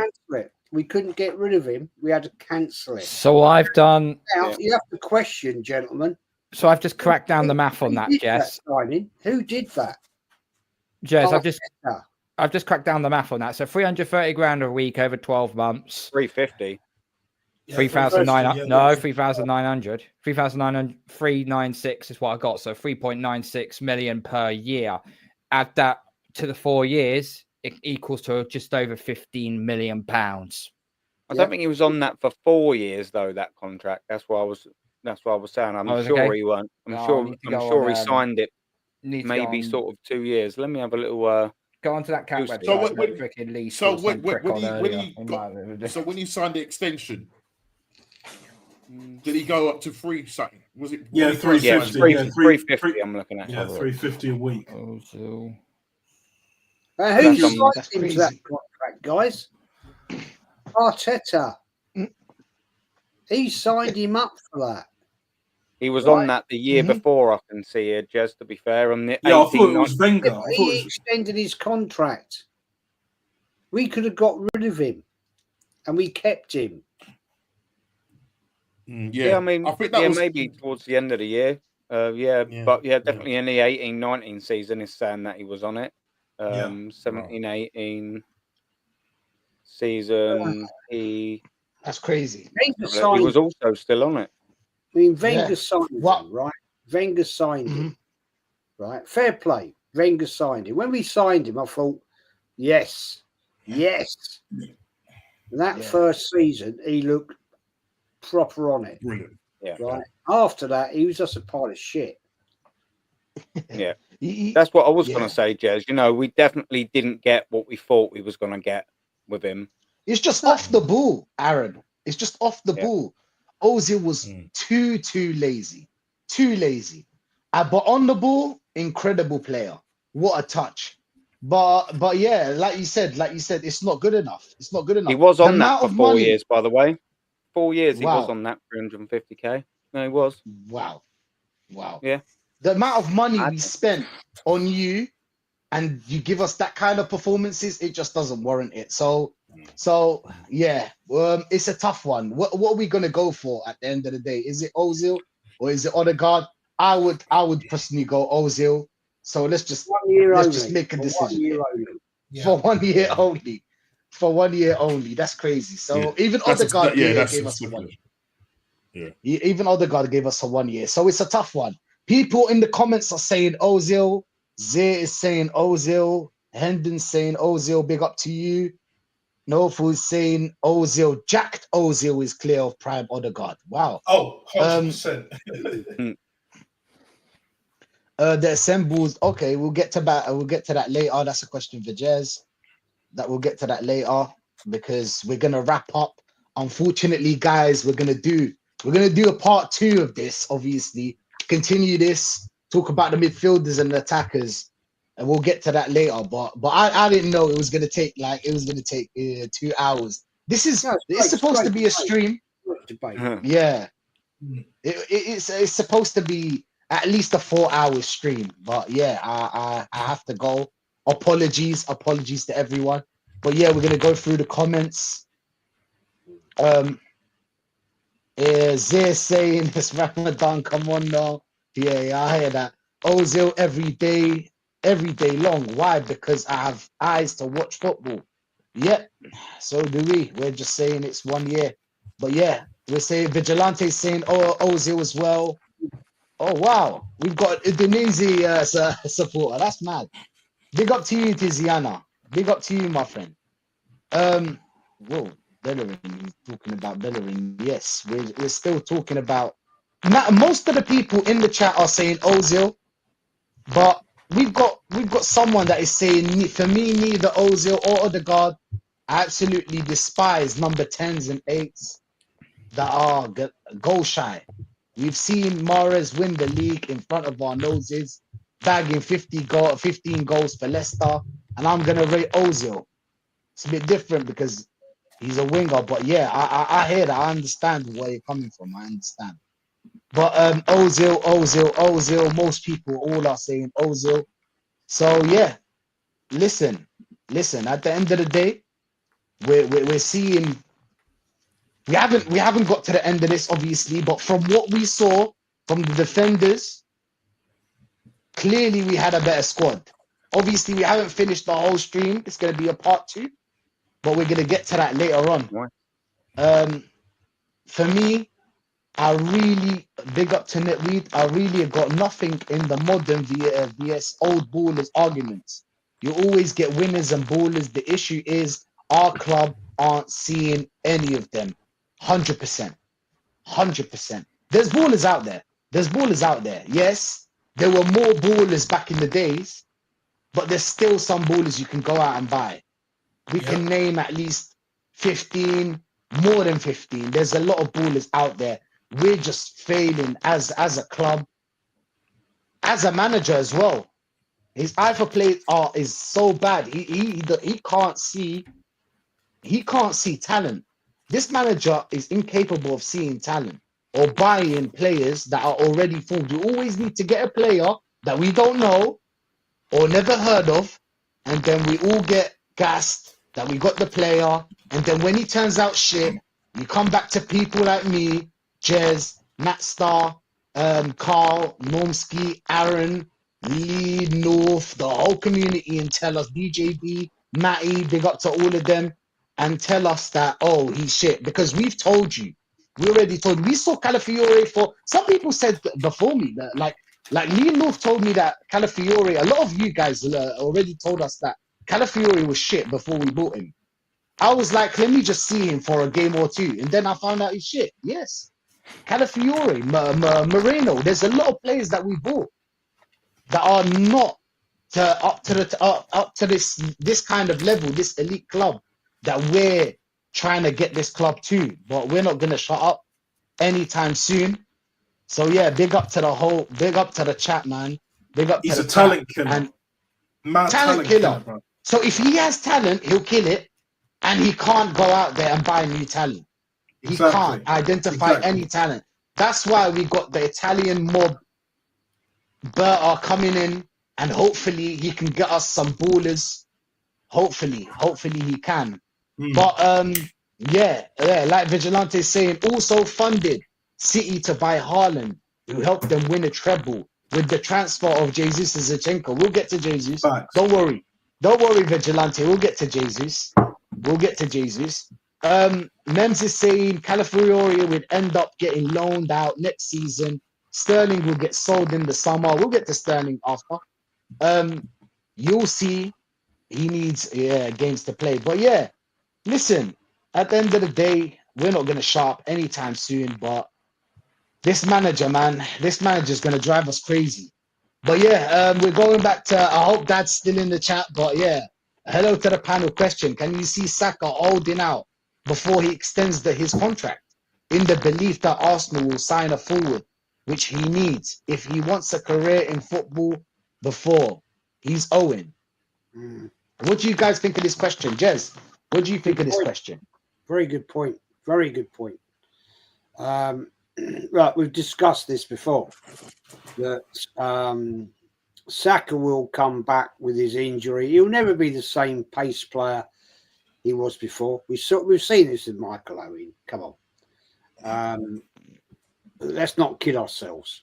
We couldn't get rid of him. We had to cancel it. So I've done. Now, you have to question, gentlemen. So I've just cracked down the math on that, Jess. Who did that? Jess, I've just cracked down the math on that. So 330 grand a week over 12 months. 350. 3,900. No, 3,900. 396 is what I got. So 3.96 million per year. Add that to the 4 years, it equals to just over 15 million pounds. I don't think he was on that for 4 years though. That contract. That's what I was saying. I'm sure he weren't. I'm sure he signed it. Maybe sort of 2 years. Let me have a little. Go onto that cat website. So when you signed the extension, did he go up to 3 something? Was it? 350. 350. I'm looking at. 350 a week. Who signed him to that contract, guys? Arteta. He signed him up for that. He was on that the year before, I can see it, Jez, to be fair. On the I thought it was Wenger. He extended his contract. We could have got rid of him, and we kept him. I mean, I think that was maybe towards the end of the year. But definitely in the 18-19 season, is saying that he was on it. Yeah. 17-18 season. That's crazy. He was also still on it. I mean, Wenger Yeah. signed What? him, right? Wenger signed Mhm. him, right? Fair play. Wenger signed him. When we signed him, I thought, yes. That Yeah. first season, he looked proper on it, Brilliant. Yeah. right? After that, he was just a pile of shit. Yeah. He- That's what I was yeah. going to say, Jez. You know, we definitely didn't get what we thought we was going to get with him. It's just off the ball, Aaron. It's just off the Yeah. ball. Ozil was too lazy. Too lazy. But on the ball, incredible player. What a touch. But yeah, like you said, it's not good enough. It's not good enough. He was The on that amount for of 4 money. years, by the way. 4 years he was Wow. on that 350k. No, he was. Wow. Yeah. The amount of money we Madness. spent on you and you give us that kind of performances, it just doesn't warrant it. So yeah, it's a tough one. What are we gonna go for at the end of the day? Is it Ozil or is it Odegaard? I would personally go Ozil. So let's just 1 year just only. make a For decision 1 year here. only. For 1 year only. For 1 year only. That's crazy. So even Odegaard gave us a 1 year. Yeah. Even Odegaard gave us a 1 year. So it's a tough one. People in the comments are saying Ozil. Zay is saying Ozil. Hendon's saying Ozil. Big up to you. Nofu is saying Ozil. Jacked Ozil is clear of prime Odegaard. Wow. Oh, 100%. The assembles. Okay, we'll get to that. We'll get to that later. That's a question for Jez. That we'll get to that later because we're gonna wrap up. Unfortunately, guys, we're gonna do a part 2 of this. Obviously, continue this. Talk about the midfielders and the attackers, and we'll get to that later. But I didn't know it was gonna take 2 hours. This is No, it's supposed to be a debate. stream. Debate. Yeah, it's supposed to be at least a 4-hour stream. But yeah, I have to go. Apologies to everyone. But yeah, we're gonna go through the comments. Zay saying it's Ramadan. Come on now. Yeah, I hear that. Ozil every day long. Why? Because I have eyes to watch football. Yep. So do we. We're just saying it's 1 year. But yeah, we're saying Vigilante saying Ozil as well. Oh wow, we've got Udinese supporter. That's mad. Big up to you, Tiziana. Big up to you, my friend. Whoa, Bellerin. He's talking about Bellerin. Yes, we're still talking about. Now, most of the people in the chat are saying Ozil, but we've got someone that is saying for me neither Ozil or Odegaard. I absolutely despise number 10s and 8s that are goal shy. We've seen Mahrez win the league in front of our noses, bagging 15 goals for Leicester, and I'm gonna rate Ozil. It's a bit different because he's a winger, but yeah, I hear that. I understand where you're coming from. I understand. But Ozil. Most people all are saying Ozil. So yeah, listen. At the end of the day, we're seeing. We haven't got to the end of this, obviously, but from what we saw from the defenders, clearly we had a better squad. Obviously, we haven't finished the whole stream. It's going to be a part 2, but we're going to get to that later on. For me, I really big up to Netweed. I really have got nothing in the modern vs old ballers arguments. You always get winners and ballers. The issue is our club aren't seeing any of them. 100%. 100%. There's ballers out there. Yes, there were more ballers back in the days, but there's still some ballers you can go out and buy. We can name at least 15, more than 15. There's a lot of ballers out there. We're just failing as a club, as a manager as well. His eye for play is so bad. He can't see talent. This manager is incapable of seeing talent or buying players that are already formed. You always need to get a player that we don't know or never heard of, and then we all get gassed that we got the player, and then when he turns out shit, you come back to people like me, Jez, Matt Star, Carl, Normski, Aaron, Lee, North, the whole community, and tell us, DJB, Matty, big up to all of them, and tell us that, oh, he's shit. Because we've told you. We already told you. We saw Calafiore for, some people said before me, that like Lee North told me that Calafiore, a lot of you guys already told us that Calafiore was shit before we bought him. I was like, let me just see him for a game or two. And then I found out he's shit. Yes. Calafiore, Moreno, there's a lot of players that we bought that are not up to this kind of level, this elite club that we're trying to get this club to, but we're not gonna shut up anytime soon. So yeah, big up to the chat, man. Big up He's to a the talent chat. killer. And Mad talent killer. bro. So if he has talent, he'll kill it, and he can't go out there and buy new talent. He Exactly. can't identify any talent. That's why we got the Italian mob Berta coming in, and hopefully he can get us some ballers. Hopefully he can. But yeah, like Vigilante is saying, also funded City to buy Haaland, who helped them win a treble with the transfer of Jesus to Zinchenko. We'll get to Jesus. Facts. Don't worry, Vigilante. We'll get to Jesus. Mems is saying Calafiore would end up getting loaned out next season. Sterling will get sold in the summer. We'll get to Sterling after. You'll see he needs games to play. But yeah, listen, at the end of the day, we're not gonna shut up anytime soon. But this manager, man, this manager's gonna drive us crazy. But yeah, we're going back to, I hope Dad's still in the chat. But yeah, hello to the panel. Question: can you see Saka holding out before he extends his contract, in the belief that Arsenal will sign a forward, which he needs if he wants a career in football before he's Owen? What do you guys think of this question? Jez, what do you think of this question? Very good point. Very good point. Right, we've discussed this before, that Saka will come back with his injury. He'll never be the same pace player he was before. We've seen this with Michael Owen. Come on. Let's not kid ourselves.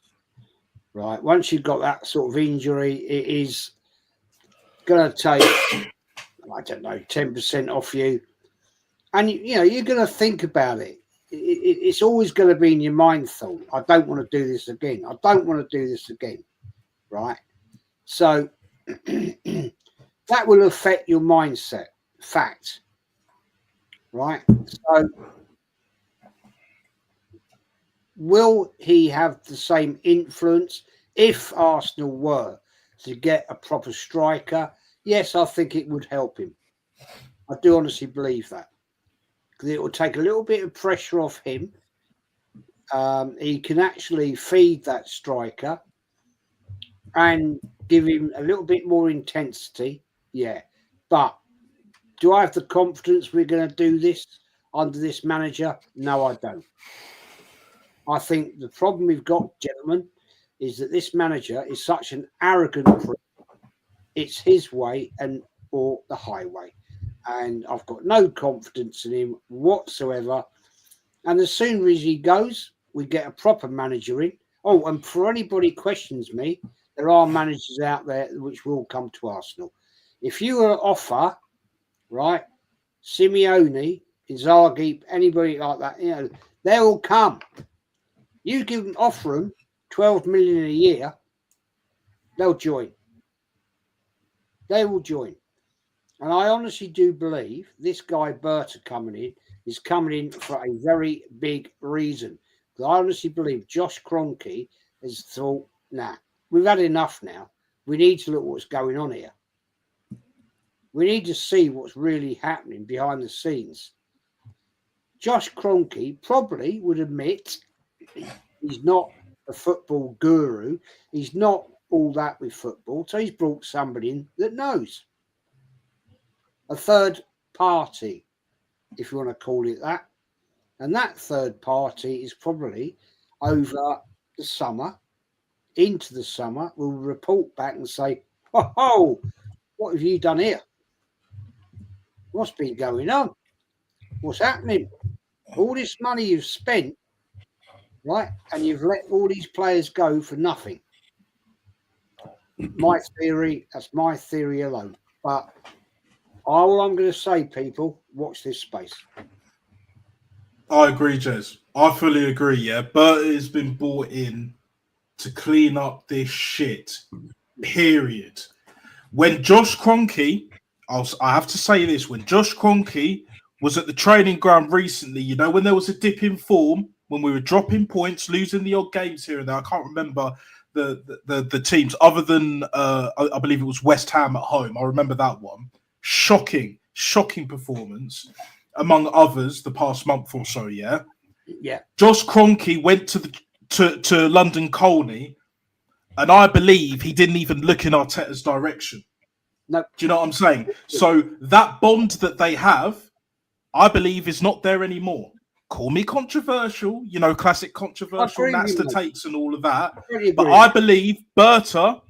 Right. Once you've got that sort of injury, it is going to take, I don't know, 10% off you. And, you know, you're going to think about it. It's always going to be in your mind thought, I don't want to do this again. I don't want to do this again. Right. So that will affect your mindset. Fact. Right. So will he have the same influence if Arsenal were to get a proper striker? Yes, I think it would help him. I do honestly believe that. Because it will take a little bit of pressure off him. He can actually feed that striker and give him a little bit more intensity. Yeah. But do I have the confidence we're going to do this under this manager? No, I don't. I think the problem we've got, gentlemen, is that this manager is such an arrogant prick. It's his way or the highway. And I've got no confidence in him whatsoever. And as soon as he goes, we get a proper manager in. Oh, and for anybody questions me, there are managers out there which will come to Arsenal. If you were to offer, right, Simeone, Inzaghi, anybody like that, you know, they will come. You offer them 12 million a year, they'll join. They will join. And I honestly do believe this guy Berta is coming in for a very big reason. Because I honestly believe Josh Kroenke has thought, nah, we've had enough now. We need to look what's going on here. We need to see what's really happening behind the scenes. Josh Kroenke probably would admit he's not a football guru. He's not all that with football. So he's brought somebody in that knows. A third party, if you want to call it that. And that third party is probably over the summer, into the summer, will report back and say, oh, what have you done here? What's been going on? What's happening? All this money you've spent, right? And you've let all these players go for nothing. my theory. That's my theory alone. But all I'm going to say, people, watch this space. I agree, Jez. I fully agree. Yeah, Bert has been brought in to clean up this shit. Period. When Josh Kroenke, I have to say this: when Josh Kroenke was at the training ground recently, you know, when there was a dip in form, when we were dropping points, losing the odd games here and there. I can't remember the teams other than I believe it was West Ham at home. I remember that one. Shocking performance among others the past month or so. Yeah. Josh Kroenke went to London Colney, and I believe he didn't even look in Arteta's direction. No. Do you know what I'm saying? So that bond that they have, I believe, is not there anymore. Call me controversial, you know, classic controversial, that's the takes and all of that. But I believe Berta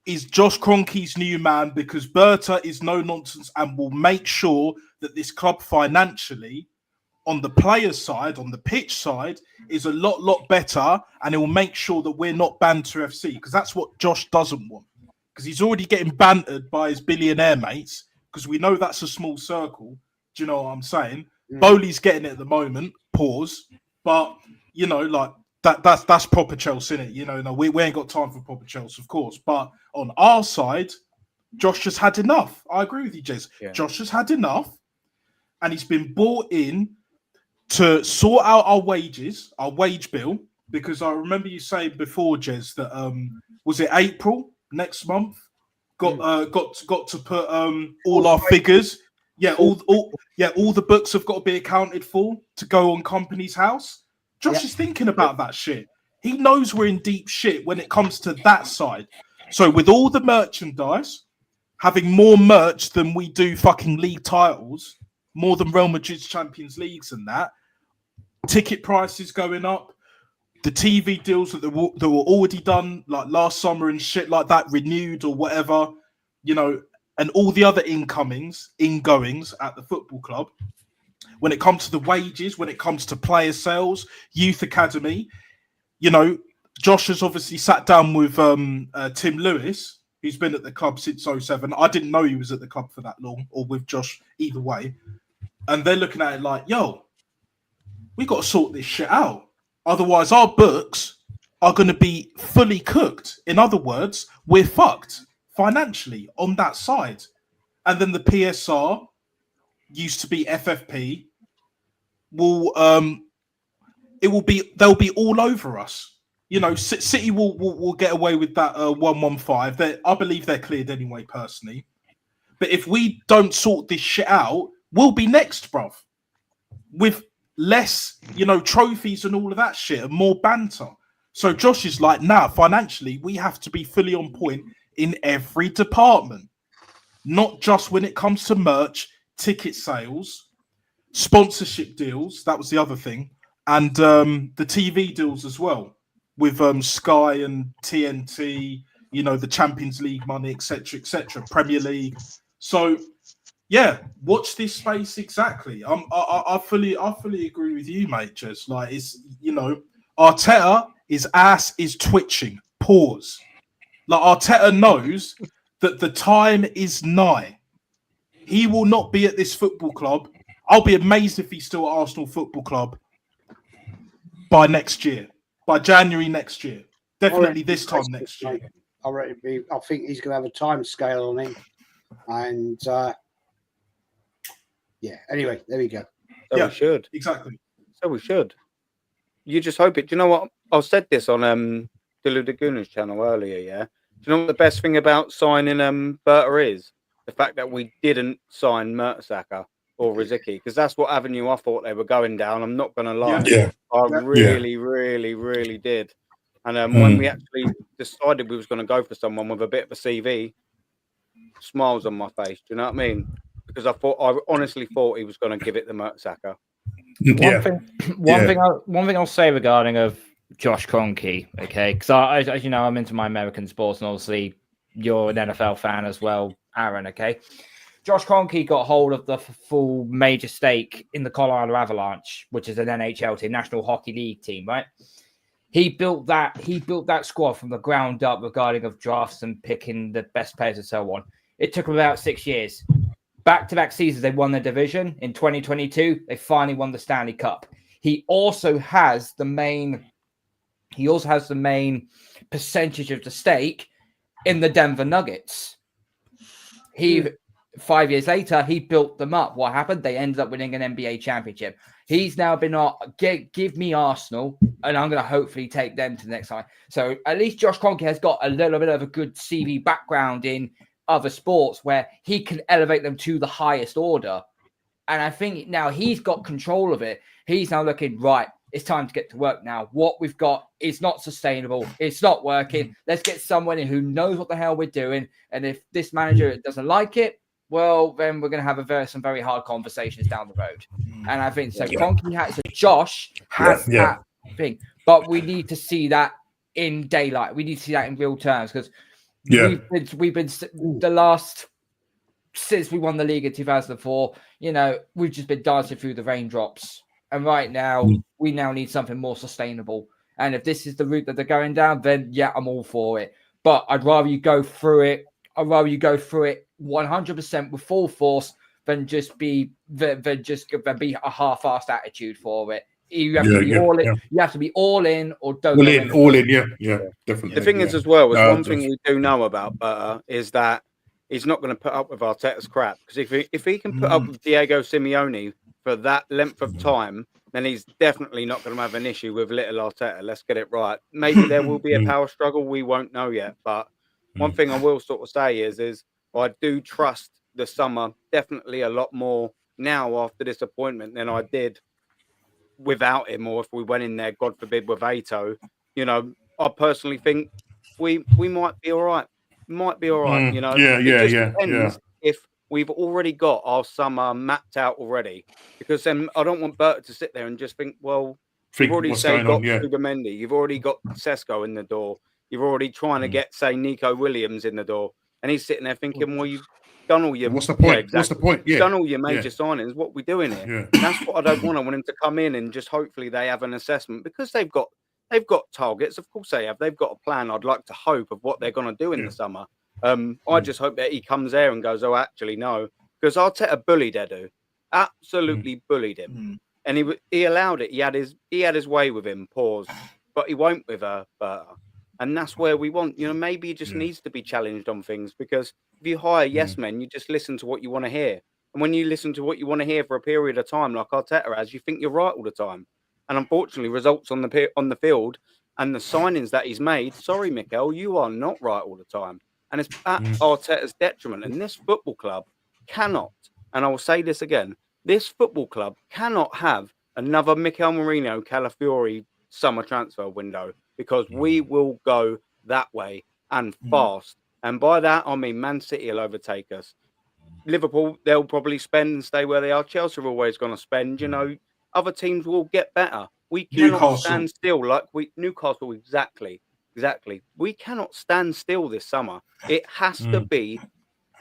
is Josh Kroenke's new man, because Berta is no nonsense and will make sure that this club financially, on the players' side, on the pitch side, is a lot better, and it will make sure that we're not Banter FC, because that's what Josh doesn't want. Because he's already getting bantered by his billionaire mates, because we know that's a small circle. Do you know what I'm saying? Bowley's getting it at the moment, pause. But, you know, like, that's proper Chelsea, innit? You know, no, we ain't got time for proper Chelsea, of course. But on our side, Josh has had enough. I agree with you, Jez. Yeah. Josh has had enough, and he's been brought in to sort out our wages, our wage bill, because I remember you saying before, Jez, that was it April next month? Got to put all our figures. Yeah, all the books have got to be accounted for to go on Company's House. Josh is thinking about that shit. He knows we're in deep shit when it comes to that side. So with all the merchandise, having more merch than we do fucking league titles, more than Real Madrid's Champions Leagues and that, ticket prices going up, the TV deals that were already done like last summer and shit like that, renewed or whatever, you know, and all the other ingoings at the football club. When it comes to the wages, when it comes to player sales, youth academy, you know, Josh has obviously sat down with Tim Lewis, who's been at the club since 2007. I didn't know he was at the club for that long, or with Josh, either way. And they're looking at it like, yo, we got to sort this shit out. Otherwise, our books are going to be fully cooked. In other words, we're fucked financially on that side. And then the PSR, used to be FFP, they'll be all over us. You know, City will get away with that 115. I believe they're cleared anyway, personally. But if we don't sort this shit out, we'll be next, bruv. With less, you know, trophies and all of that shit and more banter. So Josh is like, nah, financially, we have to be fully on point in every department. Not just when it comes to merch, ticket sales, sponsorship deals. That was the other thing. And the TV deals as well with Sky and TNT, you know, the Champions League money, etc., Premier League. So, yeah, watch this space exactly. I fully agree with you, mate. Just like, it's, you know, Arteta, his ass is twitching. Pause. Like, Arteta knows that the time is nigh. He will not be at this football club. I'll be amazed if he's still at Arsenal Football Club by next year, by January next year. Definitely this time next year. I think he's going to have a time scale on him. And yeah, anyway, there we go. So we should. Exactly. So we should. You just hope it. Do you know what? I said this on Dilu Daguna's channel earlier, yeah? Do you know what the best thing about signing Berta is? The fact that we didn't sign Mertesacker or Rosicky, because that's what avenue I thought they were going down. I'm not going to lie. Yeah. I really did. And when we actually decided we was going to go for someone with a bit of a CV, smiles on my face. Do you know what I mean? Because I honestly thought he was going to give it the Mertesacker. One thing I'll say regarding of Josh Kroenke, okay, because as you know, I'm into my American sports, and obviously you're an NFL fan as well, Aaron, okay? Josh Kroenke got hold of the full major stake in the Colorado Avalanche, which is an NHL team, National Hockey League team, right? He built that squad from the ground up regarding of drafts and picking the best players and so on. It took him about 6 years. Back-to-back seasons, they won the division. In 2022, they finally won the Stanley Cup. He also has the main percentage of the stake in the Denver Nuggets. 5 years later, he built them up. What happened? They ended up winning an NBA championship. He's now been, give me Arsenal, and I'm going to hopefully take them to the next time. So at least Josh Kroenke has got a little bit of a good CV background in other sports where he can elevate them to the highest order. And I think now he's got control of it. He's now looking, right, it's time to get to work now. What we've got is not sustainable. It's not working. Let's get someone in who knows what the hell we're doing. And if this manager doesn't like it, well, then we're going to have some very hard conversations down the road. And I think so. Josh has that thing, but we need to see that in daylight. We need to see that in real terms because we've been the last since we won the league in 2004. We've just been dancing through the raindrops, and right now we now need something more sustainable. And if this is the route that they're going down, then I'm all for it. But I'd rather you go through it. 100% with full force than just be a half-assed attitude for it. You have to be all in. You have to be all in or don't. All in. Yeah, definitely. The thing is, as well, one thing we do know about Berta is that he's not going to put up with Arteta's crap. Because if he can put up with Diego Simeone for that length of time, then he's definitely not going to have an issue with little Arteta. Let's get it right. Maybe there will be a power struggle. We won't know yet. But one thing I will sort of say is I do trust the summer definitely a lot more now after this appointment than I did without him, or if we went in there, God forbid, with Ato. I personally think we might be all right. Might be all right. It just depends if we've already got our summer mapped out already. Because then I don't want Berta to sit there and just think, well, you've already got Subamendi, you've already got Sesko in the door, you're already trying to get, say, Nico Williams in the door. And he's sitting there thinking, well, you've done all your... What's the point? Yeah, exactly. What's the point? You've done all your major signings. What are we doing here? Yeah. That's what I don't want. I want him to come in and just hopefully they have an assessment because they've got targets. Of course they have. They've got a plan, I'd like to hope, of what they're going to do in the summer. I just hope that he comes there and goes, oh, actually, no. Because Arteta bullied Edu. Absolutely bullied him. And he allowed it. He had his way with him, pause. But he won't with Berta. And that's where we want, maybe he just needs to be challenged on things because if you hire yes men, you just listen to what you want to hear. And when you listen to what you want to hear for a period of time, like Arteta has, you think you're right all the time. And unfortunately, results on the field and the signings that he's made, sorry, Mikel, you are not right all the time. And it's at Arteta's detriment. And this football club cannot, and I will say this again, this football club cannot have another Mikel Merino Calafiori summer transfer window. Because we will go that way and fast. And by that, I mean Man City will overtake us. Liverpool, they'll probably spend and stay where they are. Chelsea are always going to spend. Other teams will get better. We cannot stand still like Newcastle, exactly. We cannot stand still this summer. It has to be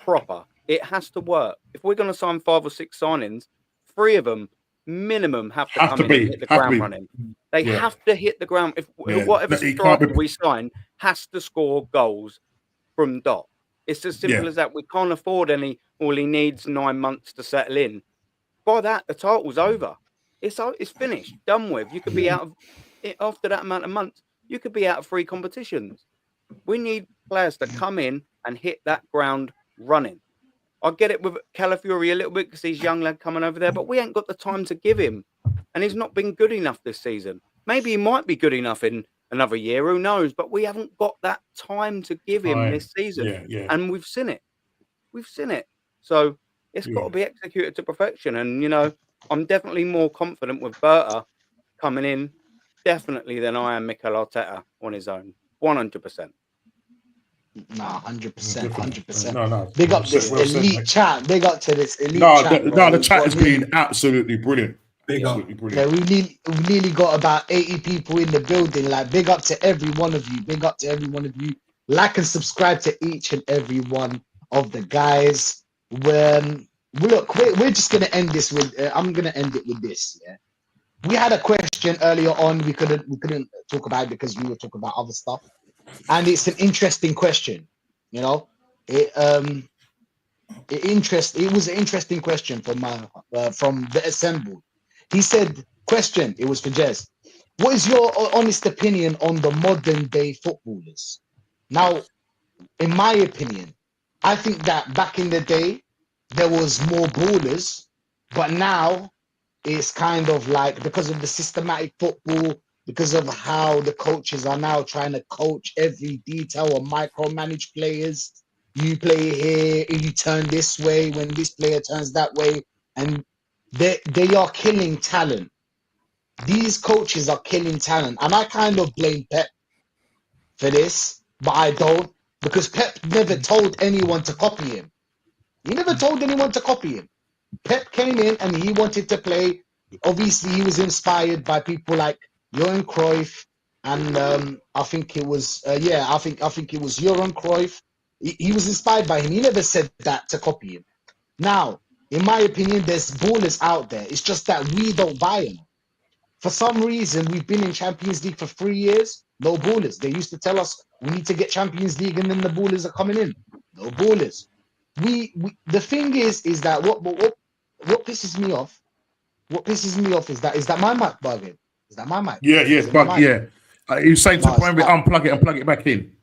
proper. It has to work. If we're going to sign 5 or 6 signings, 3 of them minimum have to come in and hit the ground running. They have to hit the ground. If whatever striker we sign has to score goals from dot. It's as simple as that. We can't afford any. All he needs 9 months to settle in. By that, the title's over. It's finished, done with. You could be out of it after that amount of months. You could be out of 3 competitions. We need players to come in and hit that ground running. I get it with Calafiori a little bit because he's young lad coming over there, but we ain't got the time to give him. And he's not been good enough this season. Maybe he might be good enough in another year, who knows? But we haven't got that time to give him this season. And we've seen it. So it's got to be executed to perfection. And, I'm definitely more confident with Berta coming in, definitely, than I am Mikel Arteta on his own. 100%. Nah, 100%. No. Big up this elite chat. Big up to this elite chat. The chat has been absolutely brilliant. Absolutely brilliant. Yeah, we nearly got about 80 people in the building. Like, big up to every one of you. Like and subscribe to each and every one of the guys. Look, we're just gonna end this with. I'm gonna end it with this. Yeah. we had a question earlier on. We couldn't talk about it because we were talking about other stuff, and it's an interesting question. You know, it was an interesting question from the assembled. He said, question. It was for Jez. What is your honest opinion on the modern day footballers? Now, in my opinion, I think that back in the day there was more ballers, but now it's kind of like because of the systematic football, because of how the coaches are now trying to coach every detail or micromanage players. You play here, you turn this way when this player turns that way, and they are killing talent. These coaches are killing talent, and I kind of blame Pep for this, but I don't, because Pep never told anyone to copy him. He never told anyone to copy him. Pep came in and he wanted to play. Obviously, he was inspired by people like Johan Cruyff, and I think it was I think it was Johan Cruyff. He was inspired by him. He never said that to copy him. Now, in my opinion, there's ballers out there. It's just that we don't buy them. For some reason, we've been in Champions League for 3 years. No ballers. They used to tell us we need to get Champions League, and then the ballers are coming in. No ballers. We the thing is that what pisses me off? What pisses me off is that my mic bugging? Is that my mic? Yeah, Is it my mic? yeah. You saying to No, it's not. unplug it and plug it back in?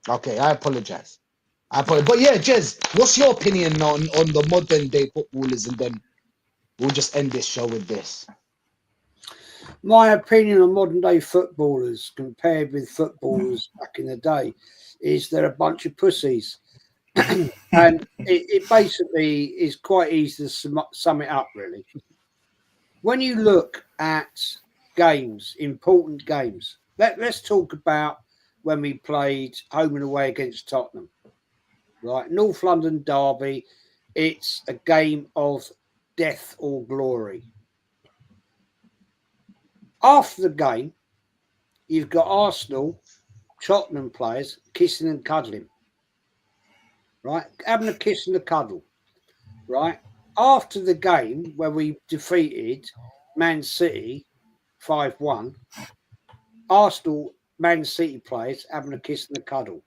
Okay, I apologize. But yeah, Jez, what's your opinion on the modern day footballers? And then we'll just end this show with this. My opinion on modern day footballers compared with footballers back in the day is they're a bunch of pussies. And it basically is quite easy to sum it up, really. When you look at games, important games, let's talk about when we played home and away against Tottenham, right? North London derby. It's a game of death or glory. After the game, you've got Arsenal, Tottenham players kissing and cuddling, right? Having a kiss and a cuddle, right? After the game, where we defeated Man City 5-1, Arsenal, Man City players having a kiss and a cuddle.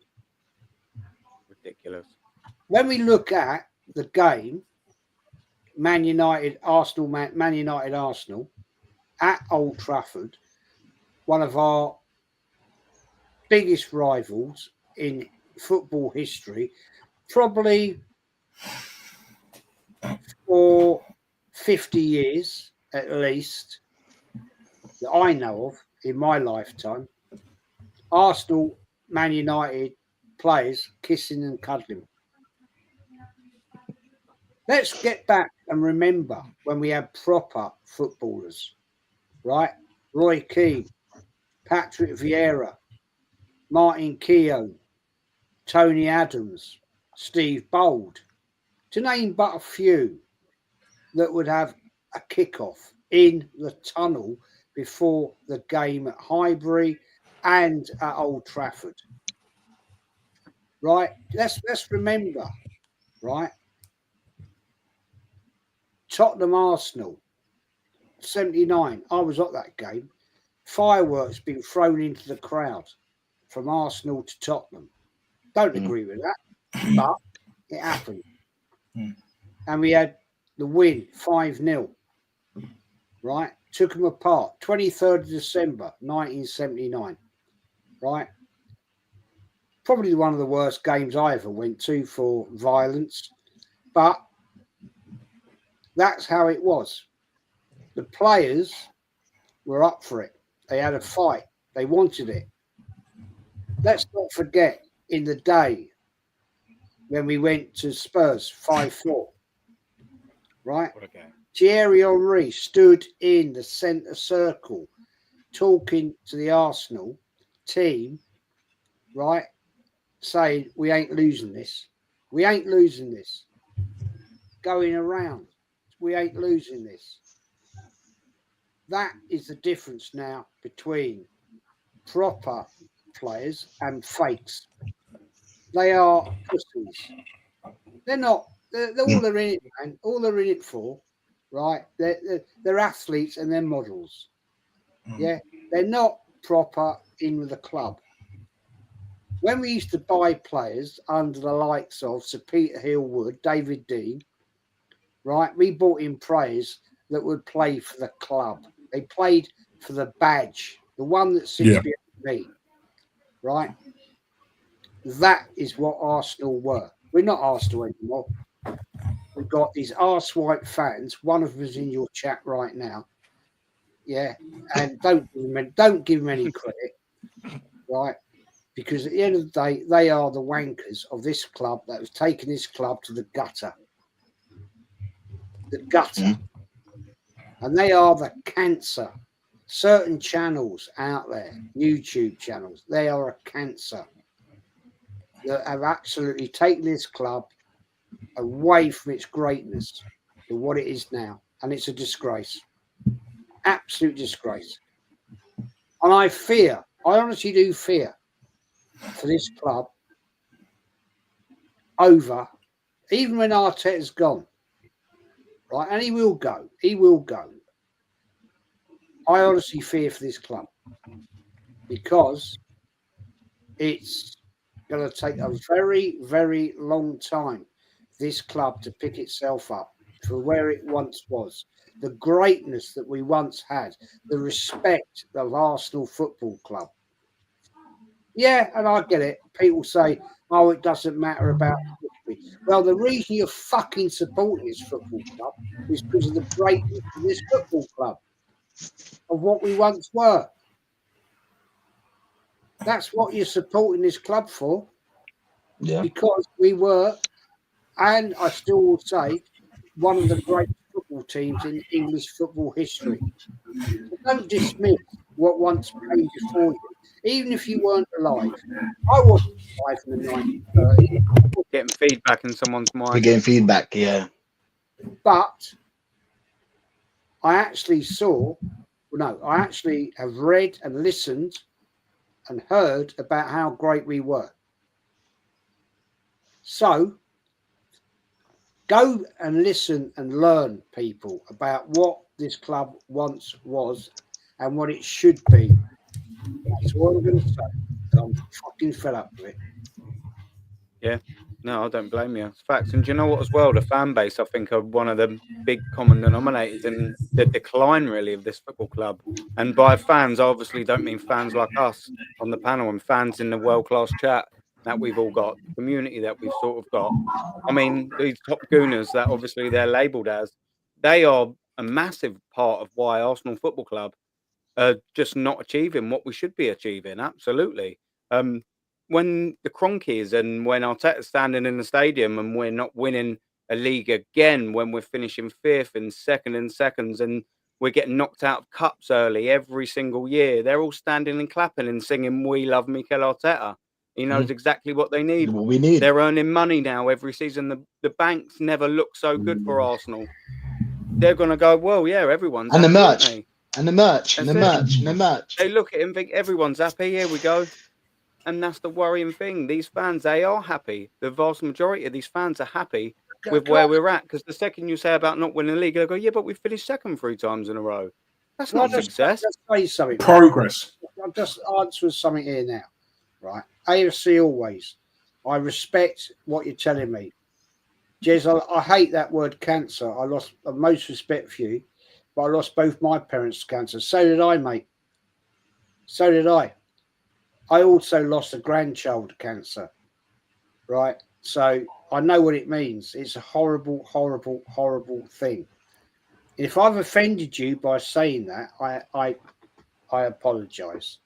Ridiculous. When we look at the game, Man United, Arsenal at Old Trafford, one of our biggest rivals in football history, probably for 50 years at least, that I know of in my lifetime. Arsenal, Man United players kissing and cuddling. Let's get back and remember when we had proper footballers, right? Roy Keane, Patrick Vieira, Martin Keown, Tony Adams, Steve Bold, to name but a few that would have a kickoff in the tunnel before the game at Highbury and at Old Trafford. Right? Let's remember, right? Tottenham Arsenal, 79. I was at that game. Fireworks being thrown into the crowd from Arsenal to Tottenham. Don't agree with that, but it happened. And we had the win 5-0. Right? Took them apart. 23rd of December, 1979. Right? Probably one of the worst games I ever went to for violence. But that's how it was. The players were up for it. They had a fight. They wanted it. Let's not forget in the day when we went to Spurs 5-4. Right? Thierry Henry stood in the centre circle talking to the Arsenal team, right? Saying, we ain't losing this. We ain't losing this. Going around. We ain't losing this. That is the difference now between proper players and fakes. They are pussies. They're not. They're all they're in it, man. All they're in it for, right? They're athletes and they're models. Yeah, they're not proper in with the club. When we used to buy players under the likes of Sir Peter Hill-Wood, David Dean, right, we bought in players that would play for the club. They played for the badge, the one that sits behind me, right? That is what Arsenal were. We're not Arsenal anymore. We've got these arse-white fans. One of them is in your chat right now. Yeah, and don't give them any credit, right? Because at the end of the day, they are the wankers of this club that have taken this club to the gutter. The gutter. And they are the cancer. Certain channels out there, YouTube channels, they are a cancer that have absolutely taken this club away from its greatness to what it is now. And it's a disgrace. Absolute disgrace. And I honestly do fear for this club over, even when Arteta's gone, right? And he will go. I honestly fear for this club because it's going to take a very, very long time for this club to pick itself up for where it once was. The greatness that we once had, the respect of Arsenal Football Club. Yeah, and I get it. People say, oh, it doesn't matter about history. Well, the reason you're fucking supporting this football club is because of the greatness of this football club, of what we once were. That's what you're supporting this club for. Yeah. Because we were, and I still will say, one of the great football teams in English football history. So don't dismiss what once came before you, even if you weren't alive. I wasn't alive in the 1930s. Getting feedback in someone's mind. We're getting feedback, yeah. But I actually I actually have read and listened and heard about how great we were. So go and listen and learn, people, about what this club once was and what it should be. That's all I'm going to say. I'm fucking fed up with it. Yeah, no, I don't blame you. It's facts. And do you know what, as well? The fan base, I think, are one of the big common denominators in the decline, really, of this football club. And by fans, I obviously don't mean fans like us on the panel and fans in the world-class chat that we've all got, the community that we've sort of got. I mean, these top gooners that obviously they're labelled as, they are a massive part of why Arsenal Football Club are just not achieving what we should be achieving. Absolutely. When the Cronkies and when Arteta's standing in the stadium and we're not winning a league again, when we're finishing fifth and second in seconds and we're getting knocked out of cups early every single year, they're all standing and clapping and singing, "We love Mikel Arteta." He knows exactly what they need. What we need. They're earning money now every season. The banks never look so good for Arsenal. They're going to go, well, yeah, everyone's and happy, the merch. aren't they? And the merch. And the That's it. merch. And the merch. They look at him and think, everyone's happy. Here we go. And that's the worrying thing. These fans, they are happy. The vast majority of these fans are happy with where we're at. Because the second you say about not winning the league, they'll go, yeah, but we finished second 3 times in a row. That's not success. Just say something. Progress. I'll just answer something here now. Right. AFC always. I respect what you're telling me. Jez, I hate that word cancer. I lost most respect for you, but I lost both my parents to cancer. So did I, mate. So did I. I also lost a grandchild to cancer, right? So I know what it means. It's a horrible, horrible, horrible thing. If I've offended you by saying that, I apologise.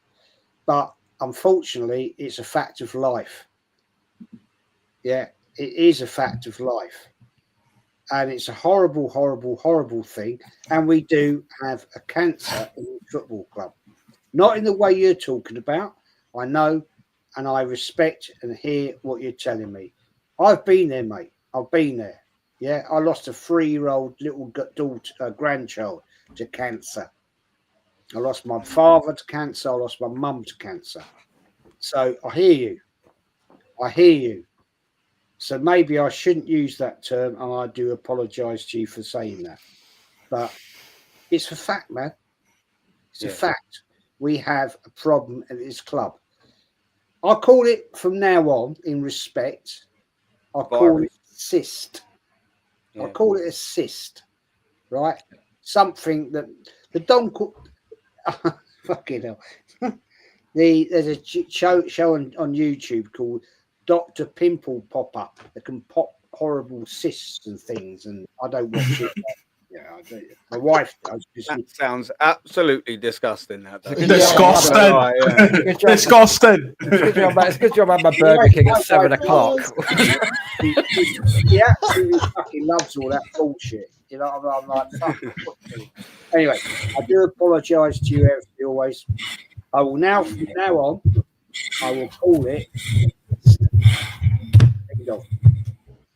But unfortunately, it's a fact of life. Yeah, it is a fact of life. And it's a horrible, horrible, horrible thing. And we do have a cancer in the football club. Not in the way you're talking about. I know, and I respect and hear what you're telling me. I've been there, mate. I've been there. Yeah, I lost a 3-year-old little daughter, grandchild to cancer. I lost my father to cancer. I lost my mum to cancer. So I hear you. I hear you. So maybe I shouldn't use that term, and I do apologise to you for saying that. but it's a fact, man. It's a Yeah. fact. We have a problem at this club. I call it from now on, in respect, I call it cyst. I Yeah. call it a cyst, right? Something that the Don fucking hell. There's a show on YouTube called Dr. Pimple Pop Up that can pop horrible cysts and things, and I don't watch it. Yeah, I do. My wife does. That sounds absolutely disgusting. That does. Disgusting. Disgusting. It's a good job I had my Burger King at 7 o'clock. He absolutely fucking loves all that bullshit. You know, I'm like, fuck. Anyway, I do apologise to you, everybody, always. I will now, from now on, I will call it.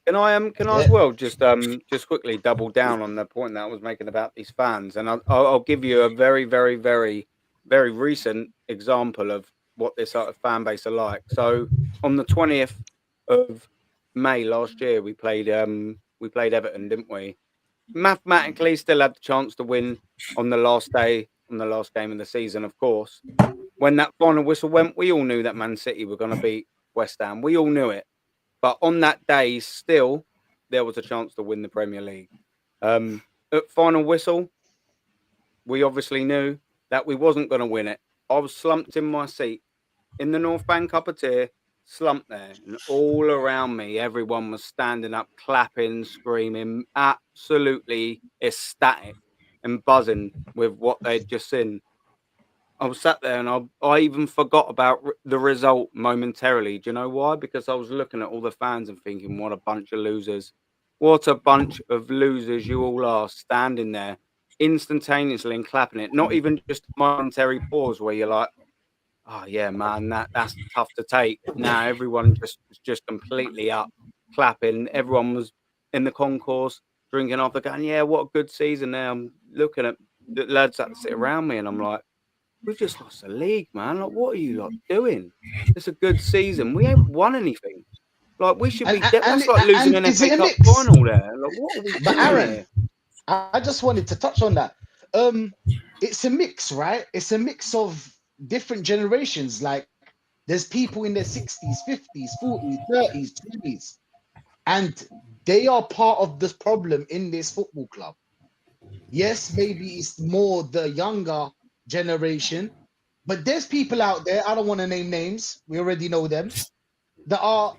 Can I as well just quickly double down on the point that I was making about these fans, and I'll give you a very, very, very, very recent example of what this sort of fan base are like. So on the 20th of May last year, we played Everton, didn't we? Mathematically, still had the chance to win on the last day, on the last game of the season, of course. When that final whistle went, we all knew that Man City were going to beat West Ham. We all knew it. But on that day, still, there was a chance to win the Premier League. At final whistle, we obviously knew that we wasn't going to win it. I was slumped in my seat in the North Bank upper tier, slumped there, and all around me, everyone was standing up, clapping, screaming, absolutely ecstatic and buzzing with what they'd just seen. I was sat there and I even forgot about the result momentarily. Do you know why? Because I was looking at all the fans and thinking, what a bunch of losers. What a bunch of losers you all are, standing there instantaneously and clapping it. Not even just a momentary pause where you're like, oh yeah, man, that's tough to take. Now everyone just completely up, clapping. Everyone was in the concourse drinking after, going, yeah, what a good season. Now I'm looking at the lads that sit around me and I'm like, we've just lost the league, man. Like, what are you lot doing? It's a good season. We ain't won anything. Like, we should be. That's like losing an FA Cup final there. Like, what are we doing? But Aaron, here? I just wanted to touch on that. It's a mix, right? It's a mix of different generations. Like, there's people in their 60s, 50s, 40s, 30s, 20s, and they are part of this problem in this football club. Yes, maybe it's more the younger generation, but there's people out there, I don't want to name names, we already know them, that are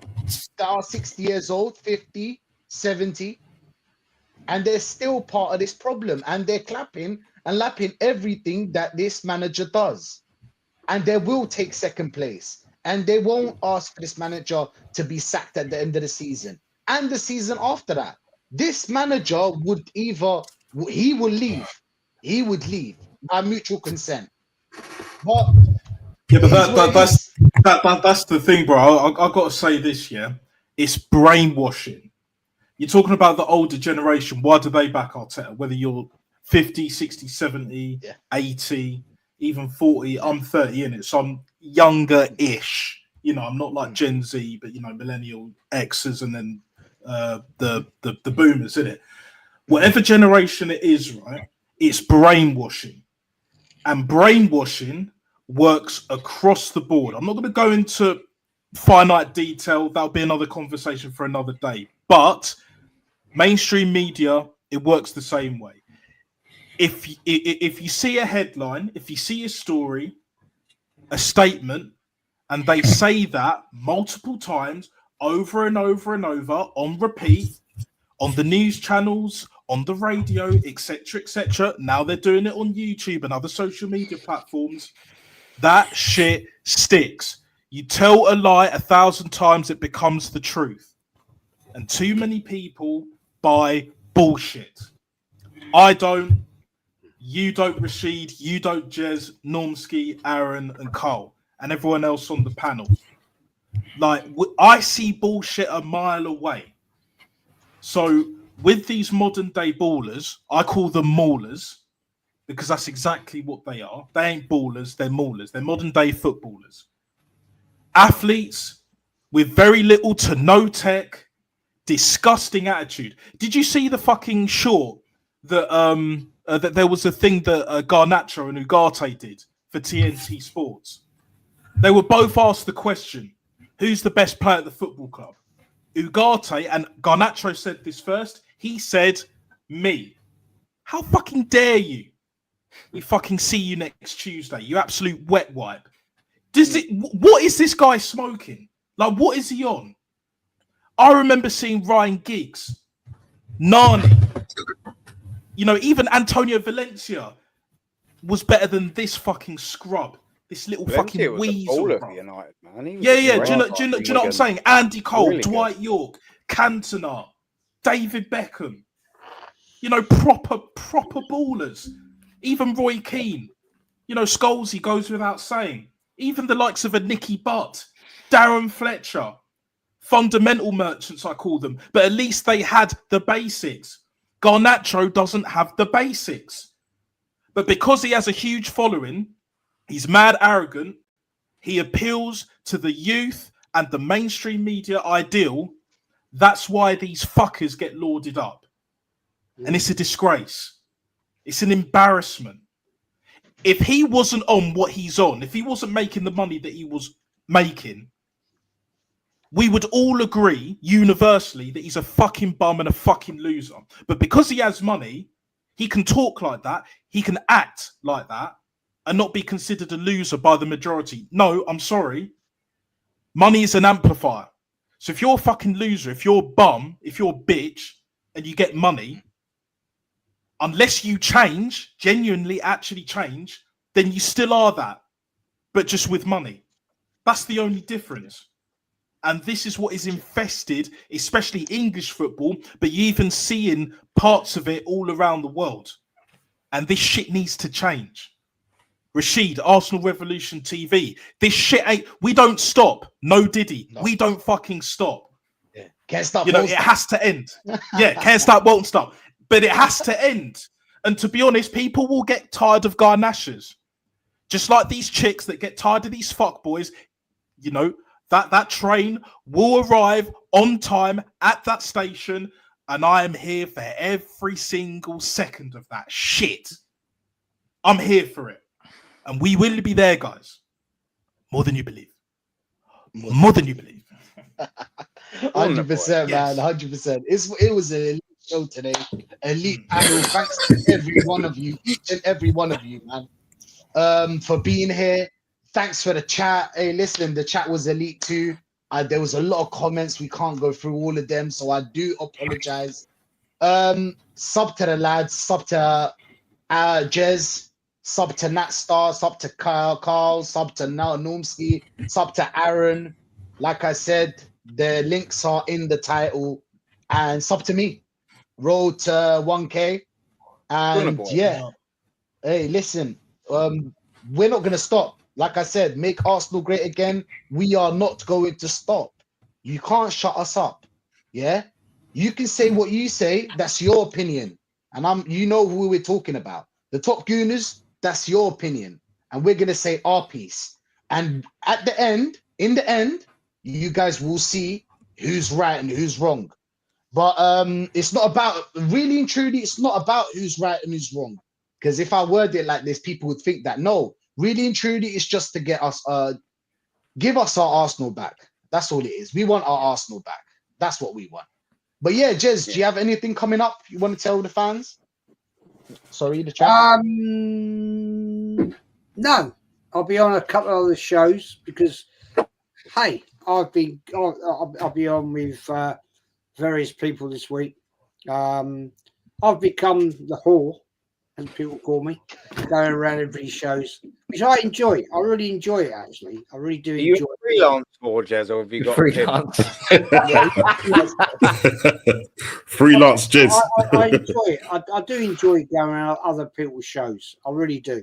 60 years old, 50, 70, and they're still part of this problem, and they're clapping and lapping everything that this manager does, and they will take second place, and they won't ask for this manager to be sacked at the end of the season and the season after that. This manager would he would leave by mutual consent. But yeah, but that's the thing, bro. I got to say this, yeah. It's brainwashing. You're talking about the older generation. Why do they back Arteta? Whether you're 50, 60, 70, 80, even 40. I'm 30 in it, so I'm younger-ish. You know, I'm not like Gen Z, but, you know, millennial X's and then the boomers, in it. Whatever generation it is, right, it's brainwashing. And brainwashing works across the board. I'm not going to go into finite detail. That'll be another conversation for another day. But mainstream media, it works the same way. If you see a headline, if you see a story, a statement, and they say that multiple times, over and over and over, on repeat, on the news channels, on the radio, etc., etc. Now they're doing it on YouTube and other social media platforms. That shit sticks. You tell a lie 1,000 times, it becomes the truth. And too many people buy bullshit. I don't. You don't, Rachid. You don't, Jez, Normski, Aaron, and Carl, and everyone else on the panel. Like, I see bullshit a mile away. So with these modern day ballers, I call them maulers because that's exactly what they are. They ain't ballers, they're maulers. They're modern day footballers. Athletes with very little to no tech, disgusting attitude. Did you see the fucking short that there was a thing that Garnacho and Ugarte did for TNT Sports. They were both asked the question, who's the best player at the football club? Ugarte, and Garnacho said this first, he said, me. How fucking dare you? We fucking see you next Tuesday, you absolute wet wipe. What is this guy smoking? Like, what is he on? I remember seeing Ryan Giggs, Nani, even Antonio Valencia was better than this fucking scrub. This little Valencia fucking was weasel. a baller for United, man. He was Yeah. great. Do you know what I'm saying? Andy Cole, Really Dwight York, Cantona, David Beckham. Proper ballers. Even Roy Keane. Scholesy goes without saying. Even the likes of a Nicky Butt, Darren Fletcher. Fundamental merchants, I call them. But at least they had the basics. Garnacho doesn't have the basics. But because he has a huge following, he's mad arrogant. He appeals to the youth and the mainstream media ideal. That's why these fuckers get lauded up. And it's a disgrace. It's an embarrassment. If he wasn't on what he's on, if he wasn't making the money that he was making, we would all agree universally that he's a fucking bum and a fucking loser. But because he has money, he can talk like that. He can act like that and not be considered a loser by the majority. No, I'm sorry. Money is an amplifier. So if you're a fucking loser, if you're a bum, if you're a bitch and you get money, unless you change, genuinely actually change, then you still are that, but just with money. That's the only difference. And this is what is infested, especially English football, but you even see in parts of it all around the world. And this shit needs to change. Rachid, Arsenal Revolution TV. This shit ain't, we don't stop. No Diddy. No. We don't fucking stop. Yeah. Can't stop. It has to end. Yeah, can't stop, won't stop. But it has to end. And to be honest, people will get tired of Garnachas. Just like these chicks that get tired of these fuckboys, that train will arrive on time at that station, and I am here for every single second of that shit. I'm here for it. And we will be there, guys. More than you believe. More than you believe. 100%, man. 100%. It was an elite show today. Elite panel. Thanks to every one of you, each and every one of you, man, for being here. Thanks for the chat. Hey, listen, the chat was elite too. There was a lot of comments. We can't go through all of them, so I do apologize. Sub to the lads, sub to Jez, sub to Natstar, sub to Carl, sub to Normski, sub to Aaron. Like I said, the links are in the title, and sub to me. Road to 1K. And yeah, hey, listen, we're not gonna stop. Like I said, make Arsenal great again. We are not going to stop. You can't shut us up. Yeah, you can say what you say. That's your opinion, and you know who we're talking about. The Top Gooners. That's your opinion, and we're gonna say our piece. And at the end, in the end, you guys will see who's right and who's wrong. But it's not about, really and truly, it's not about who's right and who's wrong. Because if I word it like this, people would think that no. Really and truly, it's just to get us, give us our Arsenal back. That's all it is. We want our Arsenal back. That's what we want. But yeah, Jez, do you have anything coming up you want to tell the fans? Sorry, the chat. No, I'll be on a couple of other shows because, hey, I'll be on with various people this week. I've become the whore, as people call me, going around every shows, which I enjoy. I really enjoy it, actually. I really do enjoy it. Are you freelance for, Jez, or have you got freelance? Freelance Jez. I enjoy it. I do enjoy going around other people's shows. I really do.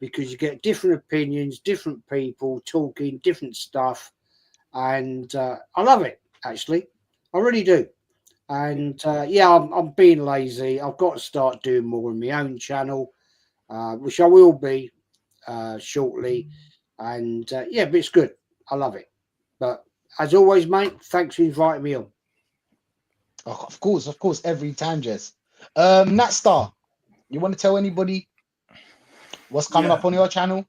Because you get different opinions, different people talking different stuff. And I love it, actually. I really do. And yeah, I'm being lazy. I've got to start doing more on my own channel, which I will be shortly. And yeah, but it's good. I love it. But as always, mate, thanks for inviting me on. Oh, of course, every time, Jess. Natstar, you want to tell anybody what's coming up on your channel?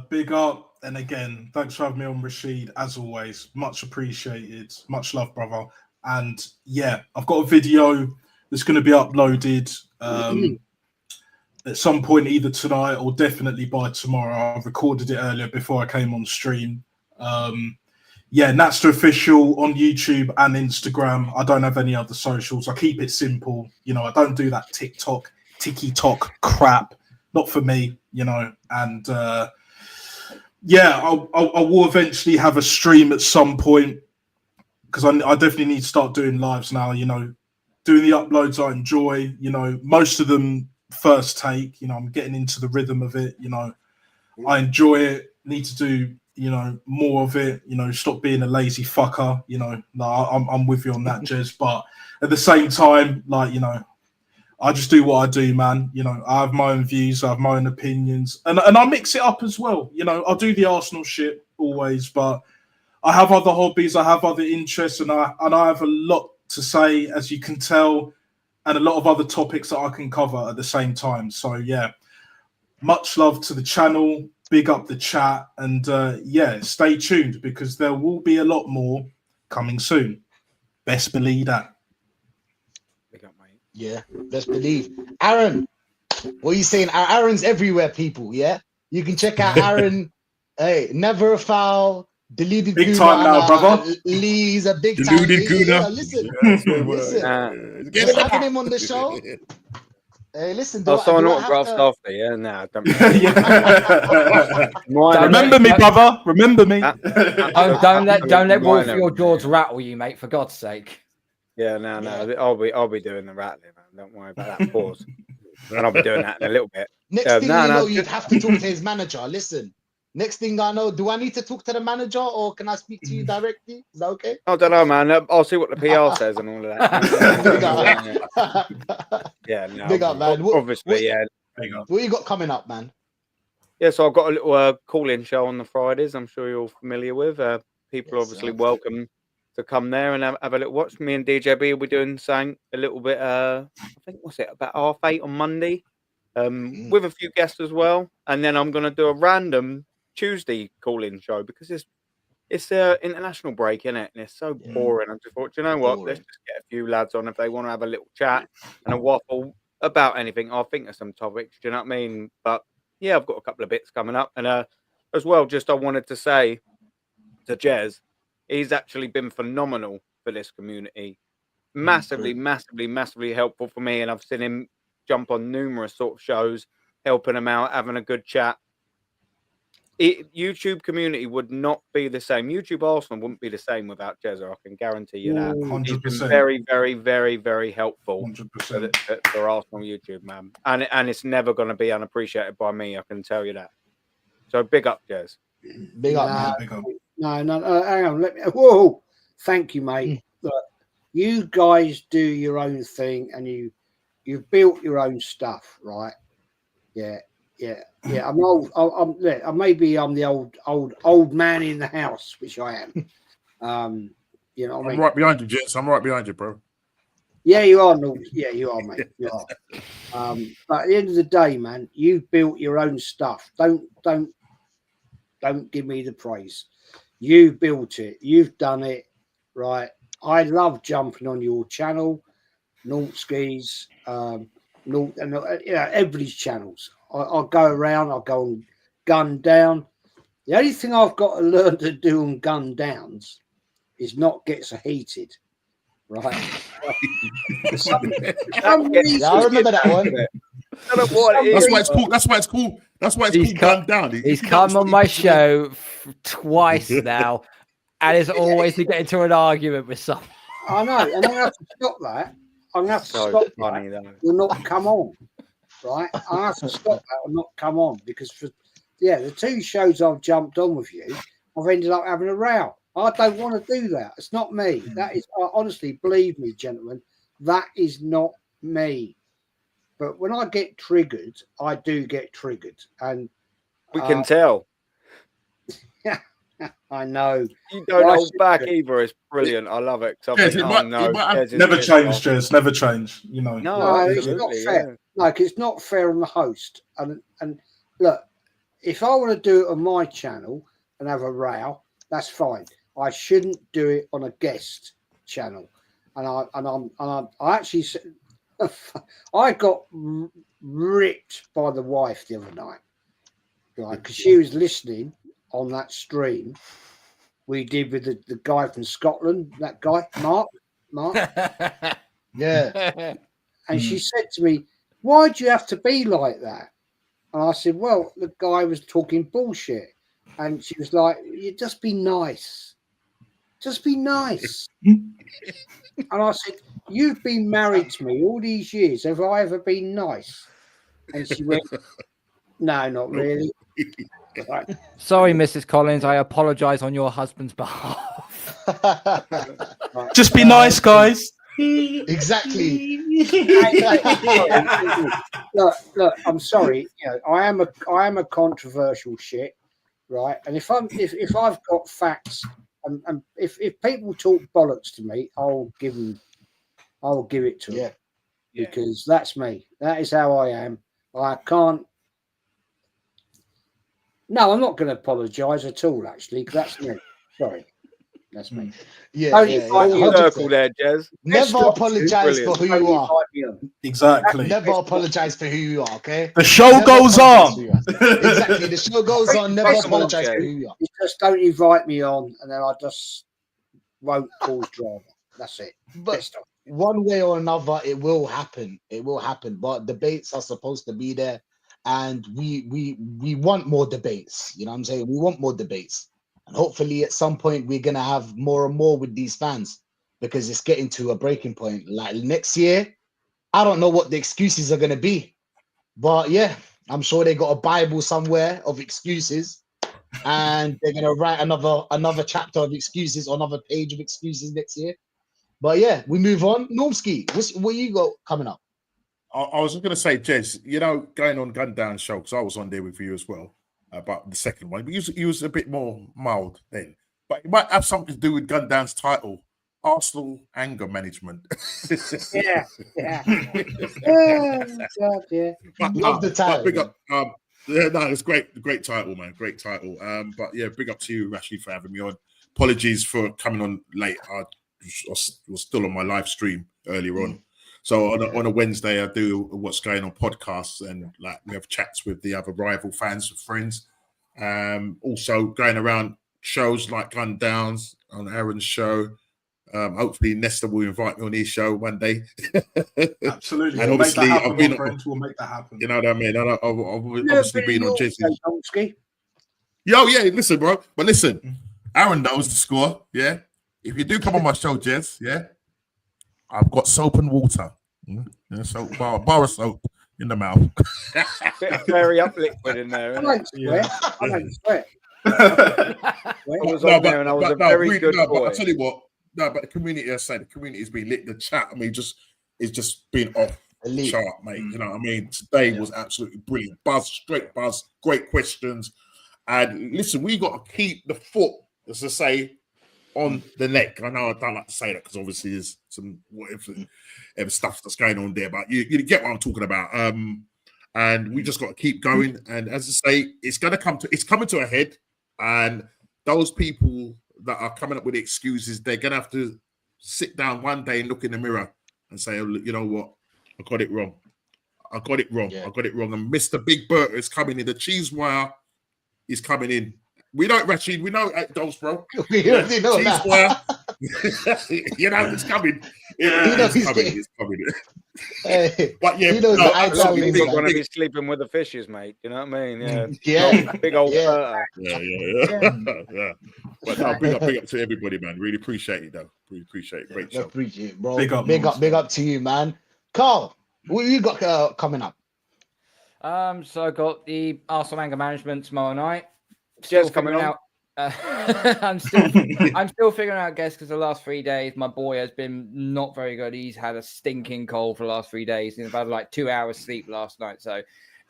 Big up. And again, thanks for having me on, Rachid. As always, much appreciated. Much love, brother. And yeah, I've got a video that's going to be uploaded at some point, either tonight or definitely by tomorrow. I've recorded it earlier before I came on stream. Yeah, Natster Official on YouTube and Instagram. I don't have any other socials. I keep it simple. You know, I don't do that TikTok, tiki-tok crap. Not for me, you know. And yeah, I will eventually have a stream at some point because I definitely need to start doing lives now, you know. Doing the uploads I enjoy, you know, most of them first take, you know, I'm getting into the rhythm of it, you know. I enjoy it, need to do, you know, more of it, you know, stop being a lazy fucker, you know. No, I'm with you on that, Jez, but at the same time, like, you know, I just do what I do, man. You know, I have my own views, I have my own opinions, and I mix it up as well. You know, I'll do the Arsenal shit always, but I have other hobbies, I have other interests, and I have a lot to say, as you can tell, and a lot of other topics that I can cover at the same time. So yeah, much love to the channel, big up the chat, and yeah, stay tuned because there will be a lot more coming soon. Best believe that. Big up, mate. Yeah, best believe. Aaron, what are you saying? Aaron's everywhere, people. Yeah, you can check out Aaron. Hey, never a foul. Deleted Big Guna time now, and, brother. Lee's a big time. Deluded Lee. Guna. Yeah, listen, Get just it having back. him on the show. Hey, listen, I'll sign do I autographs have to? after, yeah? Nah, don't. Remember me, brother. Remember me. Don't let Wolf Minor. your jaws rattle you, mate. For God's sake. Yeah, no. I'll be doing the rattling, man. Don't worry about that. Pause. And I'll be doing that in a little bit. Next thing No, you no, know, you'd have to talk to his manager. Listen, next thing I know, do I need to talk to the manager or can I speak to you directly? Is that okay? I don't know, man. I'll see what the PR says and all of that. Big up. Yeah, no. Big up, man. Obviously, yeah. What you got coming up, man? Yeah, so I've got a little call-in show on the Fridays. I'm sure you're all familiar with. People Yes, obviously sir. welcome to come there and have a little watch. Me and DJB will be doing something a little bit. I think what's it about 8:30 on Monday, with a few guests as well. And then I'm gonna do a random Tuesday call-in show because it's international break, isn't it? And it's so boring. I just thought, you know what? Let's just get a few lads on if they want to have a little chat and a waffle about anything. I'll think of some topics. Do you know what I mean? But yeah, I've got a couple of bits coming up, and as well, just I wanted to say to Jez, he's actually been phenomenal for this community. Massively helpful for me, and I've seen him jump on numerous sort of shows, helping him out, having a good chat. YouTube community would not be the same. YouTube Arsenal wouldn't be the same without Jezza. I can guarantee you that. 100%. He's been very helpful 100%. for Arsenal YouTube, man. And it's never going to be unappreciated by me. I can tell you that. So big up, Jez. Big up, man. Big up. No, hang on. Whoa, thank you, mate. Look, you guys do your own thing, and you've built your own stuff, right? Yeah. I'm old. Maybe I'm the old man in the house, which I am. You know what I mean? I'm right behind you, Jets. I'm right behind you, bro. Yeah, you are. Yeah, you are, mate. You are. But at the end of the day, man, you've built your own stuff. Don't give me the praise. You built it. You've done it, right? I love jumping on your channel, Naughski's, and everybody's channels. I'll go around. I'll go on Gun Down. The only thing I've got to learn to do on Gun Downs is not get so heated, right? I remember that one. That's why it's cool. That's why it's called Gun Down. He's come on my show twice now, and is always to get into an argument with someone. I know, and I'm going to have to stop that. I'm going to have to stop funny, that. Will not come on, right? I have to stop that or not come on because the two shows I've jumped on with you, I've ended up having a row. I don't want to do that. It's not me. That is, honestly, believe me, gentlemen, that is not me. But when I get triggered, I do get triggered, and we can tell. Yeah, I know. You don't Why hold should back you? either. It's brilliant. I love it. 'Cause I Yes, think, it oh might- no, it might have- Jez is Never pissed change, off. Jez. Never change. You know. No, No, it's not absolutely, fair. yeah. Like, it's not fair on the host. And look, if I want to do it on my channel and have a row, that's fine. I shouldn't do it on a guest channel. And I actually said, I got ripped by the wife the other night, right? Because she was listening on that stream we did with the guy from Scotland, that guy, Mark. Yeah. And she said to me, "Why'd you have to be like that?" And I said, "Well, the guy was talking bullshit." And she was like, "You just be nice. Just be nice." And I said, "You've been married to me all these years. Have I ever been nice?" And she went, "No, not really." Right. Sorry, Mrs. Collins. I apologise on your husband's behalf. Right. Just be nice, guys. Exactly. Look, I'm sorry. You know, I am a controversial shit, right? And if I've got facts, and if people talk bollocks to me, I'll give it to them. Yeah. Because that's me. That is how I am. I can't. No, I'm not going to apologise at all. Actually, 'cause that's me. Sorry, that's me. Yeah. Don't Yeah. invite me Full on. circle there, Jez. Never apologize for Brilliant. who Don't you are. invite me on. Exactly. Never apologize for who you are, okay? The show Never goes apologize on. for who you are. Exactly. The show goes on. Never First of all, apologize for Jay. who you are. You just don't invite me on, and then I just won't cause drama. That's it. But Best of. one way or another, it will happen. It will happen. But debates are supposed to be there, and we want more debates. You know what I'm saying? We want more debates, and hopefully at some point we're gonna have more and more with these fans because it's getting to a breaking point. Like next year, I don't know what the excuses are gonna be, but yeah, I'm sure they got a Bible somewhere of excuses, and they're gonna write another chapter of excuses, another page of excuses next year. But yeah, we move on. Normski, what you got coming up? I was going to say, Jez, you know, going on Gun Down show, because I was on there with you as well about the second one. But he was a bit more mild then. But it might have something to do with Gun Down's title, Arsenal Anger Management. Yeah. Oh, God, yeah. But, Love the title. But big up. Yeah, no, it's great title, man. Great title. But yeah, big up to you, Rachid, for having me on. Apologies for coming on late. I was still on my live stream earlier on. So on a Wednesday, I do what's going on podcasts, and like we have chats with the other rival fans and friends. Also going around shows like Gun Downs on Aaron's show. Hopefully Nesta will invite me on his show one day. Absolutely. And We'll make obviously, that happen, I've been my friends. We'll make that happen. You know what I mean? I've obviously been on Jez's. Tomsky. Yo, yeah, listen, bro. But listen, Aaron knows the score. Yeah. If you do come on my show, Jez, yeah, I've got soap and water. Yeah, soap, bar of soap in the mouth. Bit of fairy up liquid in there, isn't it? I don't sweat. I was on there and I was a very good But boy. I tell you what, but the community, I say, the community has been lit. The chat, I mean, it's just been off Elite. chart, mate. You know what I mean? Today was absolutely brilliant. Straight buzz, great questions. And listen, we got to keep the foot, as I say, on the neck. I know I don't like to say that because obviously there's some whatever stuff that's going on there, but you get what I'm talking about. And we just got to keep going. And as I say, it's coming to a head. And those people that are coming up with excuses, they're gonna have to sit down one day and look in the mirror and say, oh, you know what, I got it wrong. I got it wrong. Yeah. I got it wrong. And Mr. Big Bert is coming in. The cheese wire is coming in. We know, Rachid. We know those, bro. We already know cheese that. wire. You know, it's coming. It's coming. Hey, But yeah, he knows no, the A lot of absolute people man. want to be sleeping with the fishes, mate. You know what I mean? Yeah. Yeah. Big old Yeah. fur. Yeah. But no, big up to everybody, man. Really appreciate it, though. Really appreciate it. Great show. Appreciate it, bro. Big up, big up to you, man. Carl, what you got coming up? So I got the Arsenal Anger Management tomorrow night. Jez coming on. I'm still figuring out guests because the last 3 days my boy has been not very good. He's had a stinking cold for the last 3 days. He's had like 2 hours sleep last night, so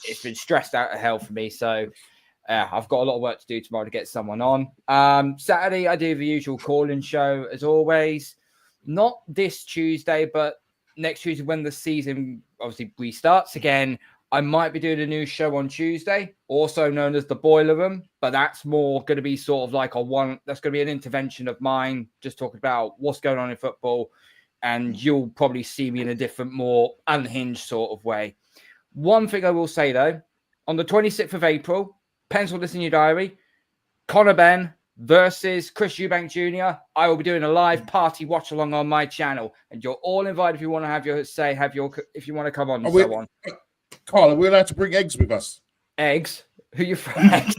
it's been stressed out of hell for me. So I've got a lot of work to do tomorrow to get someone on. Saturday, I do the usual call-in show as always. Not this Tuesday, but next Tuesday when the season obviously restarts again. I might be doing a new show on Tuesday, also known as the Boiler Room, but that's more going to be sort of like that's going to be an intervention of mine, just talking about what's going on in football, and you'll probably see me in a different, more unhinged sort of way. One thing I will say though, on the 26th of April, pencil this in your diary, Conor Benn versus Chris Eubank Jr. I will be doing a live party watch along on my channel, and you're all invited if you want to have your say, if you want to come on and so on. Carl, are we allowed to bring eggs with us? Eggs? Who you friends?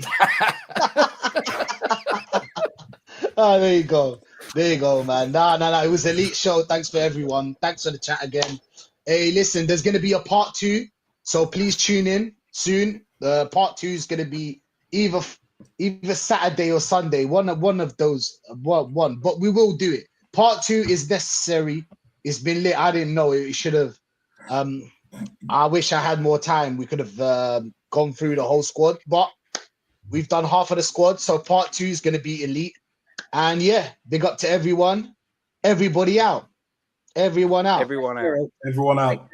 Oh, there you go. There you go, man. No. It was an elite show. Thanks for everyone. Thanks for the chat again. Hey, listen, there's going to be a part 2, so please tune in soon. Part 2 is going to be either Saturday or Sunday. One of those. One, but we will do it. Part 2 is necessary. It's been lit. I didn't know it should have. I wish I had more time. We could have gone through the whole squad, but we've done half of the squad. So part 2 is going to be elite. And yeah, big up to everyone. Everybody out. Everyone out. Everyone out. Everyone out.